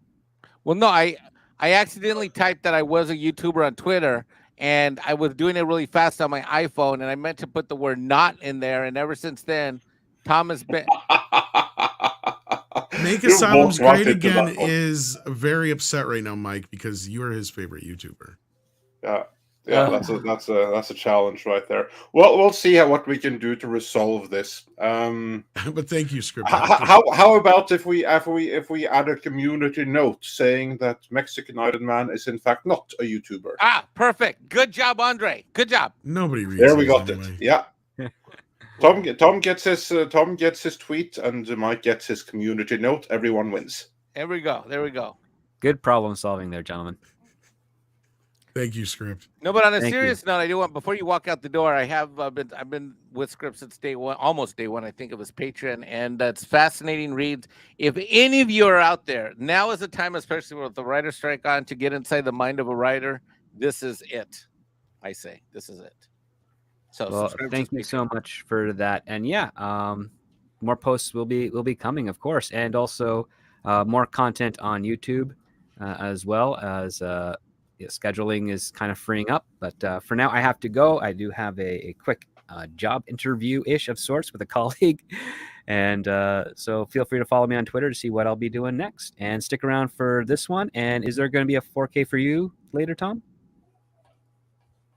Well, no, I accidentally typed that I was a YouTuber on Twitter, and I was doing it really fast on my iPhone, and I meant to put the word "not" in there, and ever since then, Tom has been... Make Asylum's Great Again is very upset right now, Mike, because you are his favorite YouTuber. Yeah, that's a challenge right there. Well, we'll see what we can do to resolve this. But thank you, Script. How about if we add a community note saying that Mexican Iron Man is in fact not a YouTuber? Ah, perfect. Good job, Andre. Good job. Nobody reads. There we got anyway. it. Yeah. Tom gets his tweet, and Mike gets his community note. Everyone wins. There we go. Good problem solving there, gentlemen. Thank you, Script. No, but on a serious note, I do want, before you walk out the door, I've been with Script since day one, almost day one, I think, of his Patreon, and that's fascinating reads. If any of you are out there, now is the time, especially with the writer strike on, to get inside the mind of a writer. This is it. I say this is it. So Well, subscribe to thank you Patreon. so much for that. And yeah, more posts will be coming, of course, and also more content on YouTube as well as scheduling is kind of freeing up. But for now, I have to go. I do have a quick job interview-ish of sorts with a colleague. And so feel free to follow me on Twitter to see what I'll be doing next. And stick around for this one. And is there going to be a 4K for you later, Tom?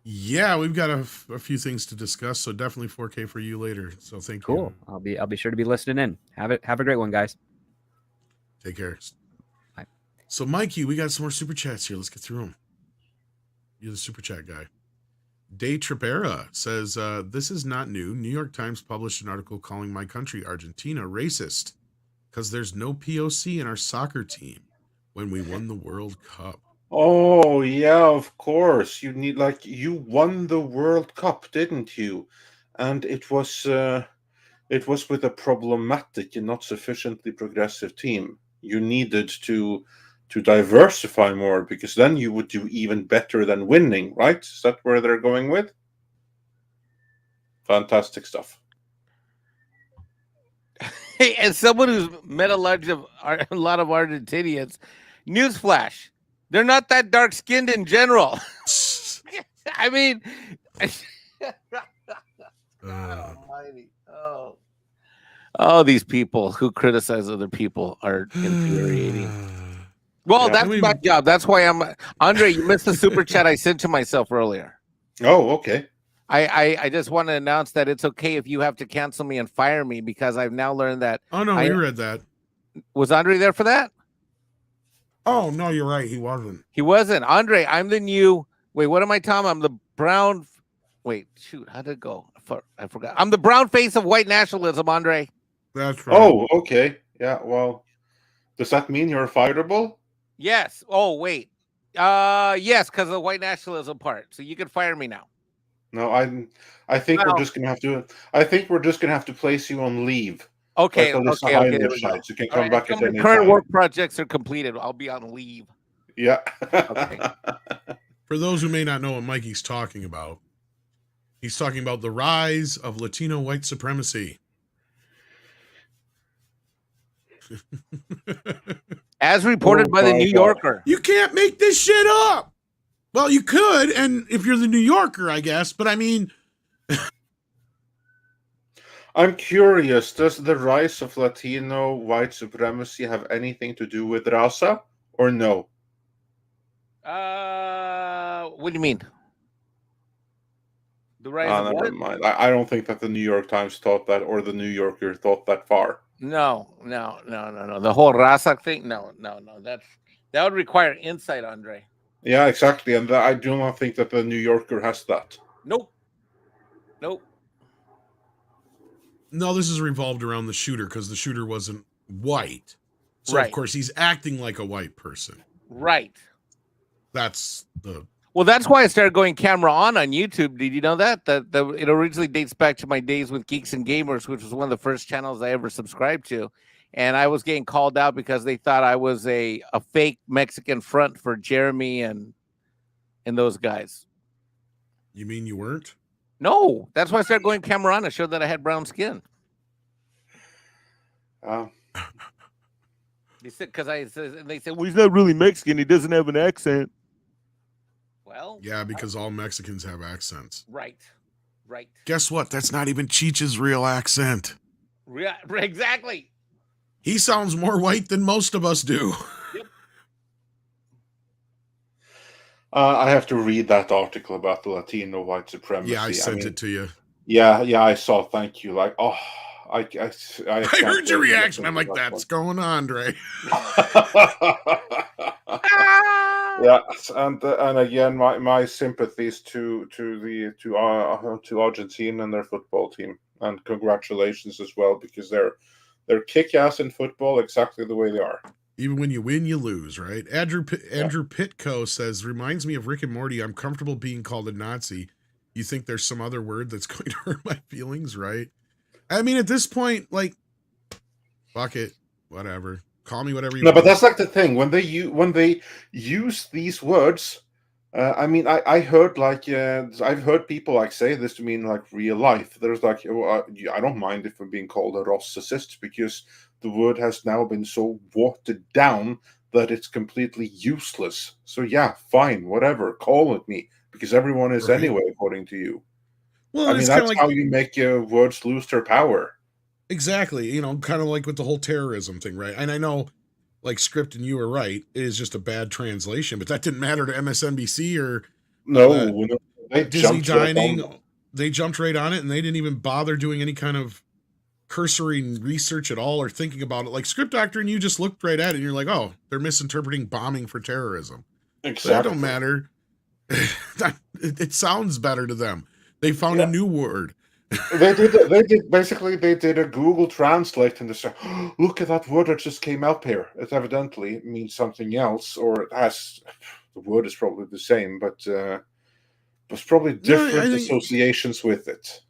Yeah, we've got a few things to discuss, so definitely 4K for you later. So thank Cool. you. I'll be sure to be listening in. Have a great one, guys. Take care. Bye. So, Mikey, we got some more super chats here. Let's get through them. You're the super chat guy. Day Tripera says, this is not new. New York Times published an article calling my country, Argentina, racist because there's no POC in our soccer team when we won the World Cup. Oh, yeah, of course. You won the World Cup, didn't you? And it was with a problematic and not sufficiently progressive team. You needed to diversify more, because then you would do even better than winning, right? Is that where they're going with? Fantastic stuff. Hey, as someone who's met a lot of Argentinians, newsflash, they're not that dark skinned in general. I mean, God almighty. Oh, these people who criticize other people are infuriating. Well, Yeah. that's my job. That's why I'm Andre. You missed the super chat I sent to myself earlier. Oh, okay. I just want to announce that it's okay if you have to cancel me and fire me, because I've now learned that. Oh, no, we read that. Was Andre there for that? Oh, no, you're right. He wasn't. He wasn't. Andre, I'm the new. Wait, what am I, Tom? I'm the brown. Wait, shoot. How'd it go? I forgot. I'm the brown face of white nationalism, Andre. That's right. Oh, okay. Yeah, well, does that mean you're fireable? Yes. Oh, wait. Yes, because of the white nationalism part. So you can fire me now. No, I think we're just gonna have to. I think we're just gonna have to place you on leave. Okay. Like Okay. Highlander There we go. sites. You can All come right, back at until my any current time. work projects are completed, I'll be on leave. Yeah. Okay. For those who may not know what Mikey's talking about, he's talking about the rise of Latino white supremacy. As reported by the New Yorker. You can't make this shit up. Well, you could, and if you're the New Yorker, I guess, but I mean, I'm curious, does the rise of Latino white supremacy have anything to do with raza or no? What do you mean? The rise of Never what? mind. I don't think that the New York Times thought that, or the New Yorker thought that far. No. The whole raza thing? No. That would require insight, Andre. Yeah, exactly. And I do not think that the New Yorker has that. Nope. no, this is revolved around the shooter because the shooter wasn't white. So, Right. of course, he's acting like a white person. Right. That's the... Well, that's why I started going camera on YouTube. Did you know that? That it originally dates back to my days with Geeks and Gamers, which was one of the first channels I ever subscribed to. And I was getting called out because they thought I was a fake Mexican front for Jeremy and those guys. You mean you weren't? No, that's why I started going camera on to show that I had brown skin. They said, they said, well, he's not really Mexican. He doesn't have an accent. Well, Yeah, because all Mexicans have accents. right. Guess what? That's not even Cheech's real accent. Exactly. He sounds more white than most of us do. I have to read that article about the Latino white supremacy. Yeah, I sent it to you. Yeah, I saw. Thank you. Like, oh, I I heard your reaction. I'm like, that's going on, Dre. Yeah, and again, my sympathies to Argentina and their football team, and congratulations as well, because they're kick-ass in football exactly the way they are. Even when you win, you lose, right? Andrew Pitko says, reminds me of Rick and Morty. I'm comfortable being called a Nazi. You think there's some other word that's going to hurt my feelings, right? I mean, at this point, like, fuck it, whatever. Call me whatever you want. No, but that's like the thing when they use these words, I mean, I heard like I've heard people like say this to me in like real life. There's like, I don't mind if I'm being called a Rossicist because the word has now been so watered down that it's completely useless. So yeah, fine, whatever, call it me because everyone is Right. anyway, according to you. Well, I mean, it's kind of that's like how you make words lose their power. exactly, kind of like with the whole terrorism thing, right? And I know, like Script and you were right, it is just a bad translation, but that didn't matter to MSNBC or No, no, they Disney jumped right on Dining. that. They jumped right on it, and they didn't even bother doing any kind of cursory research at all or thinking about it. Like Script Doctor and you just looked right at it, and you're like, oh, they're misinterpreting bombing for terrorism. Exactly. That don't matter. It sounds better to them. They found a new word. They did a Google Translate and they said, oh, look at that word that just came out here. It evidently means something else, or it has the word is probably the same, but there's probably different associations with it.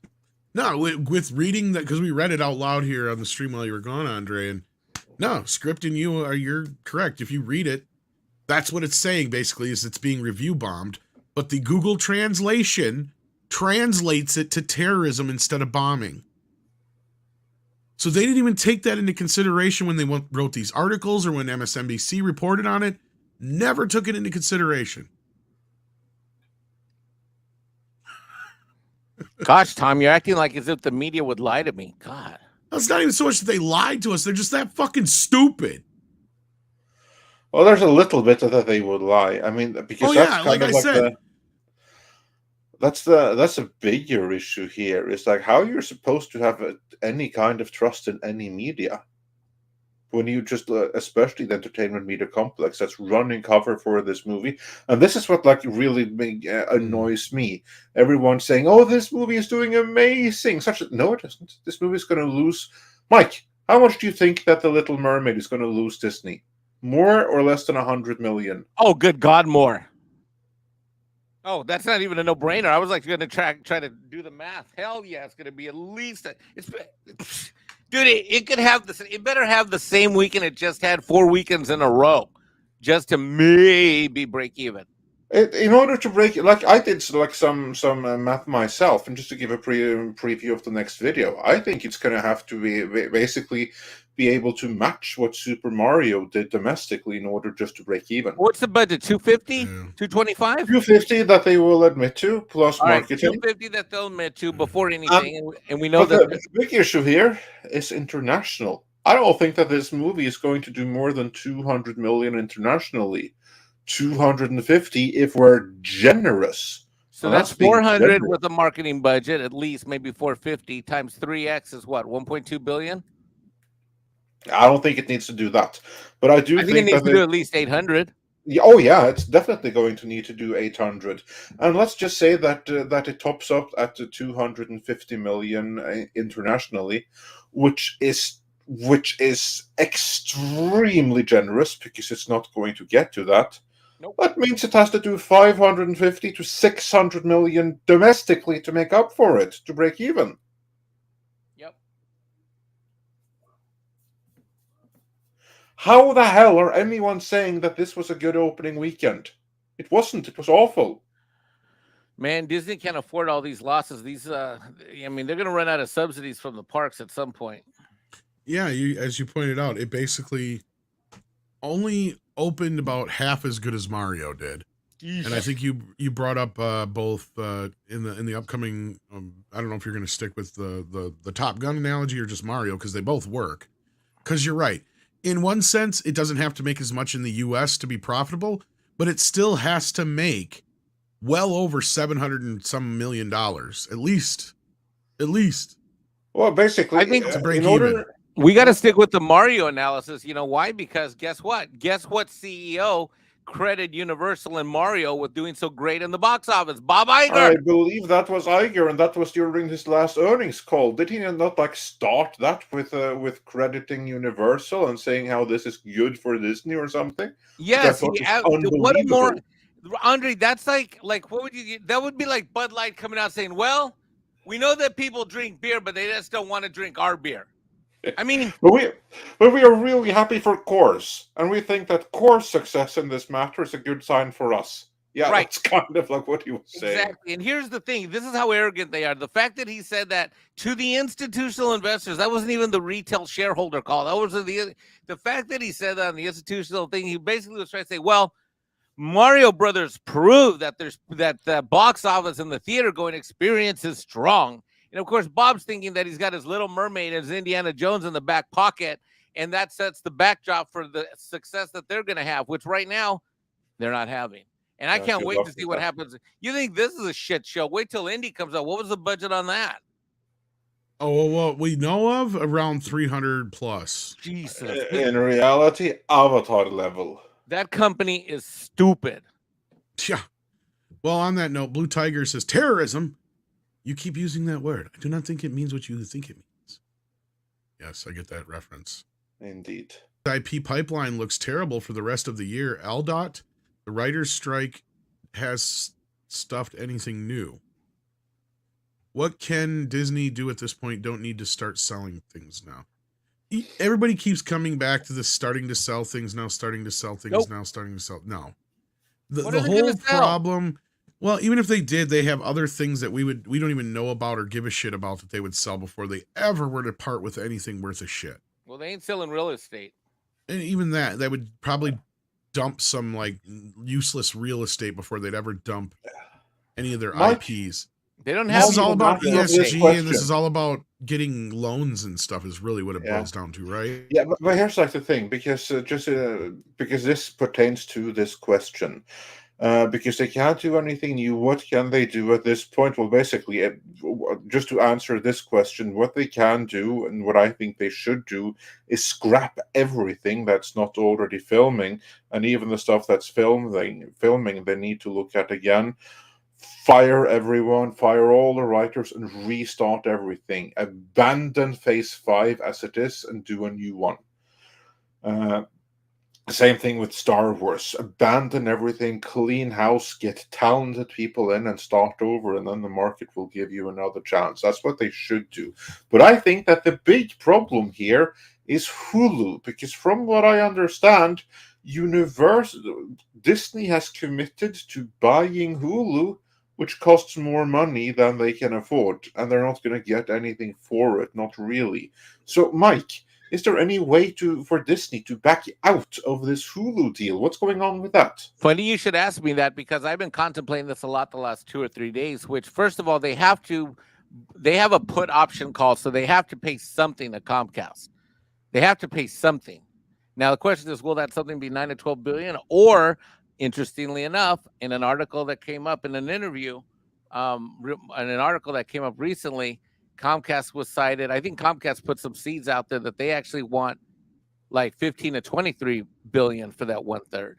No, with reading that, because we read it out loud here on the stream while you were gone, Andre, and no, Script and you're correct. If you read it, that's what it's saying basically, is it's being review bombed, but the Google translation translates it to terrorism instead of bombing. So they didn't even take that into consideration when they wrote these articles or when MSNBC reported on it. Never took it into consideration. Gosh, Tom, you're acting like as if the media would lie to me. God. It's not even so much that they lied to us. They're just that fucking stupid. Well, there's a little bit that they would lie. I mean, because that's kind like of I like said. that's a bigger issue here. It's like how you're supposed to have any kind of trust in any media when you just, especially the entertainment media complex that's running cover for this movie. And this is what like really annoys me. Everyone saying, "Oh, this movie is doing amazing." No, it isn't. This movie is going to lose. Mike, how much do you think that the Little Mermaid is going to lose Disney? More or less than 100 million? Oh, good God, more. Oh, that's not even a no-brainer. I was like going to try to do the math. Hell yeah, it's going to be at least dude. It could have this. It better have the same weekend it just had 4 weekends in a row, just to maybe break even. In order to break, like I did, like some math myself, and just to give a preview of the next video, I think it's going to have to be basically be able to match what Super Mario did domestically in order just to break even. What's the budget? 250, 225, 250 that they will admit to, plus all right, marketing. 250 that they'll admit to before anything, and we know that the big issue here is international. I don't think that this movie is going to do more than 200 million internationally. 250 if we're generous. So that's 400 with a marketing budget, at least maybe 450 times 3x is what, 1.2 billion? I don't think it needs to do that, but I think it needs to do at least 800. Oh yeah, it's definitely going to need to do 800, and let's just say that that it tops up at 250 million internationally, which is extremely generous because it's not going to get to that. Nope. That means it has to do 550 to 600 million domestically to make up for it, to break even. Yep. How the hell are anyone saying that this was a good opening weekend? It wasn't. It was awful. Man, Disney can't afford all these losses. These, I mean, they're going to run out of subsidies from the parks at some point. Yeah, as you pointed out, it basically only opened about half as good as Mario did. Yeesh. And I think you brought up both in the upcoming. I don't know if you're going to stick with the Top Gun analogy or just Mario, because they both work. Because you're right. In one sense, it doesn't have to make as much in the U.S. to be profitable, but it still has to make well over $700 and some million at least. Well, basically, I think to break even. We got to stick with the Mario analysis. You know why? Because guess what? Guess what CEO credited Universal and Mario with doing so great in the box office? Bob Iger. I believe that was Iger, and that was during his last earnings call. Did he not like start that with crediting Universal and saying how this is good for Disney or something? Yes. What more, Andre? That's like what would you? That would be like Bud Light coming out saying, "Well, we know that people drink beer, but they just don't want to drink our beer." I mean, but we are really happy for Coors, and we think that Coors' success in this matter is a good sign for us. Yeah, Right. that's kind of like what he was saying. Exactly. And here's the thing. This is how arrogant they are. The fact that he said that to the institutional investors, that wasn't even the retail shareholder call. That was the fact that he said that on the institutional thing. He basically was trying to say, well, Mario Brothers proved that the box office and the theater going experience is strong. And of course, Bob's thinking that he's got his Little Mermaid and his Indiana Jones in the back pocket, and that sets the backdrop for the success that they're going to have, which right now they're not having. And I can't good wait luck to see with what that. happens. You think this is a shit show? Wait till Indy comes out. What was the budget on that? Oh, well, we know of around 300 plus. Jesus. In reality, Avatar level. That company is stupid. Yeah. Well, on that note, Blue Tiger says terrorism. You keep using that word. I do not think it means what you think it means. Yes, I get that reference. Indeed. IP pipeline looks terrible for the rest of the year. LDOT, the writer's strike has stuffed anything new. What can Disney do at this point? Don't need to start selling things now. Everybody keeps coming back to this starting to sell things now, starting to sell things Nope. now, starting to sell. No. What The are they whole gonna sell? problem, well, even if they did, they have other things that we don't even know about or give a shit about that they would sell before they ever were to part with anything worth a shit. Well, they ain't selling real estate. And even that would probably dump some like useless real estate before they'd ever dump any of their Mike, IPs. They don't This have is all about even answer this ESG, and this question. is all about getting loans and stuff. Is really what it Yeah. boils down to, right? Yeah, but here's like the thing, because because this pertains to this question. Because they can't do anything new. What can they do at this point? Well, basically, just to answer this question, what they can do and what I think they should do is scrap everything that's not already filming, and even the stuff that's filming, they need to look at again. Fire everyone, fire all the writers, and restart everything. Abandon Phase 5 as it is and do a new one. Same thing with Star Wars. Abandon everything, clean house, get talented people in and start over, and then the market will give you another chance. That's what they should do. But I think that the big problem here is Hulu, because from what I understand, Disney has committed to buying Hulu, which costs more money than they can afford, and they're not going to get anything for it, not really. So, Mike, is there any way for Disney to back out of this Hulu deal? What's going on with that? Funny you should ask me that, because I've been contemplating this a lot the last 2 or 3 days, which, first of all, they have a put option call, so they have to pay something to Comcast. They have to pay something. Now, the question is, will that something be 9 to 12 billion? Or, interestingly enough, in an article that came up in an interview, in an article that came up recently, Comcast was cited. I think Comcast put some seeds out there that they actually want like 15 to 23 billion for that 1/3.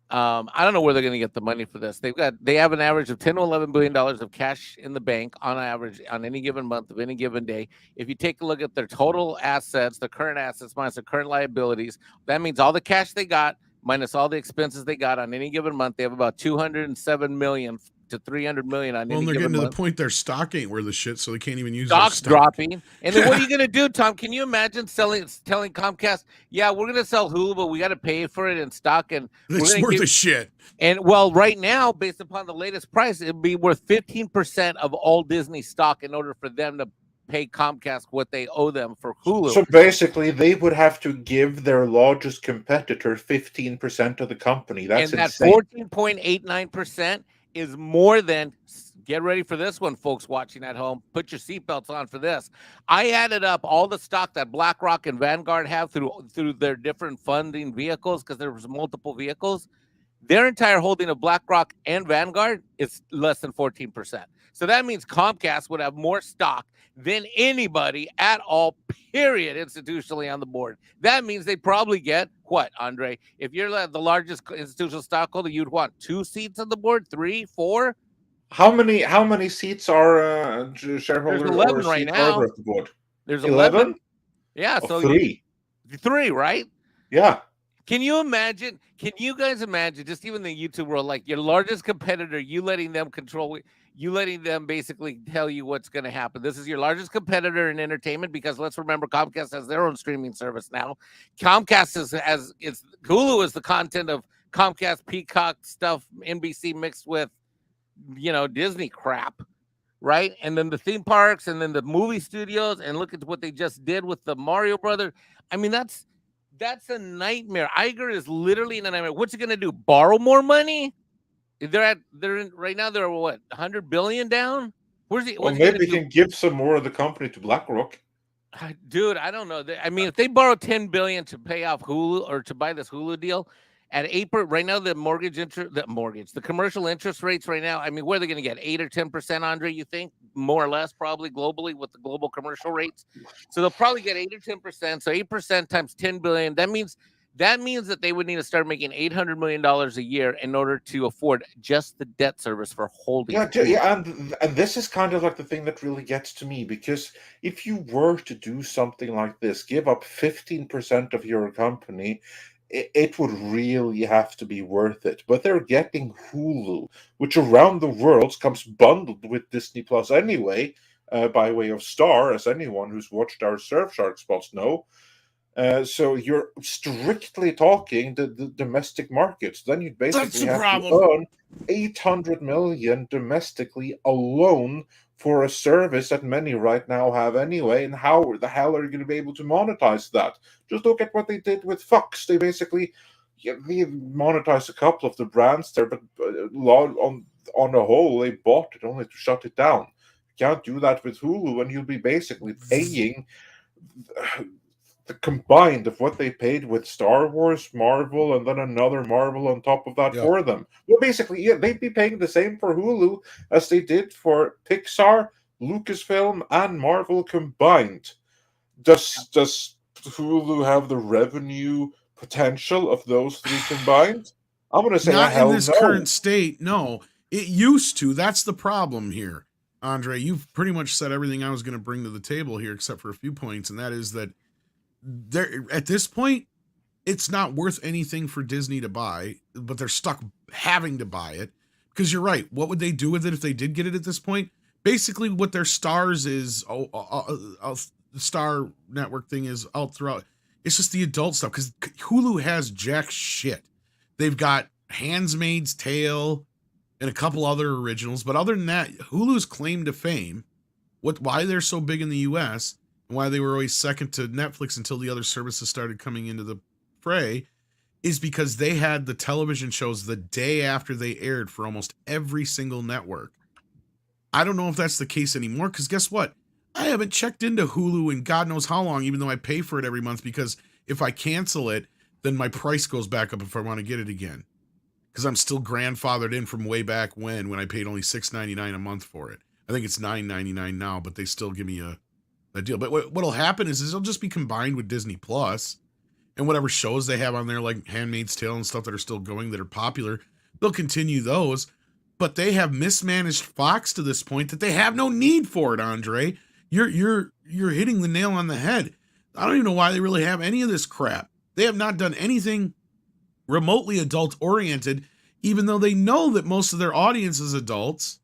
I don't know where they're going to get the money for this. They have an average of 10 to 11 billion dollars of cash in the bank on average on any given month of any given day. If you take a look at their total assets, the current assets minus the current liabilities, that means all the cash they got minus all the expenses they got on any given month. They have about 207 million to 300 million on Well, any and they're given getting to month. the point their stock ain't worth a shit, so they can't even use their Stock's stock. dropping. And then what are you going to do, Tom? Can you imagine telling Comcast, yeah, we're going to sell Hulu, but we got to pay for it in stock, and It's worth a shit. and well, right now, based upon the latest price, it'd be worth 15% of all Disney stock in order for them to pay Comcast what they owe them for Hulu. So basically, they would have to give their largest competitor 15% of the company. That's and that insane. 14.89% is more than. Get ready for this one, folks watching at home. Put your seatbelts on for this. I added up all the stock that BlackRock and Vanguard have through their different funding vehicles, because there was multiple vehicles. Their entire holding of BlackRock and Vanguard is less than 14%. So that means Comcast would have more stock than anybody at all, period, institutionally on the board. That means they probably get what, Andre? If you're the largest institutional stockholder, you'd want 2 seats on the board, 3, 4. How many seats are shareholders? There's 11 or right seats now. are at the board? There's 11? Yeah, Oh, so 3. 3, right? Yeah. Can you imagine? Can you guys imagine, just even the YouTube world, like your largest competitor, you letting them control, you letting them basically tell you what's going to happen? This is your largest competitor in entertainment, because let's remember, Comcast has their own streaming service now. Comcast Hulu is the content of Comcast Peacock stuff, NBC mixed with, Disney crap, right? And then the theme parks, and then the movie studios, and look at what they just did with the Mario Brother. I mean, that's a nightmare. Iger is literally in a nightmare. What's he gonna do? Borrow more money? Right now they're what, 100 billion down? Well, What's he maybe gonna we do? can give some more of the company to BlackRock. Dude, I don't know. I mean, if they borrow 10 billion to pay off Hulu or to buy this Hulu deal at 8%, right now the commercial interest rates right now, I mean, where are they going to get 8 or 10%, Andre, you think? More or less, probably globally with the global commercial rates. So they'll probably get 8 or 10%. So 8% times 10 billion, that means that they would need to start making $800 million a year in order to afford just the debt service for holding. And this is kind of like the thing that really gets to me, because if you were to do something like this, give up 15% of your company, it would really have to be worth it. But they're getting Hulu, which around the world comes bundled with Disney Plus anyway, by way of Star, as anyone who's watched our Surfshark spots know. So you're strictly talking the domestic markets. Then you'd basically have to earn 800 million domestically alone for a service that many right now have anyway. And how the hell are you going to be able to monetize that? Just look at what they did with Fox. They basically they monetized a couple of the brands there, but on the whole, they bought it only to shut it down. You can't do that with Hulu, and you'll be basically paying the combined of what they paid with Star Wars, Marvel, and then another Marvel on top of that for them. Well, basically, they'd be paying the same for Hulu as they did for Pixar, Lucasfilm, and Marvel combined. Does Hulu have the revenue potential of those three combined? I'm going to say not hell in this no. current state. No, it used to. That's the problem here, Andre. You've pretty much said everything I was going to bring to the table here, except for a few points, and that is that there at this point, it's not worth anything for Disney to buy, but they're stuck having to buy it because you're right. What would they do with it if they did get it at this point? Basically, what their stars is, the Star Network thing is out throughout. It's just the adult stuff because Hulu has jack shit. They've got Handmaid's Tale and a couple other originals, but other than that, Hulu's claim to fame, why they're so big in the U.S. and why they were always second to Netflix until the other services started coming into the fray, is because they had the television shows the day after they aired for almost every single network. I don't know if that's the case anymore, because guess what? I haven't checked into Hulu in God knows how long, even though I pay for it every month, because if I cancel it, then my price goes back up if I want to get it again. Because I'm still grandfathered in from way back when I paid only $6.99 a month for it. I think it's $9.99 now, but they still give me a deal. But what'll happen is it'll just be combined with Disney Plus, and whatever shows they have on there, like Handmaid's Tale and stuff that are still going, that are popular, they'll continue those. But they have mismanaged Fox to this point that they have no need for it, Andre. You're hitting the nail on the head. I don't even know why they really have any of this crap. They have not done anything remotely adult oriented, even though they know that most of their audience is adults.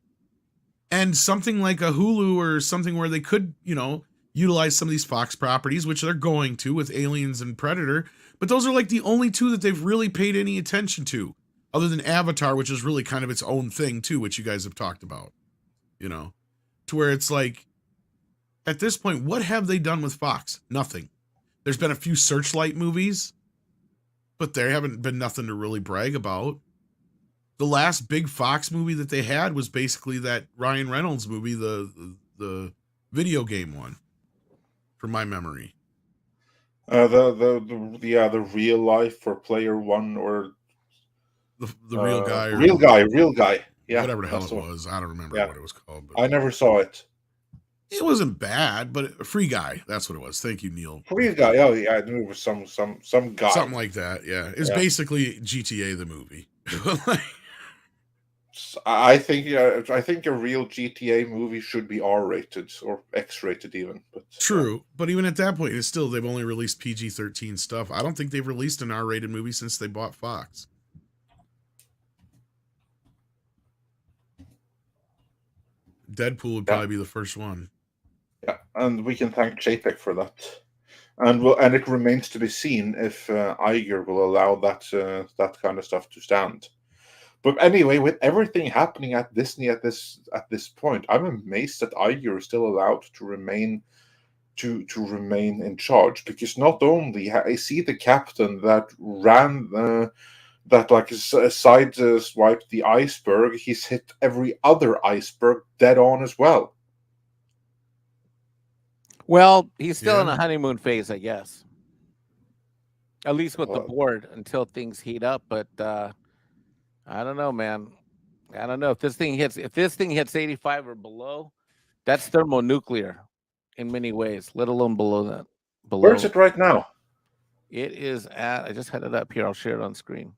And something like a Hulu or something where they could, utilize some of these Fox properties, which they're going to with Aliens and Predator. But those are like the only two that they've really paid any attention to, other than Avatar, which is really kind of its own thing too, which you guys have talked about, to where it's like, at this point, what have they done with Fox? Nothing. There's been a few Searchlight movies, but there haven't been nothing to really brag about. The last big Fox movie that they had was basically that Ryan Reynolds movie, the video game one, from my memory. The real life for Player One, or the real guy, or real guy, yeah, whatever the hell it was. I don't remember what it was called. But I never saw it. It wasn't bad, but Free Guy, that's what it was. Thank you, Neil. Free Guy. Oh yeah, I knew it was some guy. Something like that. Yeah, it's basically GTA the movie. I think a real GTA movie should be R-rated or X-rated even. But true, but even at that point, it's still, they've only released PG-13 stuff. I don't think they've released an R-rated movie since they bought Fox. Deadpool would probably be the first one. Yeah, and we can thank JPEG for that. and it remains to be seen if Iger will allow that kind of stuff to stand. But anyway, with everything happening at Disney at this point, I'm amazed that Iger is still allowed to remain in charge, because not only is he the captain that ran that like side swiped the iceberg, he's hit every other iceberg dead on as well. Well, he's still in Yeah. a honeymoon phase, I guess. At least with the board until things heat up. But I don't know, man. I don't know if this thing hits 85 or below. That's thermonuclear in many ways, let alone below that. Where is it right now? It is at. I just had it up here. I'll share it on screen.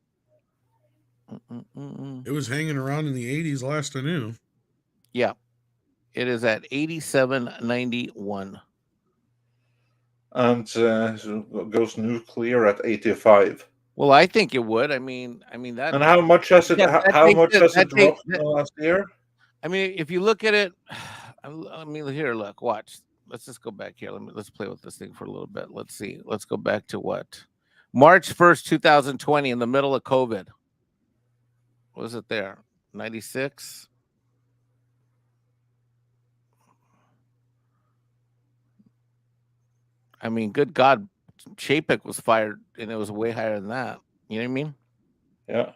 It was hanging around in the 80s last I knew. Yeah, it is at 87.91. And goes nuclear at 85. Well, I think it would. I mean that. And how much has it? How much has it dropped in the last year? I mean, if you look at it, I mean, here, look, watch. Let's just go back here. Let's play with this thing for a little bit. Let's see. Let's go back to what? March 1st, 2020, in the middle of COVID. What was it there? 96. I mean, good God, Chapek was fired, and it was way higher than that. You know what I mean? Yeah.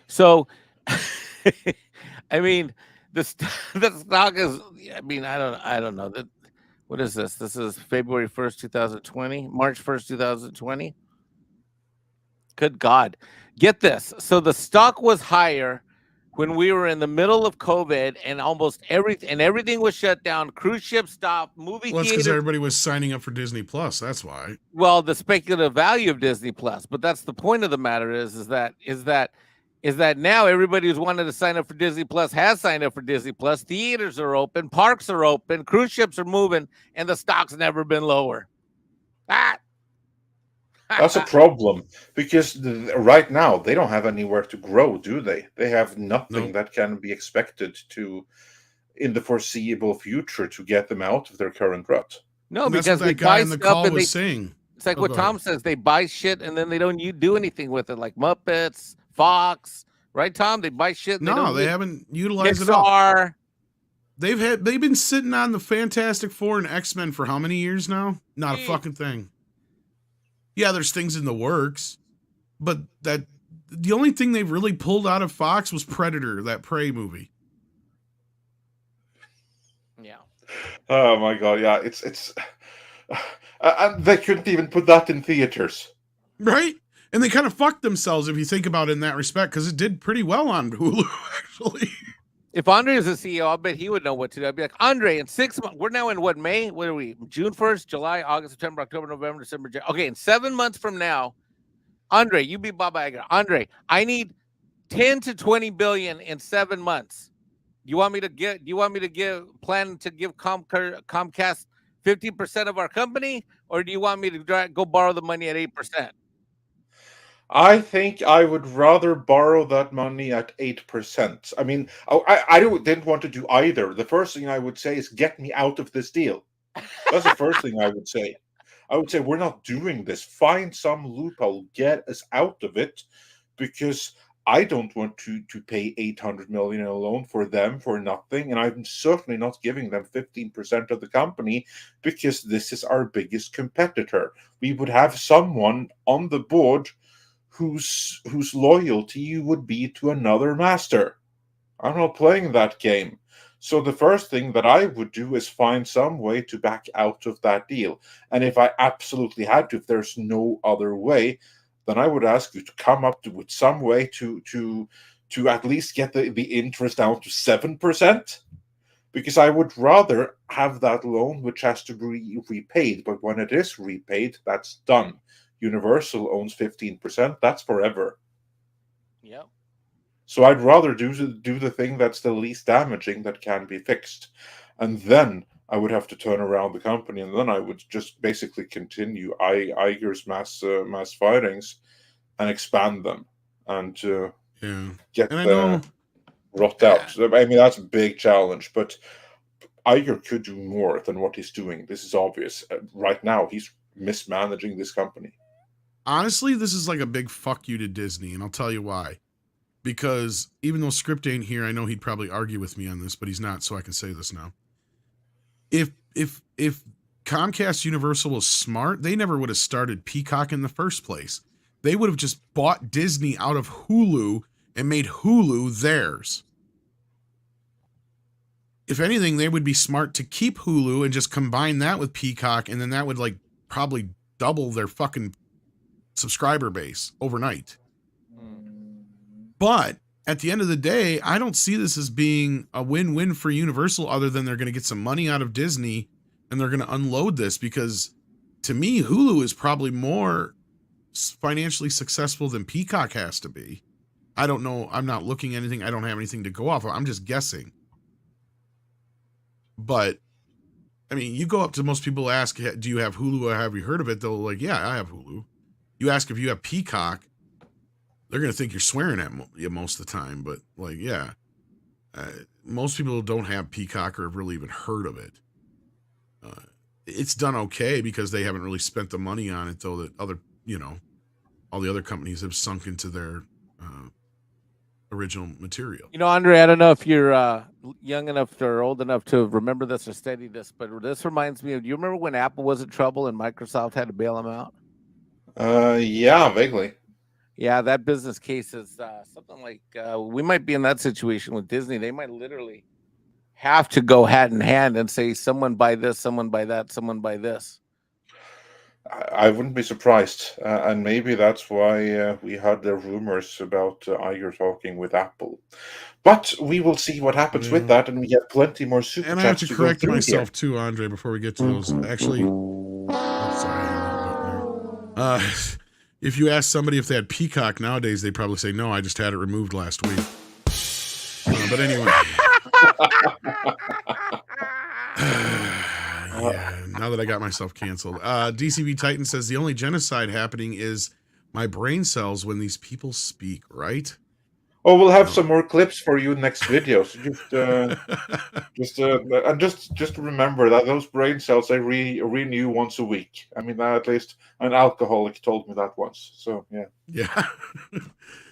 So, I mean, the stock is. I mean, I don't know that. What is this? This is February 1st, 2020, March 1st, 2020. Good God, get this. So the stock was higher when we were in the middle of COVID, and everything was shut down. Cruise ships stopped. Movie Well, that's theaters. because everybody was signing up for Disney Plus. That's why. Well, the speculative value of Disney Plus, but that's the point of the matter is that now everybody who's wanted to sign up for Disney Plus has signed up for Disney Plus. Theaters are open, parks are open, cruise ships are moving, and the stock's never been lower. That's a problem, because right now they don't have anywhere to grow, do they? They have nothing that can be expected to, in the foreseeable future, to get them out of their current rut. No, And because that's what they that guy buy in the stuff call and was saying. It's like Oh, what go Tom ahead. says. They buy shit and then they don't do anything with it, like Muppets, Fox, right, Tom? They buy shit. And No, they haven't utilized it all. Pixar. They've been sitting on the Fantastic Four and X-Men for how many years now? Not a fucking thing. Yeah, there's things in the works, but the only thing they've really pulled out of Fox was Predator, that Prey movie. Yeah. Oh my God! Yeah, it's and they couldn't even put that in theaters, right? And they kind of fucked themselves if you think about it in that respect, because it did pretty well on Hulu, actually. If Andre is a CEO, I bet he would know what to do. I'd be like, Andre, in 6 months, we're now in what, May? What are we? June 1st, July, August, September, October, November, December, January. Okay, in 7 months from now, Andre, you be Bob Iger. Andre, I need 10 to 20 billion in 7 months. You want me to give Comcast 50% of our company, or do you want me to go borrow the money at 8%? I think I would rather borrow that money at 8%. I mean, I didn't want to do either. The first thing I would say is get me out of this deal. That's the first thing I would say. I would say we're not doing this. Find some loophole, get us out of it, because I don't want to pay 800 million in a loan for them for nothing, and I'm certainly not giving them 15% of the company, because this is our biggest competitor. We would have someone on the board whose loyalty would be to another master. I'm not playing that game. So the first thing that I would do is find some way to back out of that deal. And if I absolutely had to, if there's no other way, then I would ask you to come up with some way to at least get the interest down to 7%. Because I would rather have that loan which has to be repaid. But when it is repaid, that's done. Universal owns 15%. That's forever. Yep. So I'd rather do the thing that's the least damaging that can be fixed. And then I would have to turn around the company, and then I would just basically continue Iger's mass firings and expand them and get rot out. I mean, that's a big challenge, but Iger could do more than what he's doing. This is obvious. Right now, he's mismanaging this company. Honestly, this is like a big fuck you to Disney, and I'll tell you why. Because even though Script ain't here, I know he'd probably argue with me on this, but he's not, so I can say this now. If Comcast Universal was smart, they never would have started Peacock in the first place. They would have just bought Disney out of Hulu and made Hulu theirs. If anything, they would be smart to keep Hulu and just combine that with Peacock, and then that would like probably double their fucking subscriber base overnight. But at the end of the day, I don't see this as being a win-win for Universal, other than they're going to get some money out of Disney and they're going to unload this, because to me, Hulu is probably more financially successful than Peacock has to be. I don't know. I'm not looking at anything. I don't have anything to go off of. I'm just guessing. But I mean, you go up to most people, ask, do you have Hulu or have you heard of it? They'll like, yeah, I have Hulu. You ask if you have Peacock, they're going to think you're swearing at you most of the time. But like, yeah, most people don't have Peacock or have really even heard of it. It's done okay because they haven't really spent the money on it, though, that other, all the other companies have sunk into their original material. Andre, I don't know if you're young enough or old enough to remember this or study this, but this reminds me of, do you remember when Apple was in trouble and Microsoft had to bail them out? Yeah, vaguely. Yeah, that business case is something like we might be in that situation with Disney. They might literally have to go hand in hand and say, someone buy this, someone buy that, someone buy this. I wouldn't be surprised. And maybe that's why we had the rumors about Iger talking with Apple. But we will see what happens with that, and we have plenty more super chats. And I have to correct myself too, Andre, before we get to those. Actually, if you ask somebody if they had Peacock nowadays, they probably say, no, I just had it removed last week. But anyway. Yeah, now that I got myself canceled. DCB Titan says the only genocide happening is my brain cells when these people speak, right? Oh, we'll have some more clips for you next video. So just remember that those brain cells, they renew once a week. I mean, at least an alcoholic told me that once. So yeah. Yeah.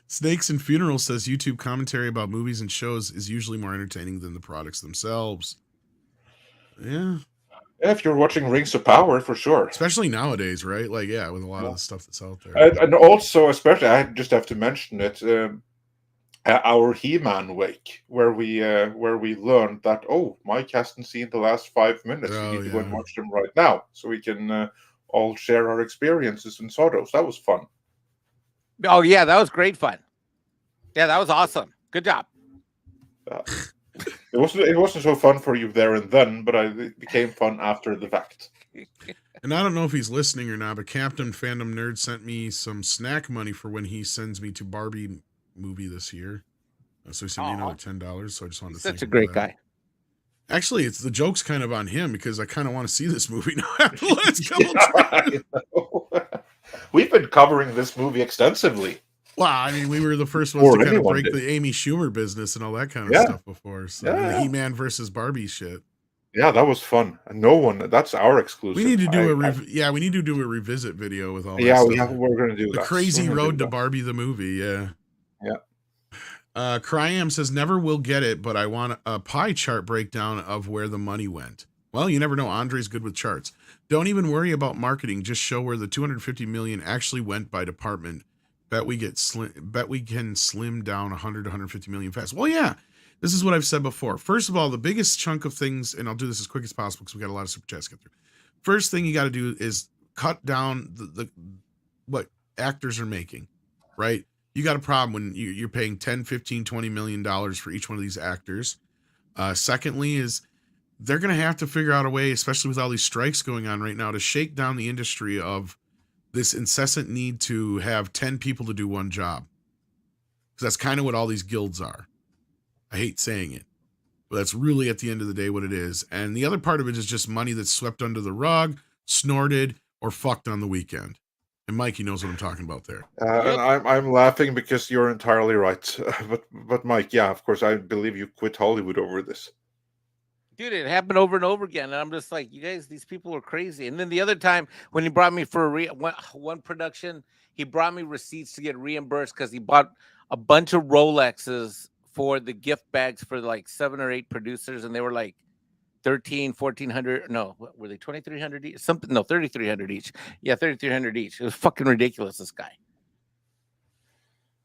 Snakes and Funerals says YouTube commentary about movies and shows is usually more entertaining than the products themselves. Yeah. Yeah, if you're watching Rings of Power, for sure. Especially nowadays, right? Like, yeah, with a lot of the stuff that's out there. And also, especially, I just have to mention it, our He-Man wake, where we learned that, Mike hasn't seen the last 5 minutes. We need to go and watch them right now, so we can all share our experiences and sorrows. That was fun. Oh, yeah, that was great fun. Yeah, that was awesome. Good job. It wasn't so fun for you there and then, but it became fun after the fact. And I don't know if he's listening or not, but Captain Fandom Nerd sent me some snack money for when he sends me to Barbie movie this year. So he sent me another $10. So I just wanted to thank him. Such a great guy. Actually, the joke's kind of on him because I kind of want to see this movie now after the last couple times. We've been covering this movie extensively. Well, I mean, we were the first ones to kind of break the Amy Schumer business and all that kind of stuff before. So the He-Man versus Barbie shit. Yeah, that was fun. And that's our exclusive. We need to do we need to do a revisit video with all that stuff. We're going to do the that. Crazy Road to Barbie the movie, yeah. Cryam says, never will get it, but I want a pie chart breakdown of where the money went. Well, you never know. Andre's good with charts. Don't even worry about marketing. Just show where the $250 million actually went by department. Bet we can slim down 100 to 150 million fast. Well, yeah, this is what I've said before. First of all, the biggest chunk of things, and I'll do this as quick as possible because we got a lot of super chats to get through. First thing you got to do is cut down the what actors are making, right? You got a problem when you're paying 10, 15, 20 million dollars for each one of these actors. Secondly is they're going to have to figure out a way, especially with all these strikes going on right now, to shake down the industry of this incessant need to have 10 people to do one job. Because that's kind of what all these guilds are. I hate saying it, but that's really at the end of the day what it is. And the other part of it is just money that's swept under the rug, snorted, or fucked on the weekend. And Mikey knows what I'm talking about there. And I'm laughing because you're entirely right. But Mike, yeah, of course, I believe you quit Hollywood over this. Dude, it happened over and over again, and I'm just like, you guys, these people are crazy. And then the other time when he brought me for one production, he brought me receipts to get reimbursed because he bought a bunch of Rolexes for the gift bags for like 7 or 8 producers, and they were like 1,400. No, what were they 2,300 each? Something, no, 3,300 each. Yeah, 3,300 each. It was fucking ridiculous. This guy.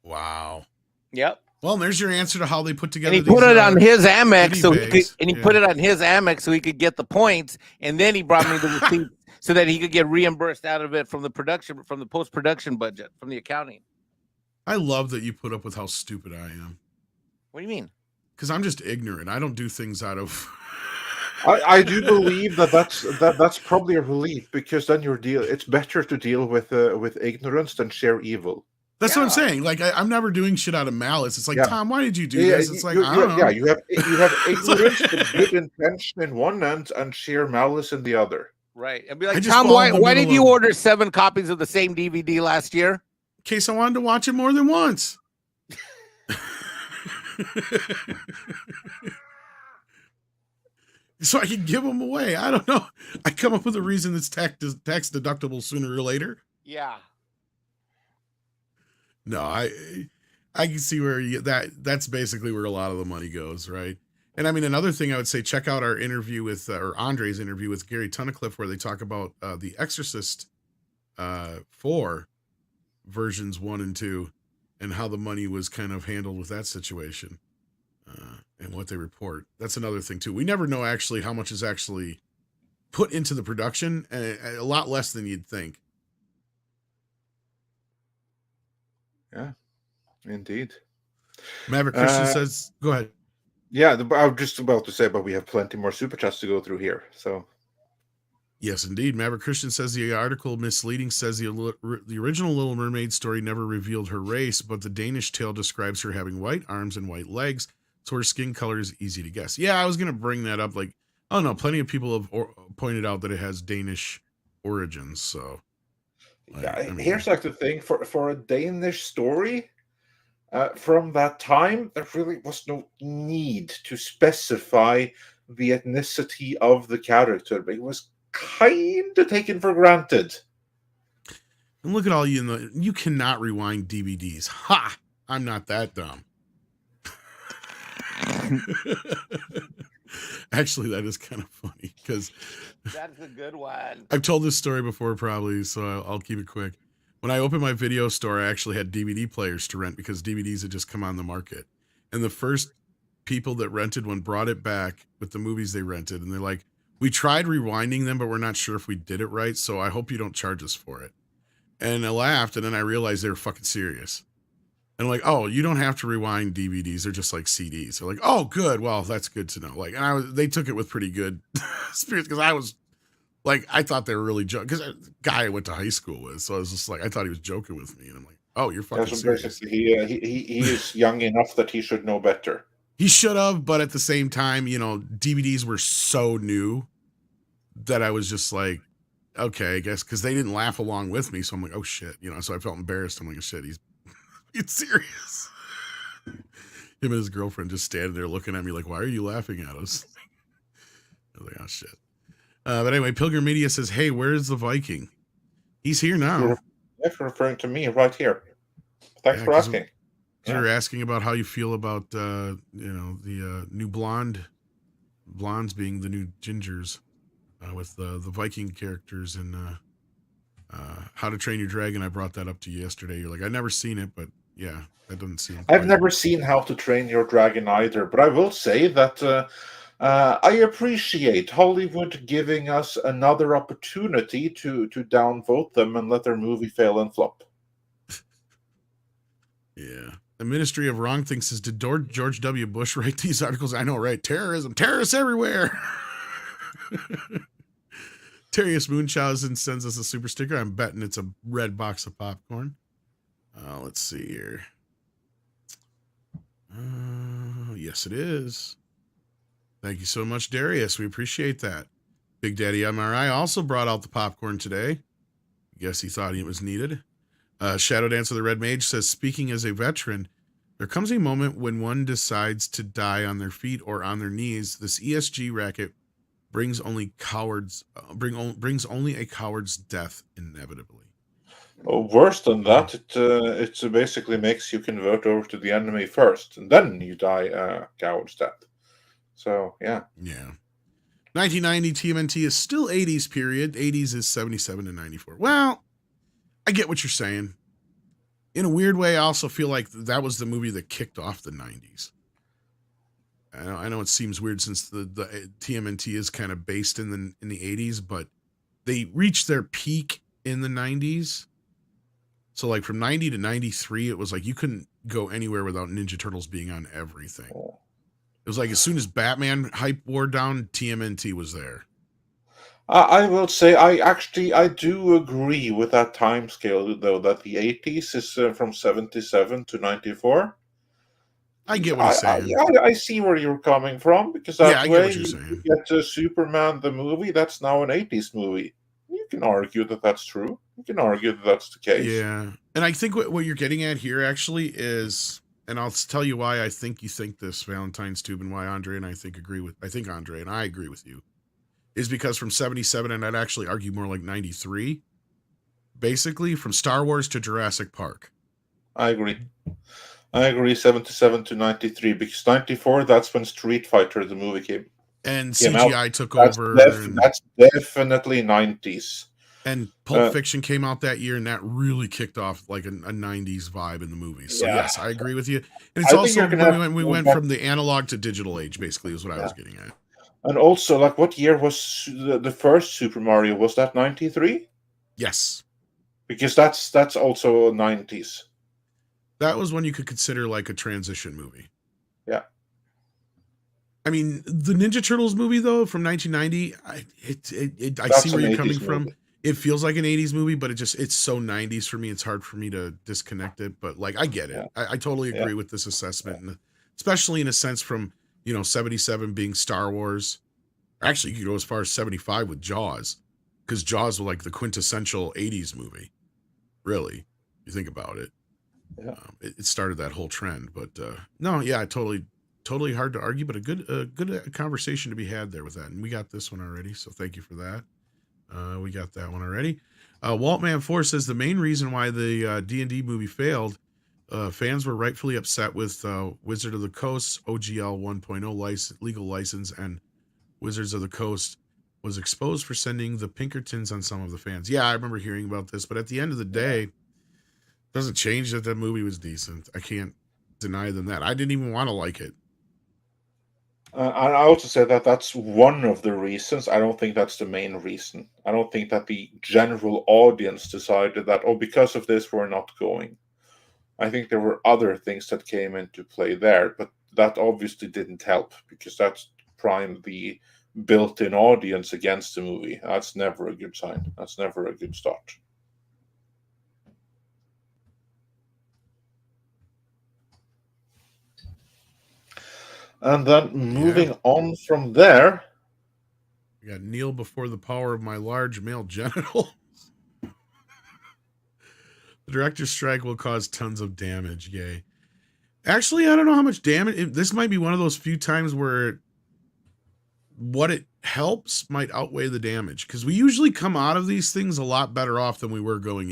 Wow. Yep. Well, there's your answer to how they put together. And he put it on his Amex, goodie so he bags. could, and he put it on his Amex so he could get the points, and then he brought me the receipt so that he could get reimbursed out of it from the production, from the post-production budget, from the accounting. I love that you put up with how stupid I am. What do you mean? Because I'm just ignorant. I don't do things out of. I do believe that's probably a relief, because then it's better to deal with ignorance than share evil. That's what I'm saying. Like I'm never doing shit out of malice. It's like, Tom, why did you do this? It's like, you, I don't know. Yeah, you have ignorance with good intention in one end and sheer malice in the other. Right. And be like, just Tom, fall in the why did middle you of- order 7 copies of the same DVD last year? In case I wanted to watch it more than once. So I can give them away. I don't know. I come up with a reason that's tax deductible sooner or later. Yeah. No, I can see where that's basically where a lot of the money goes, right? And I mean, another thing I would say, check out our interview with, or Andre's interview with Gary Tunnicliffe, where they talk about The Exorcist 4 versions 1 and 2, and how the money was kind of handled with that situation, and what they report. That's another thing too. We never know actually how much is actually put into the production, and a lot less than you'd think. Yeah, indeed. Maverick Christian says, go ahead. Yeah, I was just about to say, but we have plenty more super chats to go through here. So, yes, indeed. Maverick Christian says the article misleading, says the original Little Mermaid story never revealed her race, but the Danish tale describes her having white arms and white legs, so her skin color is easy to guess. Yeah, I was going to bring that up. Like, oh no, plenty of people have pointed out that it has Danish origins. So, yeah, I mean, here's like the thing for a Danish story. From that time, there really was no need to specify the ethnicity of the character, but it was kind of taken for granted. And look at all you cannot rewind DVDs. Ha! I'm not that dumb. Actually, that is kind of funny because that's a good one. I've told this story before, probably, so I'll keep it quick. When I opened my video store, I actually had DVD players to rent because DVDs had just come on the market. And the first people that rented one brought it back with the movies they rented. And they're like, we tried rewinding them, but we're not sure if we did it right. So I hope you don't charge us for it. And I laughed. And then I realized they were fucking serious. And I'm like, oh, you don't have to rewind DVDs. They're just like CDs. They're like, oh, good. Well, that's good to know. Like, and they took it with pretty good spirits because I was like, I thought they were really joking because a guy I went to high school with. So I was just like, I thought he was joking with me. And I'm like, oh, you're fucking serious. He is young enough that he should know better. He should have, but at the same time, DVDs were so new that I was just like, okay, I guess, because they didn't laugh along with me. So I'm like, oh shit, so I felt embarrassed. I'm like, oh, shit, he's serious. Him and his girlfriend just standing there looking at me like, why are you laughing at us? I was like, oh shit. But anyway, Pilgrim Media says, hey, where's the Viking? He's here now. You're referring to me right here. Thanks for asking. You're asking about how you feel about the new blondes being the new gingers, with the Viking characters and How to Train Your Dragon. I brought that up to you yesterday. You're like, I've never seen it, but yeah, that doesn't seem. I've never seen How to Train Your Dragon either, but I will say that I appreciate Hollywood giving us another opportunity to downvote them and let their movie fail and flop. Yeah. The Ministry of Wrong Things says, did George W. Bush write these articles? I know, right? Terrorism, terrorists everywhere. Terrius Munchausen sends us a super sticker. I'm betting it's a red box of popcorn. Let's see here. Yes, it is. Thank you so much, Darius. We appreciate that. Big Daddy MRI also brought out the popcorn today. Guess he thought it was needed. Shadow Dance of the Red Mage says, speaking as a veteran, There comes a moment when one decides to die on their feet or on their knees. This ESG racket brings only brings only a coward's death inevitably. Oh, worse than that, it basically makes you convert over to the enemy first, and then you die coward's death. So yeah. Yeah. 1990 TMNT is still 80s period. 80s is 77 to 94. Well, I get what you're saying. In a weird way, I also feel like that was the movie that kicked off the 90s. I know it seems weird since the TMNT is kind of based in the 80s, but they reached their peak in the 90s. So like from 90 to 93, it was like you couldn't go anywhere without Ninja Turtles being on everything. It was like as soon as Batman hype wore down, TMNT was there. I will say I do agree with that time scale, though, that the 80s is from 77 to 94. I get what he's saying. I see where you're coming from, because that I get way what you're saying. you get Superman the movie, that's now an 80s movie. You can argue that that's true. You can argue that that's the case. Yeah. And I think what you're getting at here actually is, and I'll tell you why I think you think this, Valentine's Tube, and why Andre and I think Andre and I agree with you, is because from 77, and I'd actually argue more like 93, basically from Star Wars to Jurassic Park. I agree. 77 to 93, because 94, that's when Street Fighter the movie came. And came CGI out. took That's over. That's definitely 90s. And Pulp Fiction came out that year, and that really kicked off like a 90s vibe in the movies. So yes, I agree with you. And it's also when we went from the analog to digital age, basically, is what I was getting at. And also, like, what year was the first Super Mario? Was that 93? Yes. Because that's also 90s. That was when you could consider like a transition movie. Yeah. I mean, the Ninja Turtles movie, though, from 1990, I see where you're coming from. It feels like an 80s movie, but it's so 90s for me. It's hard for me to disconnect it. But like, I get it. I totally agree with this assessment, and especially in a sense from 77 being Star Wars. Actually, you could go as far as 75 with Jaws, because Jaws was like the quintessential 80s movie. Really, you think about it. Yeah. It started that whole trend. But no, yeah, totally hard to argue, but a good conversation to be had there with that. And we got this one already, so thank you for that. We got that one already. Waltman 4 says the main reason why the D&D movie failed, fans were rightfully upset with Wizard of the Coast's OGL 1.0 legal license, and Wizards of the Coast was exposed for sending the Pinkertons on some of the fans. Yeah, I remember hearing about this, but at the end of the day, it doesn't change that movie was decent. I can't deny them that. I didn't even want to like it. And I also say that that's one of the reasons. I don't think that's the main reason. I don't think that the general audience decided that, because of this, we're not going. I think there were other things that came into play there, but that obviously didn't help, because that's primed the built-in audience against the movie. That's never a good sign. That's never a good start. And then moving on from there, we got kneel before the power of my large male genitals. The director's strike will cause tons of damage. Yay. Actually, I don't know how much damage. This might be one of those few times where what it helps might outweigh the damage, because we usually come out of these things a lot better off than we were going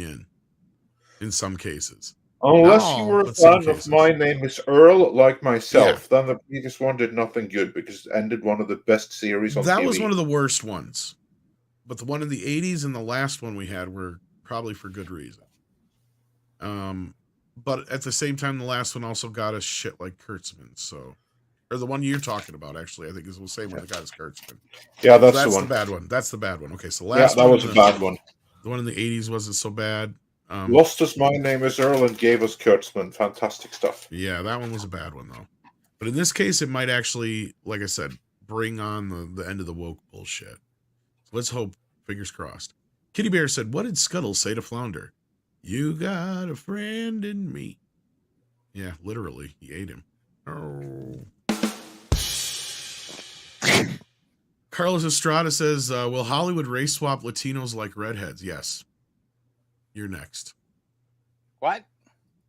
in some cases. Unless you were a fan of My Name is Earl, like myself, then the previous one did nothing good, because it ended one of the best series on TV. That was one of the worst ones. But the one in the 80s and the last one we had were probably for good reason. But at the same time, the last one also got us shit like Kurtzman. So, or the one you're talking about, actually, I think is the same one that got us Kurtzman. Yeah, that's the one. The bad one. That's the bad one. Okay, so last that was a bad one. The one in the 80s wasn't so bad. Lost us My Name is Earl and gave us Kurtzman. Fantastic stuff. Yeah, that one was a bad one, though. But in this case, it might actually, like I said, bring on the end of the woke bullshit. So let's hope, fingers crossed. Kitty Bear said, what did Scuttle say to Flounder? You got a friend in me. Yeah, literally. He ate him. Oh. Carlos Estrada says, will Hollywood race swap Latinos like redheads? Yes. You're next. What?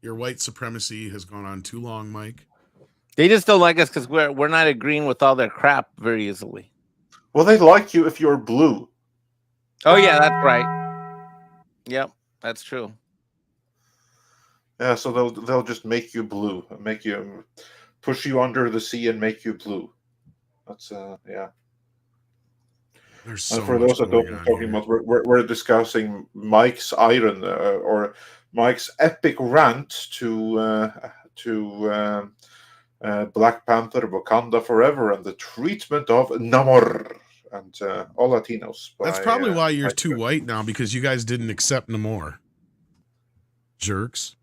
Your white supremacy has gone on too long, Mike. They just don't like us because we're not agreeing with all their crap very easily. Well, they like you if you're blue. Oh yeah, that's right. Yep, that's true. Yeah, so they'll just make you blue, make you push you under the sea and make you blue. That's yeah. There's so And for much those that don't going know on talking here. about, we're discussing Mike's iron or Mike's epic rant to Black Panther, Wakanda Forever, and the treatment of Namor and all Latinos. That's probably why you're too white now, because you guys didn't accept Namor. Jerks.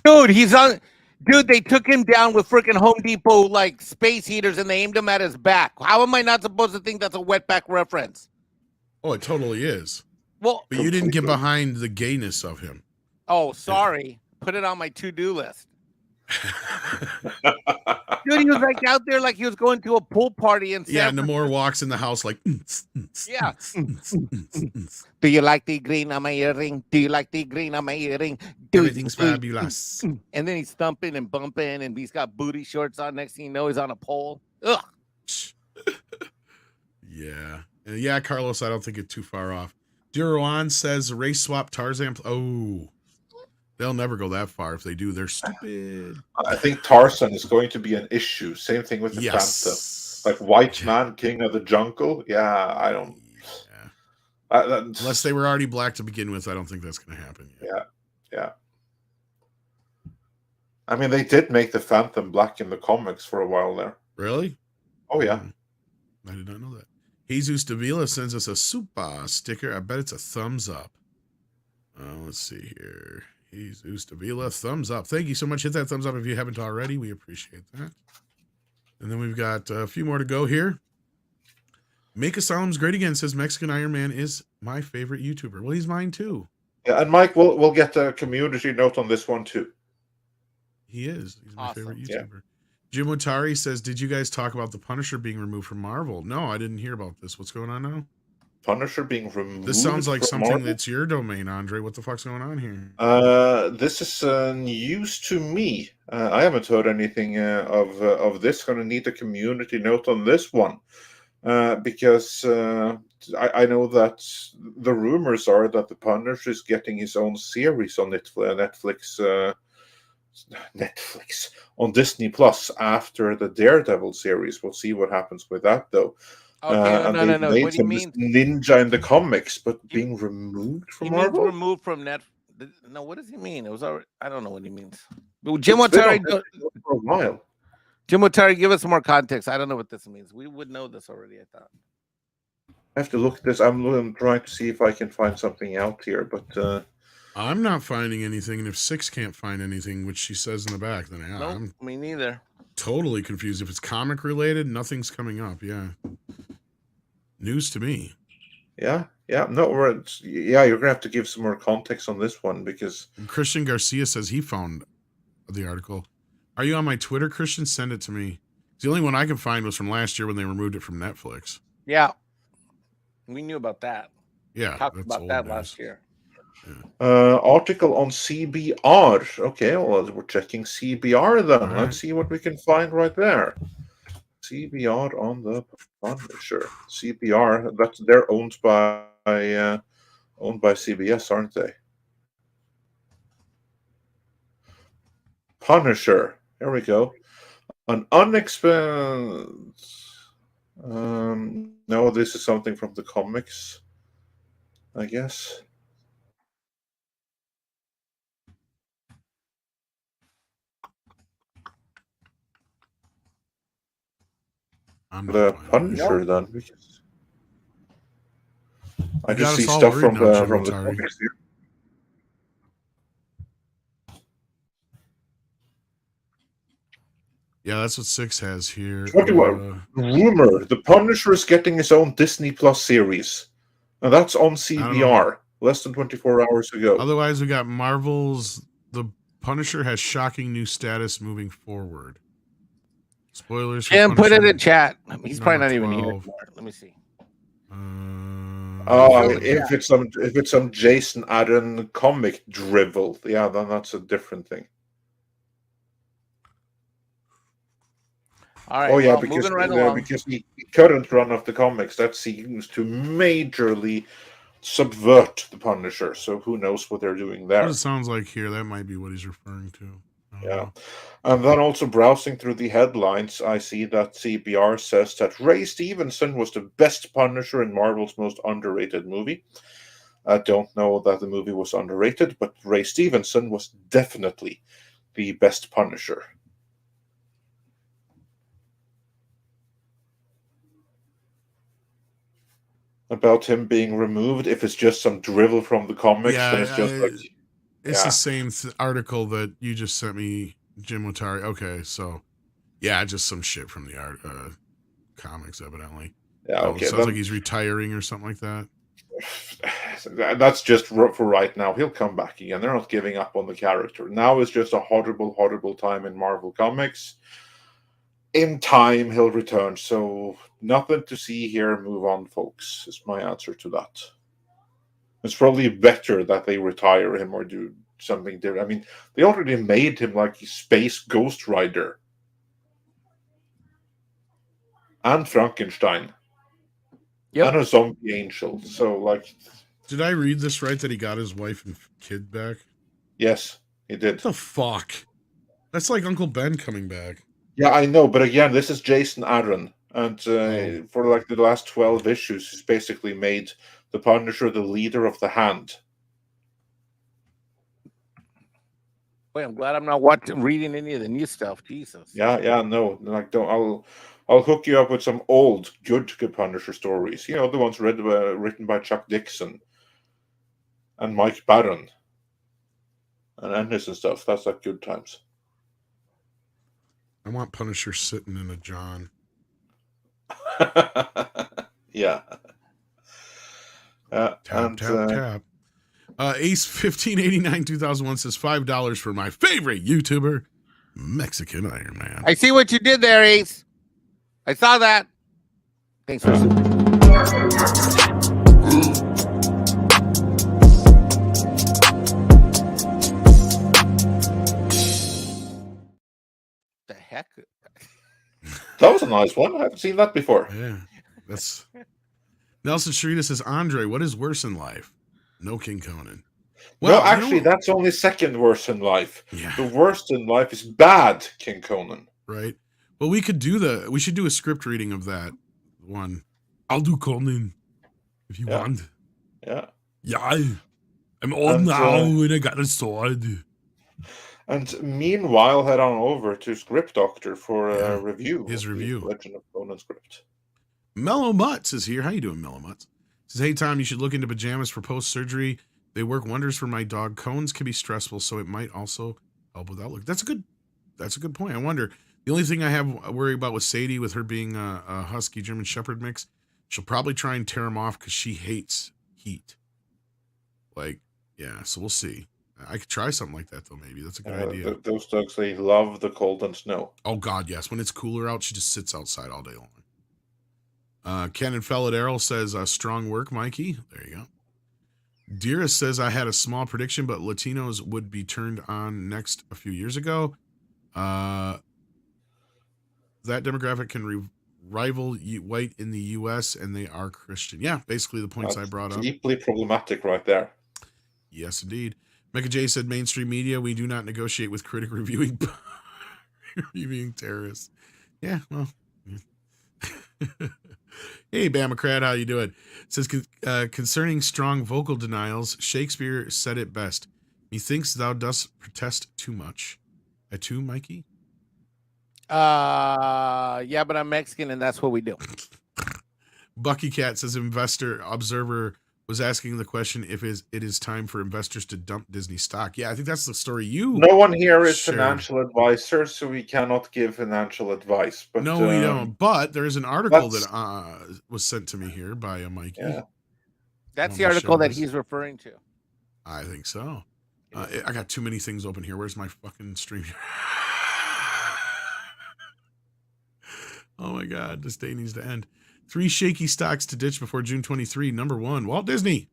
Dude, he's on. Dude, they took him down with freaking Home Depot like space heaters, and they aimed him at his back. How am I not supposed to think that's a wetback reference? Oh, it totally is. Well, But you didn't get behind the gayness of him. oh, sorry. Put it on my to-do list. Dude, he was like out there like he was going to a pool party in Yeah, San Namor walks in the house like, Yeah. Do you like the green on my earring? Do you like the green on my earring? Everything's fabulous. And then he's thumping and bumping, and he's got booty shorts on. Next thing you know, he's on a pole. Ugh. Yeah. Yeah, Carlos, I don't think it's too far off. Duruan says race swap Tarzan. Oh, they'll never go that far. If they do, they're stupid. I think Tarzan is going to be an issue. Same thing with the Phantom. Like white man, king of the jungle. Yeah, I don't. Yeah. Unless they were already black to begin with, I don't think that's going to happen yet. Yeah. I mean, they did make the Phantom black in the comics for a while there. Really? Oh, yeah. I did not know that. Jesus Davila sends us a super sticker. I bet it's a thumbs up. Let's see here. Jesus Davila, thumbs up. Thank you so much. Hit that thumbs up if you haven't already. We appreciate that. And then we've got a few more to go here. Make Asylum's great again, says Mexican Iron Man is my favorite YouTuber. Well, he's mine too. Yeah, and Mike, we'll get a community note on this one too. He is. He's my favorite YouTuber. Yeah. Jim Otari says, did you guys talk about the Punisher being removed from Marvel? No, I didn't hear about this. What's going on now? Punisher being removed. This sounds like from something Marvel? that's your domain, Andre. What the fuck's going on here? This is news to me. I haven't heard anything of this. Going to need a community note on this one because I know that the rumors are that the Punisher is getting his own series on Netflix on Disney Plus after the Daredevil series. We'll see what happens with that though. Okay, no. Made What do you him mean? this ninja in the comics, but being removed from He means Marvel. removed from Net. No, what does he mean? It was already. I don't know what he means. Jim It's been on Otari, Netflix for a while. Jim Otari, give us some more context. I don't know what this means. We would know this already, I thought. I have to look at this. I'm trying to see if I can find something out here, but I'm not finding anything, and if Six can't find anything, which she says in the back, then yeah, Nope, I'm me neither. totally confused. If it's comic related, nothing's coming up. Yeah. News to me. yeah, no, you're gonna have to give some more context on this one because And Christian Garcia says he found the article. Are you on my Twitter, Christian? Send it to me. The only one I can find was from last year when they removed it from Netflix. Yeah, we knew about that. Yeah, Talked that's about old that news. last year. article on CBR. Okay, well, we're checking CBR then. All right. Let's see what we can find right there. CBR on the Punisher. CBR, they're owned by CBS, aren't they? Punisher. Here we go. An unexpected. No, this is something from the comics, I guess. I'm not The finding it. Punisher, then. Because I You just got see us all stuff worried from now, Jim from the Otari. comics here. Yeah, that's what Six has here. 21. Rumor: the Punisher is getting his own Disney Plus series, and that's on CBR. Less than 24 hours ago. Otherwise, we got Marvel's The Punisher has shocking new status moving forward. Spoilers. For Jim, put it Punisher in chat. He's probably not number even here 12. anymore. Let me see. If it's some Jason Aaron comic drivel, yeah, then that's a different thing. All right. Oh yeah, well, moving right along. because the current run of the comics that seems to majorly subvert the Punisher. So who knows what they're doing there? What it sounds like here, that might be what he's referring to. I don't Yeah. know. And then also browsing through the headlines, I see that CBR says that Ray Stevenson was the best Punisher in Marvel's most underrated movie. I don't know that the movie was underrated, but Ray Stevenson was definitely the best Punisher. About him being removed, if it's just some drivel from the comics, Yeah, then it's just like... It's the same article that you just sent me, Jim Watari. Okay, so yeah, just some shit from the comics, evidently. Yeah, okay. Sounds like he's retiring or something like that. That's just for right now. He'll come back again. They're not giving up on the character. Now is just a horrible, horrible time in Marvel Comics. In time, he'll return. So nothing to see here. Move on, folks, is my answer to that. It's probably better that they retire him or do something different. I mean, they already made him like a space Ghost Rider. And Frankenstein. Yep. And a zombie angel. So, like... Did I read this right, that he got his wife and kid back? Yes, he did. What the fuck? That's like Uncle Ben coming back. Yeah, I know, but again, this is Jason Aaron. And for like the last 12 issues, he's basically made the Punisher the leader of the Hand. Boy, I'm glad I'm not reading any of the new stuff. Jesus. Yeah, no. Like, I'll hook you up with some old, good Punisher stories. You know, the ones written by Chuck Dixon and Mike Barron and Ennis and stuff. That's like good times. I want Punisher sitting in a John. Yeah. Tap. Ace 1589 2001 says $5 for my favorite YouTuber, Mexican Iron Man. I see what you did there, Ace. I saw that. Thanks for the heck? That was a nice one. I haven't seen that before. Yeah, that's Nelson Sharita says, Andre, what is worse in life? No King Conan. Well, no, actually, that's only second worst in life. Yeah. The worst in life is bad King Conan. Right. Well, we should do a script reading of that one. I'll do Conan if you want. Yeah. Yeah. I'm old now and I got a sword. And meanwhile, head on over to Script Doctor for a review. His review. Legend of Conan script. Mellow Mutts is here. How you doing, Mellow Mutts? Says, hey, Tom, you should look into pajamas for post-surgery. They work wonders for my dog. Cones can be stressful, so it might also help with outlook. That's a good point. I wonder. The only thing I have a worry about with Sadie, with her being a Husky German Shepherd mix, she'll probably try and tear him off because she hates heat. Like, yeah, so we'll see. I could try something like that, though, maybe. That's a good idea. Those dogs, they love the cold and snow. Oh, God, yes. When it's cooler out, she just sits outside all day long. Ken and Felladero says, strong work, Mikey. There you go. Dearest says, I had a small prediction, but Latinos would be turned on next a few years ago. That demographic can rival white in the U.S., and they are Christian. Yeah, basically the points I brought up. Deeply problematic right there. Yes, indeed. Mecca J said, mainstream media, we do not negotiate with critic reviewing terrorists. Yeah, well. Hey, Bamacrat, how you doing? It says, concerning strong vocal denials, Shakespeare said it best. Methinks thou dost protest too much. Too, Mikey? Yeah, but I'm Mexican, and that's what we do. Bucky Cat says, investor observer was asking the question if it is time for investors to dump Disney stock. Yeah, I think that's the story you No one here is shared. financial advisor, so we cannot give financial advice. But no, we don't. But there is an article that was sent to me here by Mikey. Yeah. That's the article that he's referring to. I think so. I got too many things open here. Where's my fucking stream? Oh my God, this day needs to end. 3 shaky stocks to ditch before June 23. Number 1, Walt Disney.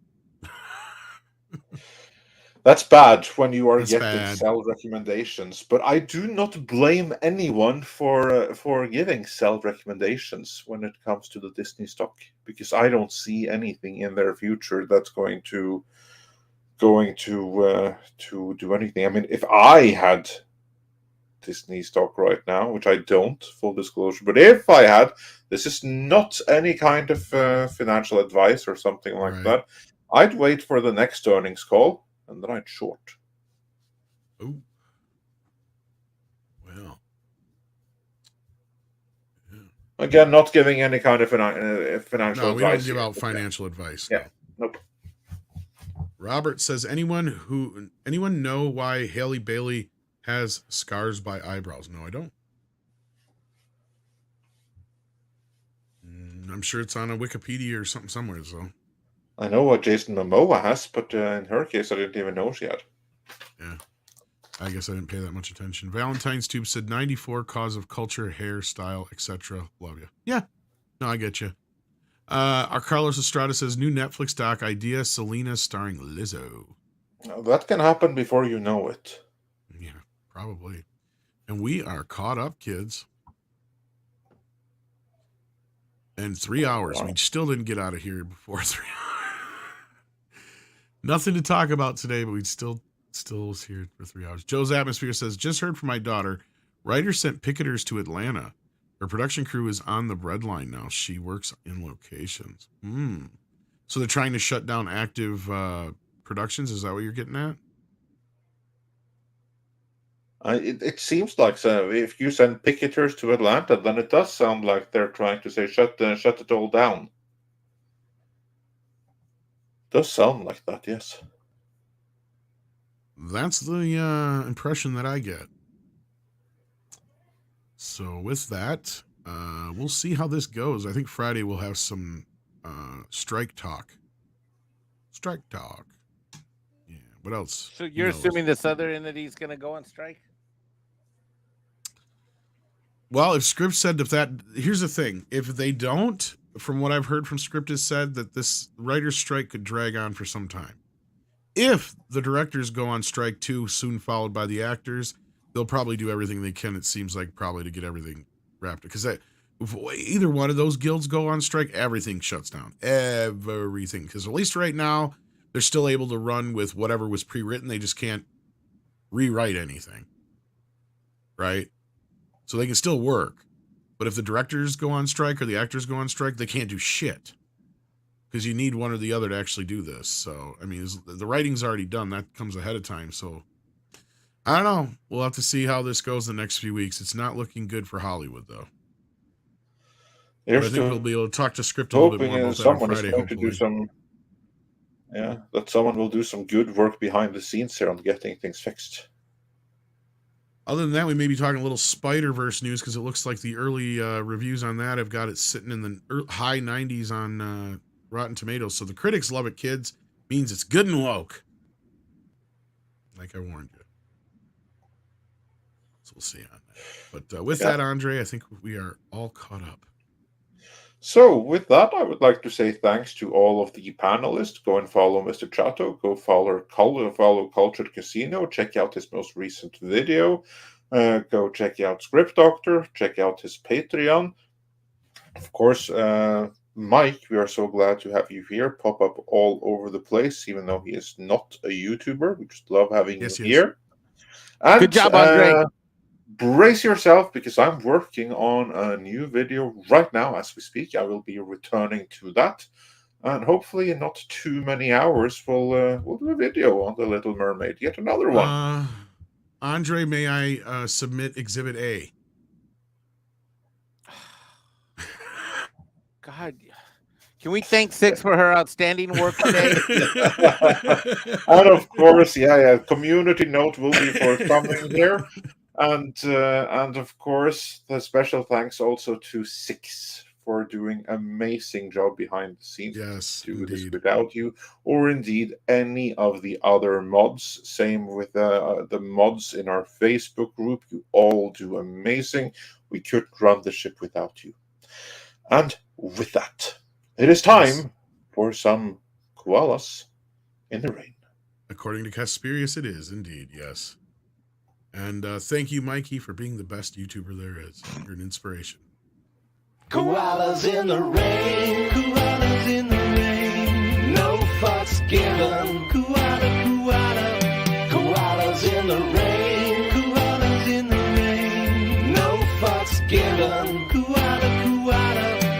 That's bad when you are That's getting bad. sell recommendations, but I do not blame anyone for giving sell recommendations when it comes to the Disney stock, because I don't see anything in their future that's going to do anything. I mean, if I had Disney stock right now, which I don't, full disclosure, but if I had, this is not any kind of financial advice or something like Right. that. I'd wait for the next earnings call and then I'd short. Oh. Well. Yeah. Again, not giving any kind of financial No, advice. we don't give here, out but financial advice. Yeah. No. Nope. Robert says, anyone know why Haley Bailey has scars by eyebrows? No, I don't. I'm sure it's on a Wikipedia or something somewhere. So I know what Jason Momoa has, but in her case, I didn't even know she had. yeah, I guess I didn't pay that much attention. Valentine's Tube said 94, cause of culture, hairstyle, etc. Love you. Yeah, no, I get you. Our Carlos Estrada says new Netflix doc idea: Selena starring Lizzo. Now, that can happen before you know it. Yeah, probably. And we are caught up, kids. And 3 hours. Wow. We still didn't get out of here before 3 hours. Nothing to talk about today, but we still was here for 3 hours. Joe's Atmosphere says, just heard from my daughter. Writer sent picketers to Atlanta. Her production crew is on the breadline now. She works in locations. So they're trying to shut down active productions. Is that what you're getting at? It seems like, so if you send picketers to Atlanta, then it does sound like they're trying to say shut it all down. Does sound like that, yes. That's the impression that I get. So with that, we'll see how this goes. I think Friday we'll have some strike talk. Strike talk. Yeah. What else? So you're assuming this other entity is going to go on strike? Well, if Script said here's the thing. If they don't, from what I've heard from Script, has said that this writer's strike could drag on for some time. If the directors go on strike too, soon followed by the actors, they'll probably do everything they can, it seems like, probably to get everything wrapped. Because if either one of those guilds go on strike, everything shuts down. Everything. Because at least right now, they're still able to run with whatever was pre-written. They just can't rewrite anything. Right? So they can still work. But if the directors go on strike or the actors go on strike, they can't do shit. Because you need one or the other to actually do this. So, I mean, the writing's already done. That comes ahead of time. So, I don't know. We'll have to see how this goes the next few weeks. It's not looking good for Hollywood, though. But I think we'll be able to talk to Script a little bit more about that on Friday, hopefully. That someone will do some good work behind the scenes here on getting things fixed. Other than that, we may be talking a little Spider-Verse news because it looks like the early reviews on that have got it sitting in the high 90s on Rotten Tomatoes. So the critics love it, kids. Means it's good and woke. Like I warned you. So we'll see on that. But with that, Andre, I think we are all caught up. So with that, I would like to say thanks to all of the panelists. Go and follow Mr. Chato. Go follow Cultured Casino. Check out his most recent video. Go check out Script Doctor. Check out his Patreon. Of course, Mike, we are so glad to have you here. Pop up all over the place, even though he is not a YouTuber. We just love having you here. And, good job, Andre. Brace yourself, because I'm working on a new video right now as we speak. I will be returning to that, and hopefully in not too many hours we'll do a video on the Little Mermaid, yet another one. Andre, may I submit Exhibit A? God, can we thank Six for her outstanding work today? And of course, community note will be forthcoming here. And of course, the special thanks also to Six for doing amazing job behind the scenes. Yes, Do this indeed. without you, or indeed any of the other mods. Same with the mods in our Facebook group. You all do amazing. We couldn't run the ship without you. And with that, it is time Yes. for some koalas in the rain. According to Casperius, it is indeed, yes. And thank you, Mikey, for being the best YouTuber there is. You're an inspiration. Koalas in the rain, koalas in the rain. No fucks given. Koalas in the rain.